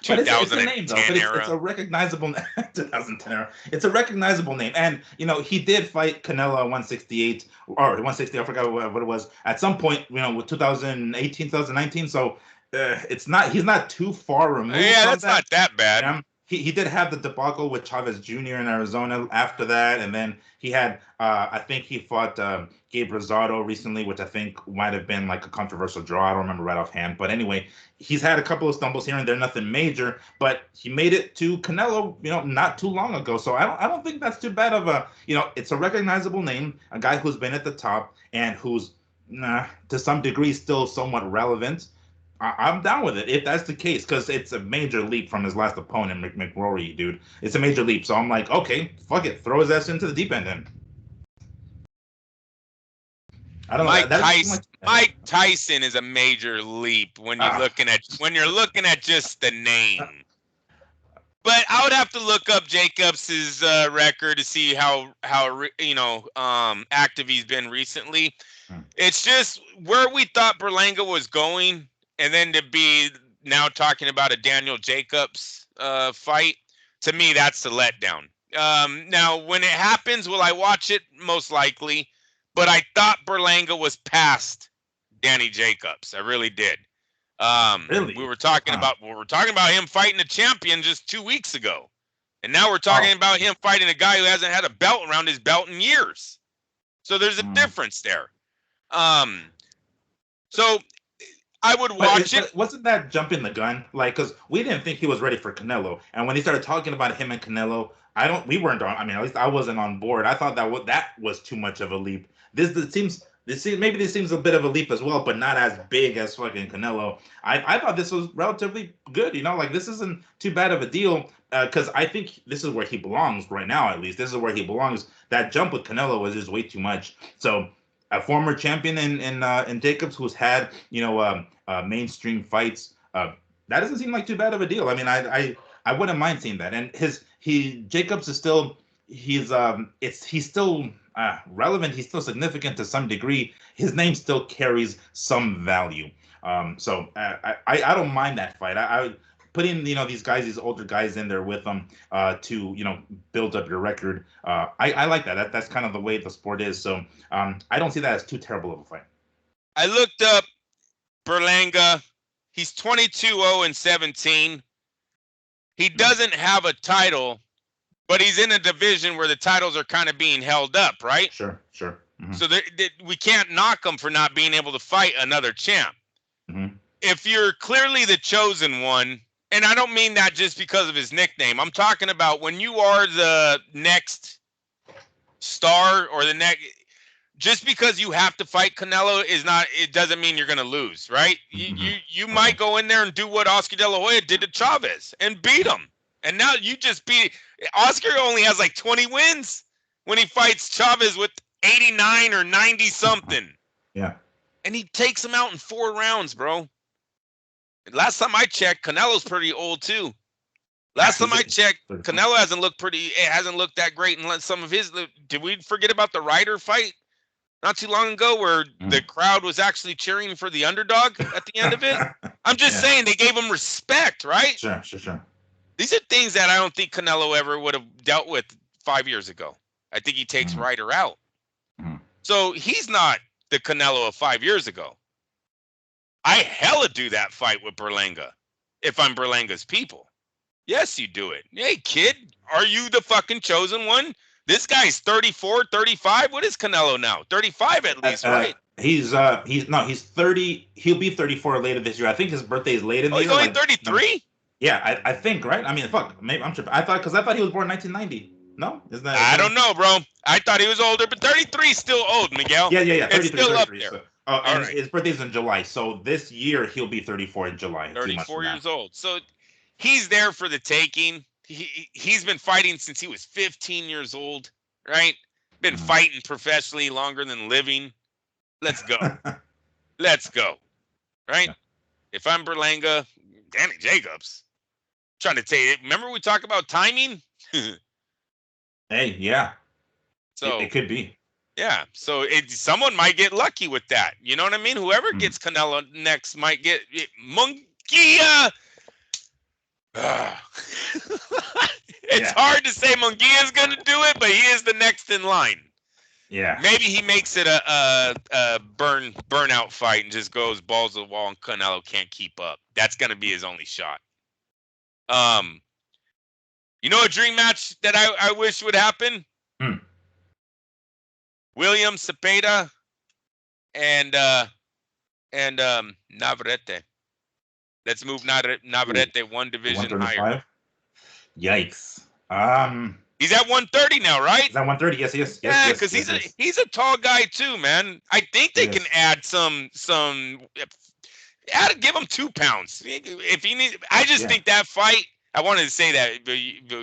it's a name though. But 2010 it's era? a recognizable 2010 era. It's a recognizable name, and he did fight Canelo at 168 or 160. I forgot what it was at some point. With 2018, 2019. So he's not too far removed Yeah, from that's that. not that bad. Yeah. He did have the debacle with Chavez Jr. in Arizona after that, and then he had I think he fought Gabe Rosado recently, which I think might have been like a controversial draw. I don't remember right offhand, but anyway, he's had a couple of stumbles here and there, nothing major, but he made it to Canelo, not too long ago. So I don't think that's too bad of it's a recognizable name, a guy who's been at the top and who's to some degree still somewhat relevant. I'm down with it if that's the case, because it's a major leap from his last opponent, McRory, dude. It's a major leap. So I'm like, okay, fuck it, throw his ass into the deep end then. I don't know. That doesn't seem like Mike Tyson is a major leap when you're ah, looking at just the name. But I would have to look up Jacobs's record to see how active he's been recently. It's just where we thought Berlanga was going, and then to be now talking about a Daniel Jacobs fight, to me that's the letdown. Now, when it happens, will I watch it? Most likely, but I thought Berlanga was past Danny Jacobs. I really did. We really. were talking Huh. about him fighting a champion just 2 weeks ago, and now we're talking Oh. about him fighting a guy who hasn't had a belt around his belt in years. So there's a Mm. difference there. So I would But watch it. but wasn't that jumping the gun? Like, because we didn't think he was ready for Canelo, and when he started talking about him and Canelo, we weren't on. I mean, at least I wasn't on board. I thought that was too much of a leap. Maybe this seems a bit of a leap as well, but not as big as fucking Canelo. I thought this was relatively good. Like this isn't too bad of a deal. Because I think this is where he belongs right now. At least this is where he belongs. That jump with Canelo was just way too much. So a former champion in Jacobs who's had mainstream fights. That doesn't seem like too bad of a deal. I mean, I wouldn't mind seeing that. And Jacobs is still he's still relevant. He's still significant to some degree. His name still carries some value. So I don't mind that fight. I putting these older guys in there with them to build up your record. I like that. That's kind of the way the sport is. So I don't see that as too terrible of a fight. I looked up Berlanga. He's 22-0-17. He doesn't have a title, but he's in a division where the titles are kind of being held up, right? Sure. Mm-hmm. So we can't knock him for not being able to fight another champ. Mm-hmm. If you're clearly the chosen one, and I don't mean that just because of his nickname. I'm talking about when you are the next star or the next. Just because you have to fight Canelo it doesn't mean you're going to lose, right? Mm-hmm. You might go in there and do what Oscar De La Hoya did to Chavez and beat him. And now you just beat Oscar only has like 20 wins when he fights Chavez with 89 or 90 something. Yeah. And he takes him out in 4 rounds, bro. Last time I checked, Canelo's pretty old too. Last time I checked, Canelo hasn't looked that great in some of his. Did we forget about the Ryder fight not too long ago where the crowd was actually cheering for the underdog at the end of it? I'm just saying they gave him respect, right? Sure. These are things that I don't think Canelo ever would have dealt with 5 years ago. I think he takes Ryder out. So he's not the Canelo of 5 years ago. I hella do that fight with Berlanga if I'm Berlanga's people. Yes, you do it. Hey, kid, are you the fucking chosen one? This guy's 34, 35. What is Canelo now? 35 at least, right? He's 30. He'll be 34 later this year. I think his birthday is late in the year. He's only 33? Yeah, I think, right? I mean, fuck, maybe I'm tripping. Because I thought he was born in 1990. No, is that? I don't know, bro. I thought he was older, but 33 is still old, Miguel. Yeah. 33, it's still 33, up there. And his birthday's in July, so this year he'll be 34 in July. 34 years old. So he's there for the taking. He's been fighting since he was 15 years old, right? Been fighting professionally longer than living. Let's go. Let's go. Right? Yeah. If I'm Berlanga, Danny Jacobs. I'm trying to tell you, remember we talked about timing? Hey, yeah. So it could be. Yeah, so someone might get lucky with that. You know what I mean? Whoever Mm. gets Canelo next might get Munguia. It's Yeah. hard to say Munguia's going to do it, but he is the next in line. Yeah. Maybe he makes it a burnout fight and just goes balls to the wall, and Canelo can't keep up. That's going to be his only shot. You know a dream match that I wish would happen? Mm. William Zepeda and Navarrete. Let's move Navarrete one division higher. 135. Yikes. He's at 130 now, right? Is that 130? Yes, yes, Yeah, yes, because yes. he's a tall guy too, man. I think they can add some. Give him 2 pounds if he needs. I just think that fight. I wanted to say that, but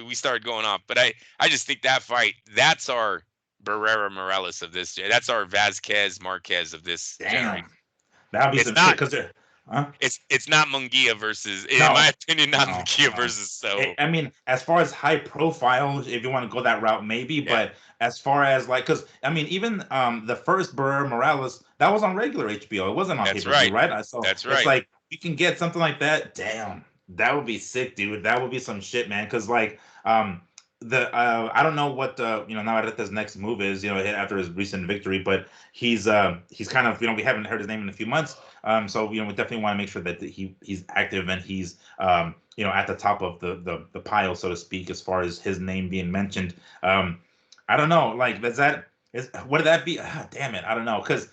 we started going off. But I just think that fight. That's our Barrera Morales of this. That's our Vazquez Marquez of this generation. That'd be some shit because it's not Munguia versus, in my opinion, not Munguia versus. So I mean, as far as high profile, if you want to go that route, maybe. But as far as like, because I mean, even the first Barrera Morales that was on regular HBO. It wasn't on pay-per-view, right? So that's right. It's like you can get something like that. Damn, that would be sick, dude. That would be some shit, man. Because like I don't know what Navarrete's next move is, after his recent victory, but he's kind of, we haven't heard his name in a few months. So we definitely want to make sure that he's active and he's at the top of the pile, so to speak, as far as his name being mentioned. I don't know, like would that be? Damn it, I don't know, because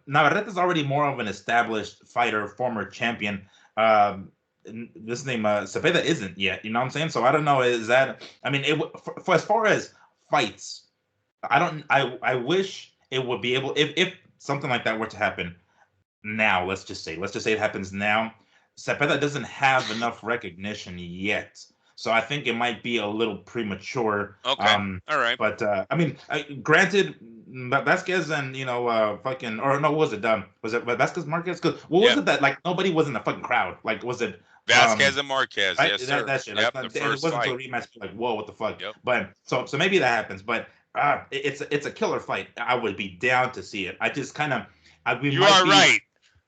Navarrete is already more of an established fighter, former champion. This name Zepeda isn't yet, you know what I'm saying? So I don't know, is that, I mean, for as far as fights, I wish it would be able, if something like that were to happen now, let's just say it happens now, Zepeda doesn't have enough recognition yet. So I think it might be a little premature. Okay. All right. But I mean, granted, Vasquez and fucking, or no, what was it? Was it Vasquez Marquez? What was it that like nobody was in the fucking crowd? Like, was it Vasquez and Marquez? Yes, sir. That shit. Yep, like, the it first wasn't fight. until a rematch. Like, whoa, what the fuck? Yep. But so maybe that happens. But it's a killer fight. I would be down to see it. I just kind of. You are right.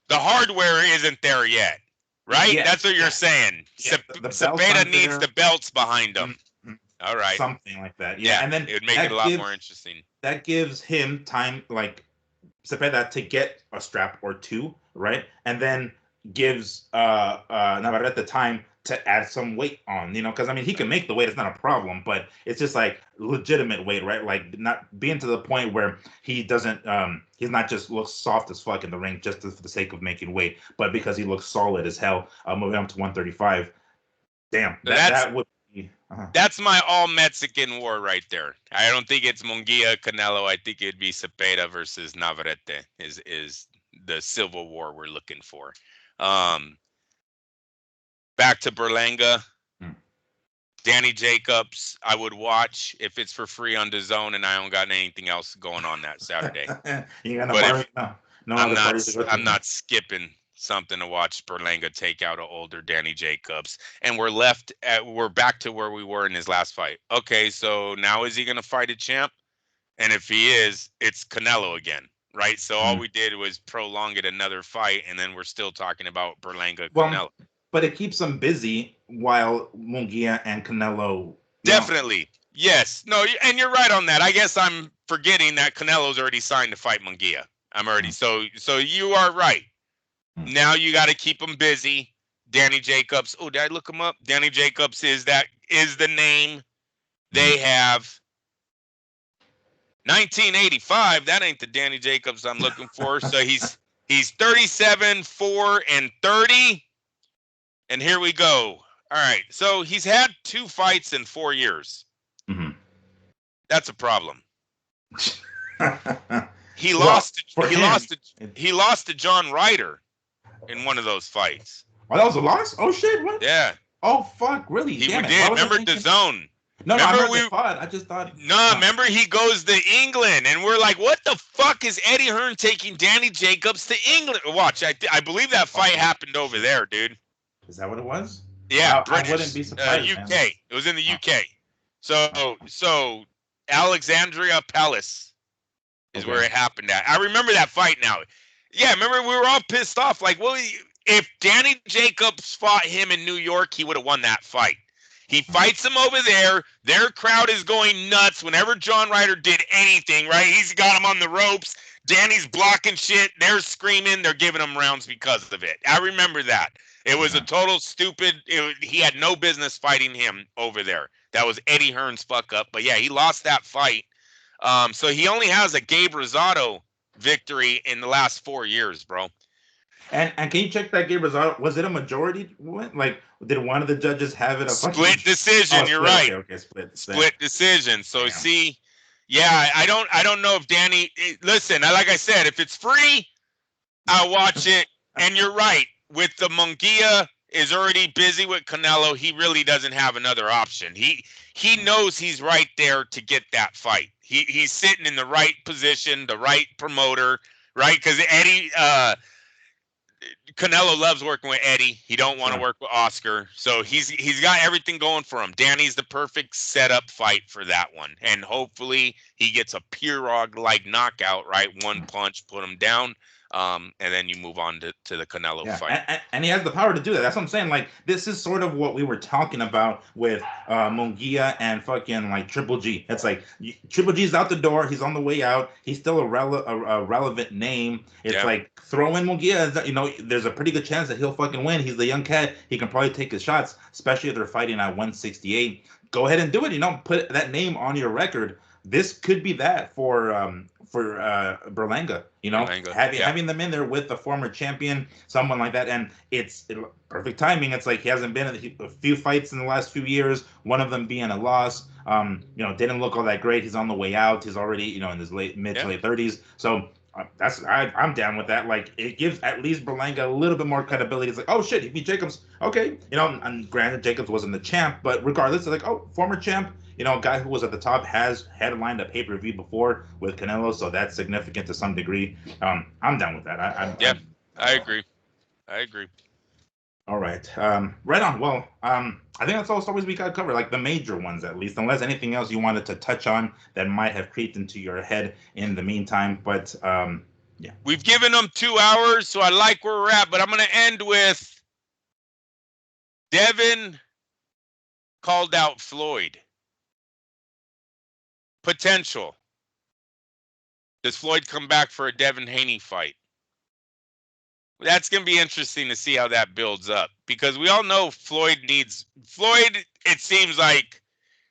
The hardware isn't there yet. Right? Yeah, that's what you're saying. Zepeda needs the belts behind him. Mm-hmm. All right. Something like that. Yeah. And then it would make it a lot more interesting. That gives him time, like Zepeda, to get a strap or two, right? And then gives Navarrete the time to add some weight on, because I mean he can make the weight, it's not a problem, but it's just like legitimate weight, right? Like not being to the point where he doesn't he's not just looks soft as fuck in the ring just for the sake of making weight, but because he looks solid as hell, moving up to 135. Damn, that would be that's my all Mexican war right there. I don't think it's Munguia Canelo. I think it'd be Zepeda versus Navarrete is the civil war we're looking for. Back to Berlanga. Danny Jacobs, I would watch if it's for free on DAZN and I don't got anything else going on that Saturday. I'm not skipping something to watch Berlanga take out an older Danny Jacobs. And we're back to where we were in his last fight. Okay, so now is he going to fight a champ? And if he is, it's Canelo again, right? So all we did was prolong it another fight, and then we're still talking about Berlanga Canelo. But it keeps them busy while Munguia and Canelo. Definitely. Yes. No, and you're right on that. I guess I'm forgetting that Canelo's already signed to fight Munguia. So you are right. Now you got to keep them busy. Danny Jacobs. Oh, did I look him up? Danny Jacobs is the name they have. 1985. That ain't the Danny Jacobs I'm looking for. So he's 37, 4, and 30. And here we go. All right. So he's had 2 fights in 4 years. Mm-hmm. That's a problem. He lost to John Ryder in one of those fights. Oh, that was a loss? Oh shit! What? Yeah. Oh fuck! Really? He did. Remember DAZN? No, I just thought. No, remember he goes to England, and we're like, what the fuck is Eddie Hearn taking Danny Jacobs to England? Watch, I believe that fight happened over there, dude. Is that what it was? Yeah, I wouldn't be surprised. UK. Man. It was in the UK. So Alexandria Palace is Okay. where it happened at. I remember that fight now. Yeah, remember we were all pissed off. Like, well, if Danny Jacobs fought him in New York, he would have won that fight. He fights him over there. Their crowd is going nuts whenever John Ryder did anything, right? He's got him on the ropes. Danny's blocking shit. They're screaming. They're giving him rounds because of it. I remember that. It was a total stupid. He had no business fighting him over there. That was Eddie Hearn's fuck up. But yeah, he lost that fight. So he only has a Gabe Rosado victory in the last 4 years, bro. And can you check that Gabe Rosado? Was it a majority win? Like, did one of the judges have it a split decision? You're right. Okay, split. Split decision. So see, yeah, I don't know if Danny. Listen, like I said, if it's free, I'll watch it. And you're right. With the Munguia is already busy with Canelo, he really doesn't have another option. He knows he's right there to get that fight. He's sitting in the right position, the right promoter, right? Because Eddie. Canelo loves working with Eddie. He don't want to work with Oscar. So he's got everything going for him. Danny's the perfect setup fight for that one. And hopefully he gets a Pirog-like knockout, right? One punch, put him down. And then you move on to the Canelo fight. And he has the power to do that. That's what I'm saying. Like, this is sort of what we were talking about with Munguia and fucking like Triple G. It's like Triple G's out the door. He's on the way out. He's still a relevant name. It's like throw in Munguia. You know, there's a pretty good chance that he'll fucking win. He's the young cat. He can probably take his shots, especially if they're fighting at 168. Go ahead and do it. You know, put that name on your record. This could be that for Berlanga, you know, having them in there with the former champion, someone like that, and it's perfect timing. It's like he hasn't been in a few fights in the last few years, one of them being a loss. You know, didn't look all that great. He's on the way out. He's already, you know, in his mid to late 30s. So I'm down with that. Like, it gives at least Berlanga a little bit more credibility. It's like, oh shit, he beat Jacobs. Okay, you know, and granted Jacobs wasn't the champ, but regardless, it's like, oh, former champ. You know, a guy who was at the top has headlined a pay-per-view before with Canelo, so that's significant to some degree. I'm down with that. I agree. All right. Right on. Well, I think that's all stories we got covered, like the major ones at least, unless anything else you wanted to touch on that might have creeped into your head in the meantime. But yeah. We've given them 2 hours, so I like where we're at, but I'm going to end with Devin called out Floyd. Potential. Does Floyd come back for a Devin Haney fight? That's going to be interesting to see how that builds up, because we all know Floyd, it seems like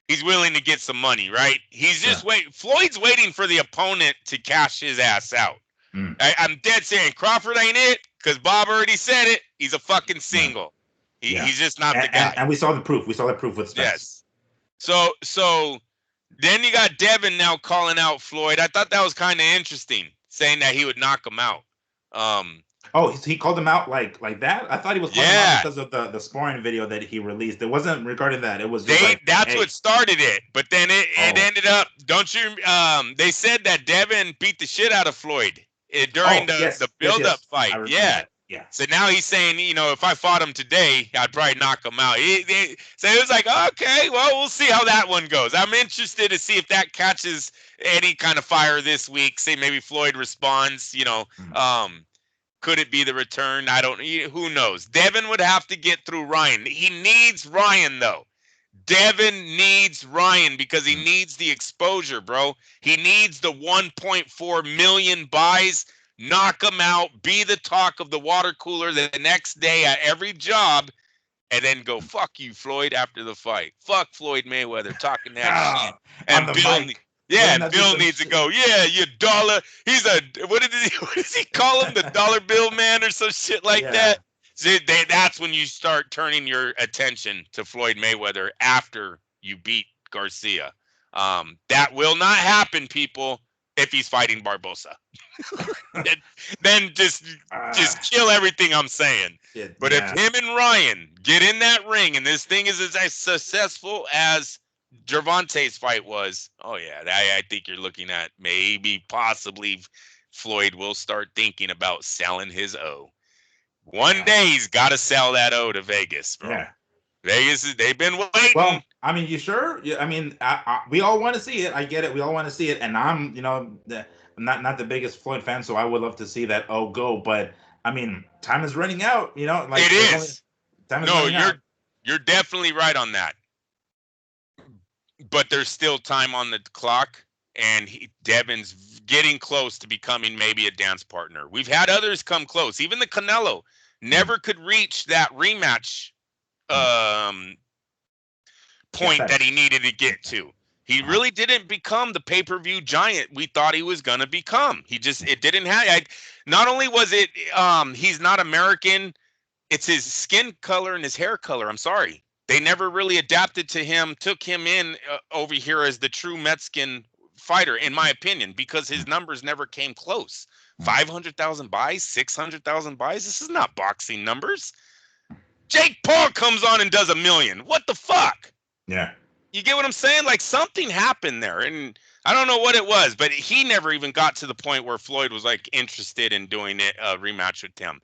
he's willing to get some money, right? He's just waiting. Floyd's waiting for the opponent to cash his ass out. I'm dead serious. Crawford ain't it, because Bob already said it. He's a fucking single. He's just not the guy. And we saw the proof. We saw the proof with Spence. Yes. So then you got Devin now calling out Floyd. I thought that was kind of interesting, saying that he would knock him out. Oh, he called him out like that? I thought he was calling him out because of the sparring video that he released. It wasn't regarding that. It was just that's what started it. But then it ended up. Don't you? They said that Devin beat the shit out of Floyd during the build-up fight. Yeah. So now he's saying, you know, if I fought him today, I'd probably knock him out. So it was like, okay, well, we'll see how that one goes. I'm interested to see if that catches any kind of fire this week. Say maybe Floyd responds, you know. Could it be the return? Who knows? Devin would have to get through Ryan. He needs Ryan, though. Devin needs Ryan because he needs the exposure, bro. He needs the 1.4 million buys. Knock him out, be the talk of the water cooler the next day at every job, and then go, fuck you, Floyd, after the fight. Fuck Floyd Mayweather talking that shit. And Bill needs to go, you dollar. He's what does he call him? The dollar bill man or some shit like that? So that's when you start turning your attention to Floyd Mayweather after you beat Garcia. That will not happen, people, if he's fighting Barbosa. then just kill everything I'm saying. But if him and Ryan get in that ring and this thing is as successful as Gervonta's fight was, I think you're looking at possibly Floyd will start thinking about selling his O. One day he's got to sell that O to Vegas, bro. Yeah. Vegas, they've been waiting. Well, I mean, you sure? Yeah, I mean, we all want to see it. I get it. We all want to see it. And I'm, you know, not the biggest Floyd fan, so I would love to see that go. But I mean, time is running out. Like It is. Time is No, running out. you're definitely right on that. But there's still time on the clock, and Devin's getting close to becoming maybe a dance partner. We've had others come close. Even the Canelo never could reach that rematch point that he needed to get to. He really didn't become the pay-per-view giant we thought he was going to become. It didn't have. Not only was it, he's not American, it's his skin color and his hair color. I'm sorry. They never really adapted to him, took him in over here as the true Mexican fighter, in my opinion, because his numbers never came close. 500,000 buys, 600,000 buys. This is not boxing numbers. Jake Paul comes on and does 1 million. What the fuck? Yeah. You get what I'm saying? Like, something happened there, and I don't know what it was, but he never even got to the point where Floyd was like interested in doing a rematch with him.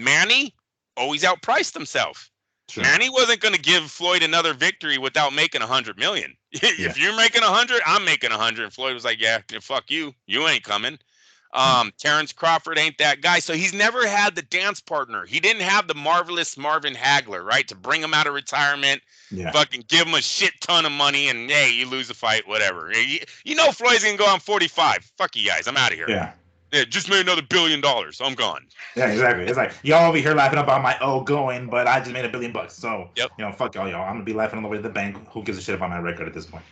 Manny always outpriced himself. Sure. Manny wasn't going to give Floyd another victory without making 100 million. If you're making 100, I'm making 100. And Floyd was like, yeah, fuck you. You ain't coming. Terrence Crawford ain't that guy. So he's never had the dance partner. He didn't have the marvelous Marvin Hagler, right? To bring him out of retirement, fucking give him a shit ton of money, and hey, you lose the fight, whatever. You know Floyd's going to go on 45. Fuck you guys. I'm out of here. Yeah. Yeah, just made another $1 billion. I'm gone. Yeah, exactly. It's like y'all over here laughing about my going, but I just made $1 billion. So fuck y'all. I'm gonna be laughing on the way to the bank. Who gives a shit about my record at this point?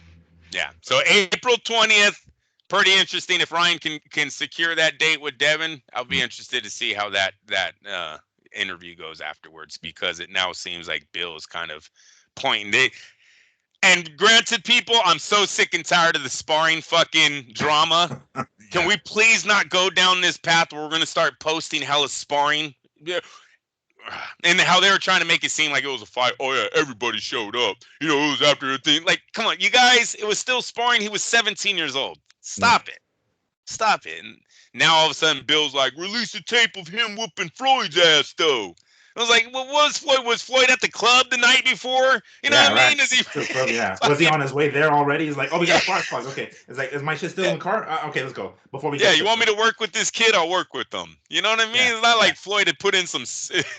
Yeah. So April 20th, pretty interesting. If Ryan can secure that date with Devin, I'll be interested to see how that interview goes afterwards, because it now seems like Bill is kind of pointing it. And granted, people, I'm so sick and tired of the sparring fucking drama. Can we please not go down this path where we're going to start posting hella sparring? Yeah. And how they were trying to make it seem like it was a fight. Oh, yeah, everybody showed up. It was after a thing. Like, come on, you guys, it was still sparring. He was 17 years old. Stop it. Stop it. And now all of a sudden, Bill's like, release the tape of him whooping Floyd's ass, though. I was like, well, was Floyd at the club the night before? You know what I mean? Is he? Was he on his way there already? He's like, oh, we got a spark plug. Okay. It's like, is my shit still in the car? Okay, let's go. Before we. You want me to work with this kid? I'll work with them. You know what I mean? It's not like Floyd had put in some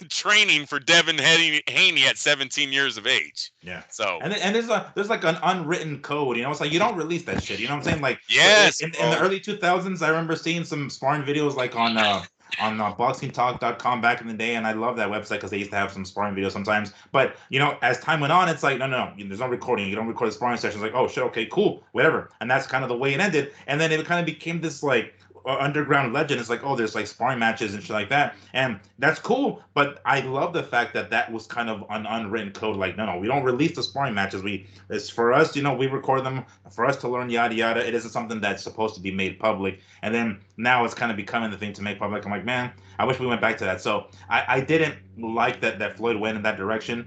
training for Devin Haney at 17 years of age. Yeah. So. And there's like an unwritten code. It's like you don't release that shit. You know what I'm saying? Like. Yes. In the early 2000s, I remember seeing some sparring videos like on boxingtalk.com back in the day, and I love that website because they used to have some sparring videos sometimes. But as time went on, it's like no, there's no recording. You don't record the sparring sessions. Like, oh shit, okay, cool, whatever. And that's kind of the way it ended. And then it kind of became this like underground legend. It's like, oh, there's like sparring matches and shit like that, and that's cool. But I love the fact that was kind of an unwritten code. Like, no, we don't release the sparring matches. It's for us, we record them for us to learn, yada yada. It isn't something that's supposed to be made public. And then now it's kind of becoming the thing to make public. I'm like, man, I wish we went back to that. So I didn't like that Floyd went in that direction.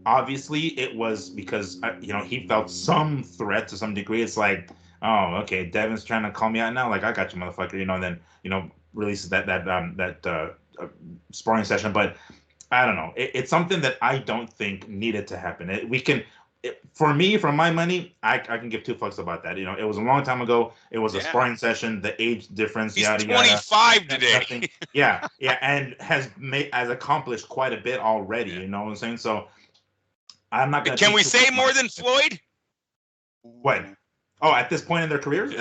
Obviously, it was because he felt some threat to some degree. It's like, oh, okay, Devin's trying to call me out now. Like, I got you, motherfucker. And then releases that sparring session. But I don't know. It's something that I don't think needed to happen. For me, for my money, I can give two fucks about that. It was a long time ago. It was a sparring session. The age difference, He's yada 25 today. Yeah, and has accomplished quite a bit already. You know what I'm saying? So I'm not gonna. Can we say more than Floyd? What? Oh, at this point in their careers?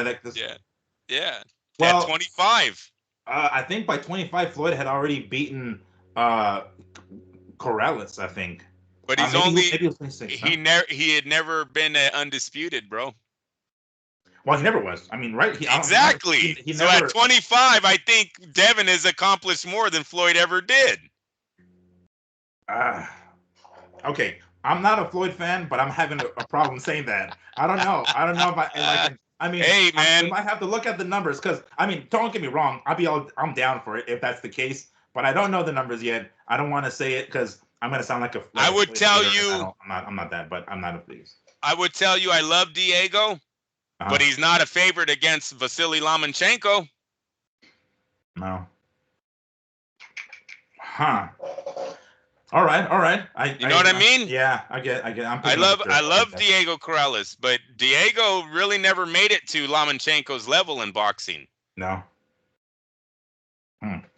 Yeah. Well, at 25. I think by 25, Floyd had already beaten Corrales, I think. But he's maybe 26, he had never been undisputed, bro. Well, he never was. I mean, right? Exactly. So never, at 25, I think Devin has accomplished more than Floyd ever did. Okay. I'm not a Floyd fan, but I'm having a problem saying that. I don't know if I mean, hey man, we might have to look at the numbers because don't get me wrong. I'm down for it if that's the case, but I don't know the numbers yet. I don't want to say it because I'm gonna sound like I would tell you. I'm not that, but I'm not a please. I would tell you I love Diego, but he's not a favorite against Vasily Lomachenko. No. Huh. All right, all right. You know what I mean? Yeah, I get. I'm I picking up love the I drift. love Diego Corrales, but Diego really never made it to Lomachenko's level in boxing. No.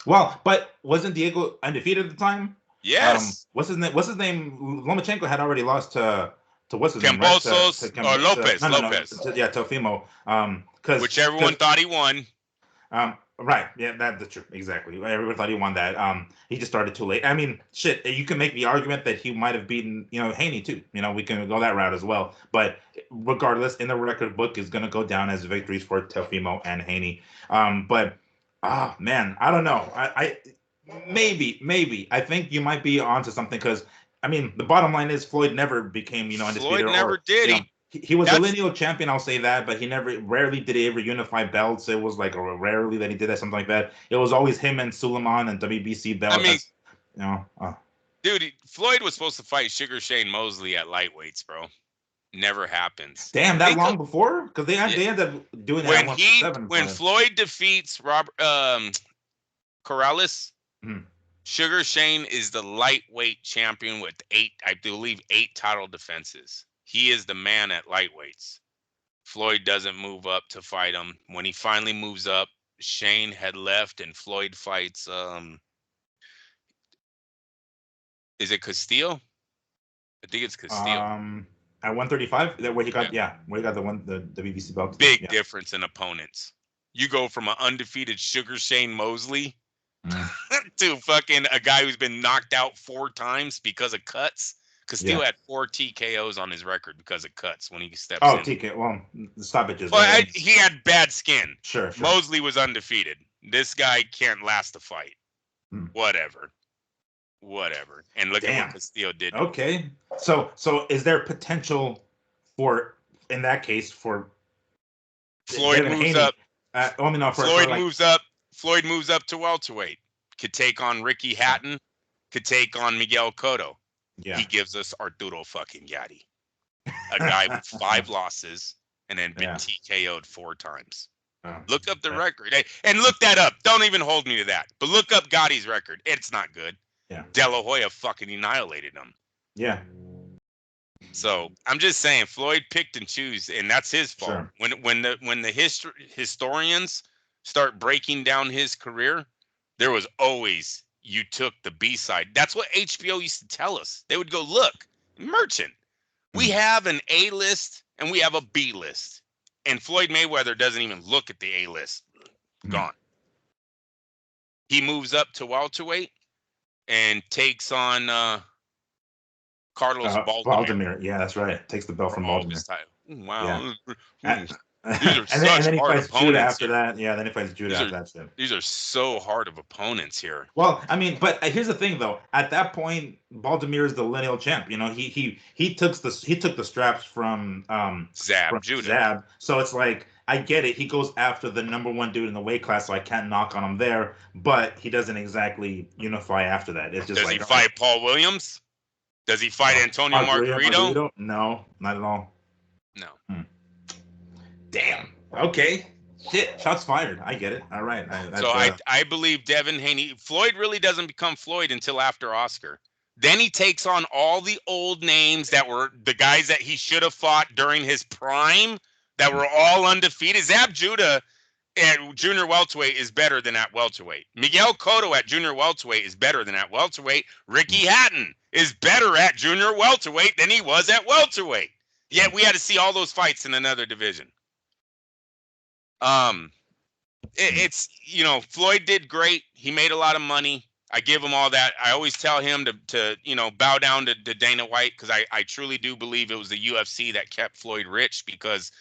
Well, but wasn't Diego undefeated at the time? Yes. What's his name? What's his name? Lomachenko had already lost to what's his name, right? Cambosos or Lopez. No. Yeah, Teofimo. Because Which everyone thought he won. Right. Yeah, that's true. Exactly. Everyone thought he won that. He just started too late. I mean, shit. You can make the argument that he might have beaten, Haney too. We can go that route as well. But regardless, in the record book is going to go down as victories for Teofimo and Haney. But man, I don't know. I maybe I think you might be onto something because I mean the bottom line is Floyd never became undisputed. Floyd never did. He was a lineal champion, I'll say that, but he rarely did he ever unify belts. It was like rarely that he did that, something like that. It was always him and Suleiman and WBC belts. I mean, dude, Floyd was supposed to fight Sugar Shane Mosley at lightweights, bro. Never happens. Damn, that long before? Because they ended up doing that when Floyd defeats Corrales, Sugar Shane is the lightweight champion with 8 title defenses. He is the man at lightweights. Floyd doesn't move up to fight him. When he finally moves up, Shane had left and Floyd fights is it Castillo? I think it's Castillo. At 135, that where he got where he got the WBC belt. Big difference in opponents. You go from an undefeated Sugar Shane Mosley to fucking a guy who's been knocked out 4 times because of cuts. Castillo had 4 TKOs on his record because of cuts when he steps in. Oh, TKO. Well, the stoppages. Well, he had bad skin. Sure. Mosley was undefeated. This guy can't last a fight. Whatever. And look at what Castillo did. Okay. So is there potential for, in that case, for Floyd moves up? Floyd moves up. Floyd moves up to welterweight. Could take on Ricky Hatton. Could take on Miguel Cotto. Yeah. He gives us Arturo fucking Gatti, a guy with 5 losses and then been TKO'd 4 times. Look up the record. And look that up. Don't even hold me to that. But look up Gotti's record. It's not good. Yeah. De La Hoya fucking annihilated him. Yeah. So I'm just saying, Floyd picked and choose, and that's his fault. Sure. When the historians start breaking down his career, there was always you took the B side. That's what HBO used to tell us. They would go, look, Merchant, we have an A list and we have a B list. And Floyd Mayweather doesn't even look at the A list. Gone. He moves up to welterweight and takes on Carlos Baldomir. Yeah, that's right. Takes the belt from Baldomir. Wow. Yeah. These are such then he hard fights opponents Judah after that. Yeah, then he fights Judah after that. These are so hard of opponents here. Well, I mean, but here's the thing though. At that point, Baldomir is the lineal champ. He took the straps from Judah. Zab. So it's like I get it. He goes after the number 1 dude in the weight class, so I can't knock on him there. But he doesn't exactly unify after that. It's just Does he fight Paul Williams? Does he fight Antonio Margarito? No, not at all. No. Damn. Okay. Shit. Shots fired. I get it. All right. I believe Devin Haney. Floyd really doesn't become Floyd until after Oscar. Then he takes on all the old names that were the guys that he should have fought during his prime that were all undefeated. Zab Judah at junior welterweight is better than at welterweight. Miguel Cotto at junior welterweight is better than at welterweight. Ricky Hatton is better at junior welterweight than he was at welterweight. Yet we had to see all those fights in another division. It's Floyd did great. He made a lot of money. I give him all that. I always tell him to bow down to Dana White because I truly do believe it was the UFC that kept Floyd rich because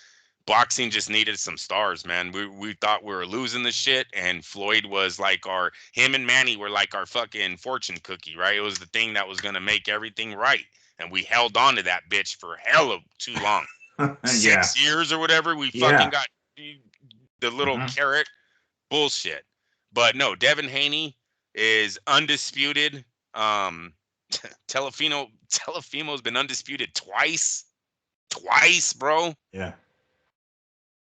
boxing just needed some stars, man. We thought we were losing the shit, and Floyd was like him and Manny were like our fucking fortune cookie, right? It was the thing that was gonna make everything right, and we held on to that bitch for hell of too long. 6 years or whatever. We fucking got the little carrot bullshit. But no, Devin Haney is undisputed. Telefimo's been undisputed twice, bro. Yeah.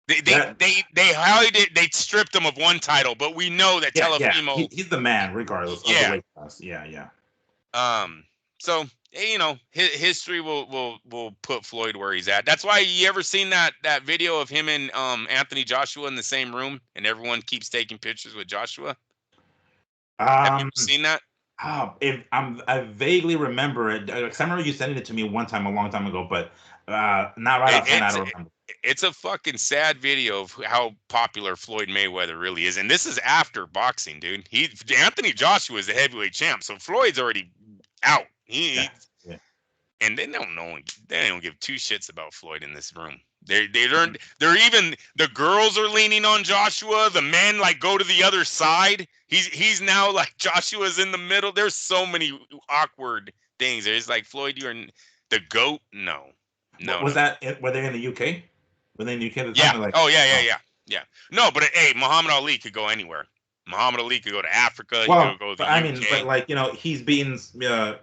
They stripped him of 1 title, but we know that Telefimo. He's the man regardless of the weight class. Yeah. So history will put Floyd where he's at. That's why you ever seen that video of him and Anthony Joshua in the same room, and everyone keeps taking pictures with Joshua. Have you ever Um, seen that? if I vaguely remember it, 'cause I remember you sending it to me one time a long time ago, but not right It, offhand. I it's don't remember. it's a fucking sad video of how popular Floyd Mayweather really is, and this is after boxing, dude. Anthony Joshua is the heavyweight champ, so Floyd's already out. Yeah, yeah. And they don't know. They don't give two shits about Floyd in this room. They're even the girls are leaning on Joshua. The men like go to the other side. He's now like Joshua's in the middle. There's so many awkward things. There's like Floyd, you're the GOAT. No, no, Was no. that? Were they in the UK? Were they in the UK at the Yeah. time? Like, Oh yeah, yeah, oh. yeah, yeah. No, but hey, Muhammad Ali could go anywhere. Muhammad Ali could go to Africa. He Well, could go to but the I mean, but UK. like he's beaten.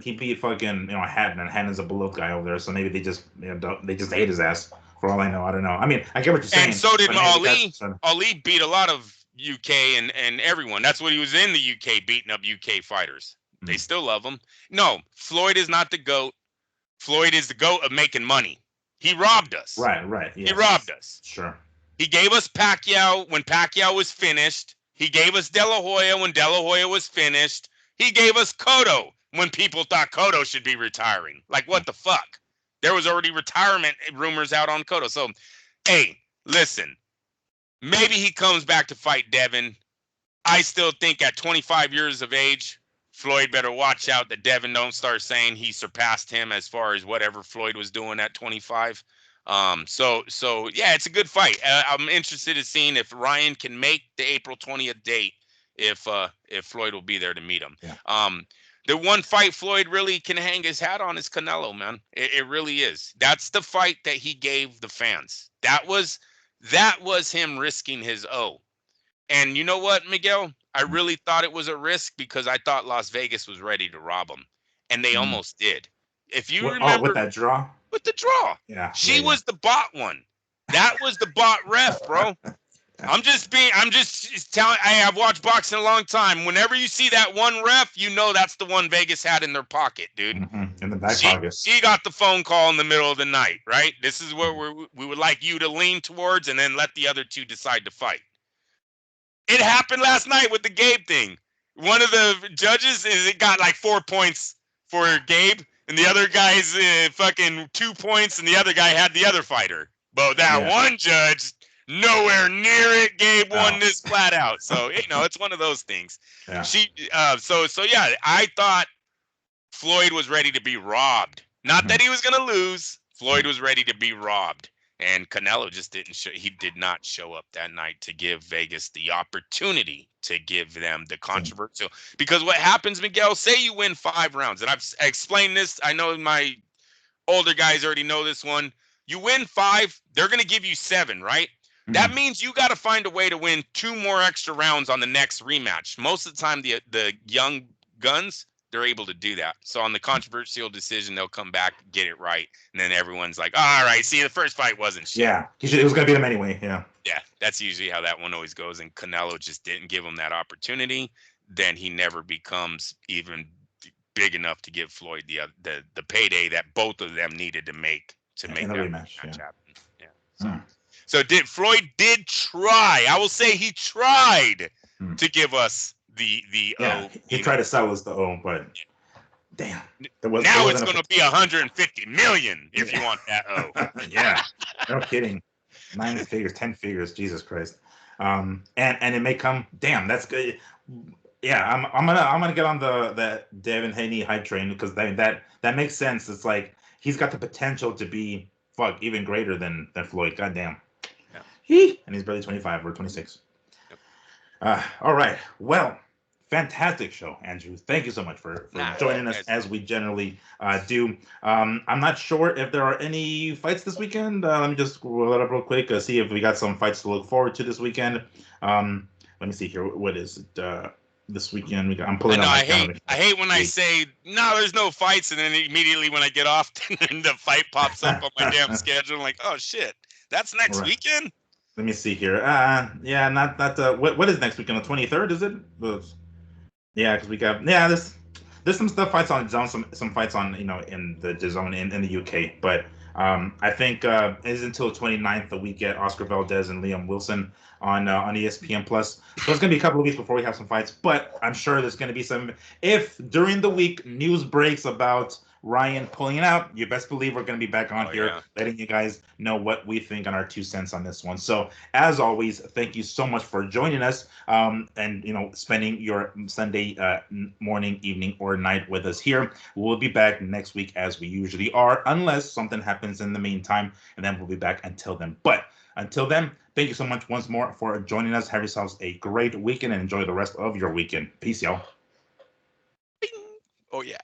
He beat fucking Haddon, and Haddon's a beloved guy over there. So maybe they just they just hate his ass. For all I know, I don't know. I mean, I get what you're And saying. so did But hey, Ali. Ali beat a lot of UK and everyone. That's what he was in the UK, beating up UK fighters. They still love him. No, Floyd is not the GOAT. Floyd is the GOAT of making money. He robbed us. Right. Yes, He robbed us. Sure. He gave us Pacquiao when Pacquiao was finished. He gave us De La Hoya when De La Hoya was finished. He gave us Cotto when people thought Cotto should be retiring. Like, what the fuck? There was already retirement rumors out on Cotto. So, hey, listen, maybe he comes back to fight Devin. I still think at 25 years of age, Floyd better watch out that Devin don't start saying he surpassed him as far as whatever Floyd was doing at 25. So yeah, it's a good fight. I'm interested in seeing if Ryan can make the April 20th date, if Floyd will be there to meet him. Yeah. The one fight Floyd really can hang his hat on is Canelo, man. It really is. That's the fight that he gave the fans. That was him risking his O. And you know what, Miguel? I really thought it was a risk because I thought Las Vegas was ready to rob him, and they almost did. If you remember, with that draw. With the draw. Yeah. She was the bot one. That was the bot ref, bro. I'm just telling. I've watched boxing a long time. Whenever you see that one ref, you know that's the one Vegas had in their pocket, dude. In the back pocket. She got the phone call in the middle of the night, right? This is where we would like you to lean towards and then let the other two decide to fight. It happened last night with the Gabe thing. One of the judges it got like 4 points for Gabe, and the other guy's fucking 2 points, and the other guy had the other fider. But that one judge, nowhere near it. Gabe won this flat out. So it's one of those things. Yeah. So yeah, I thought Floyd was ready to be robbed. Not that he was gonna lose. Floyd was ready to be robbed. And Canelo just didn't show. He did not show up that night to give Vegas the opportunity to give them the controversial. Because what happens, Miguel? Say you win 5 rounds, and I've explained this. I know my older guys already know this one. You win 5, they're going to give you 7, right? That means you got to find a way to win 2 more extra rounds on the next rematch. Most of the time, the young guns, they're able to do that. So on the controversial decision, they'll come back, get it right, and then everyone's like, all right, see, the first fight wasn't shit. Yeah, it was going to beat him anyway, yeah. Yeah, that's usually how that one always goes, and Canelo just didn't give him that opportunity. Then he never becomes even big enough to give Floyd the payday that both of them needed to make that rematch happen. Yeah. So Floyd did try. I will say he tried to give us the O. He tried to sell us the O, but damn. Now it's going to be 150 million if you want that O. Yeah, no kidding. 9 figures, 10 figures, Jesus Christ. And it may come. Damn, that's good. Yeah, I'm gonna get on the Devin Haney hype train because that makes sense. It's like he's got the potential to be even greater than Floyd. Goddamn. Yeah. And he's barely 25 or 26. Yep. All right. Well, fantastic show, Andrew. Thank you so much for joining us as we generally do. I'm not sure if there are any fights this weekend. Let me just roll it up real quick. See if we got some fights to look forward to this weekend. Let me see here. What is it? This weekend I'm pulling up. I hate when I say no, there's no fights, and then immediately when I get off, the fight pops up on my damn schedule. I'm like, oh shit, that's next weekend. Let me see here. Yeah, not what is next weekend? The 23rd, is it? Yeah, because we got this. there's some stuff fights on zone, some fights on in the zone in the UK, but I think is until 29th that we get Oscar Valdez and Liam Wilson on ESPN Plus. So it's gonna be a couple of weeks before we have some fights, but I'm sure there's gonna be some. If during the week news breaks about Ryan pulling it out, you best believe we're going to be back on here, letting you guys know what we think on our 2 cents on this one. So, as always, thank you so much for joining us, and spending your Sunday morning, evening, or night with us here. We'll be back next week as we usually are, unless something happens in the meantime, and then we'll be back until then. But until then, thank you so much once more for joining us. Have yourselves a great weekend and enjoy the rest of your weekend. Peace, y'all. Oh yeah.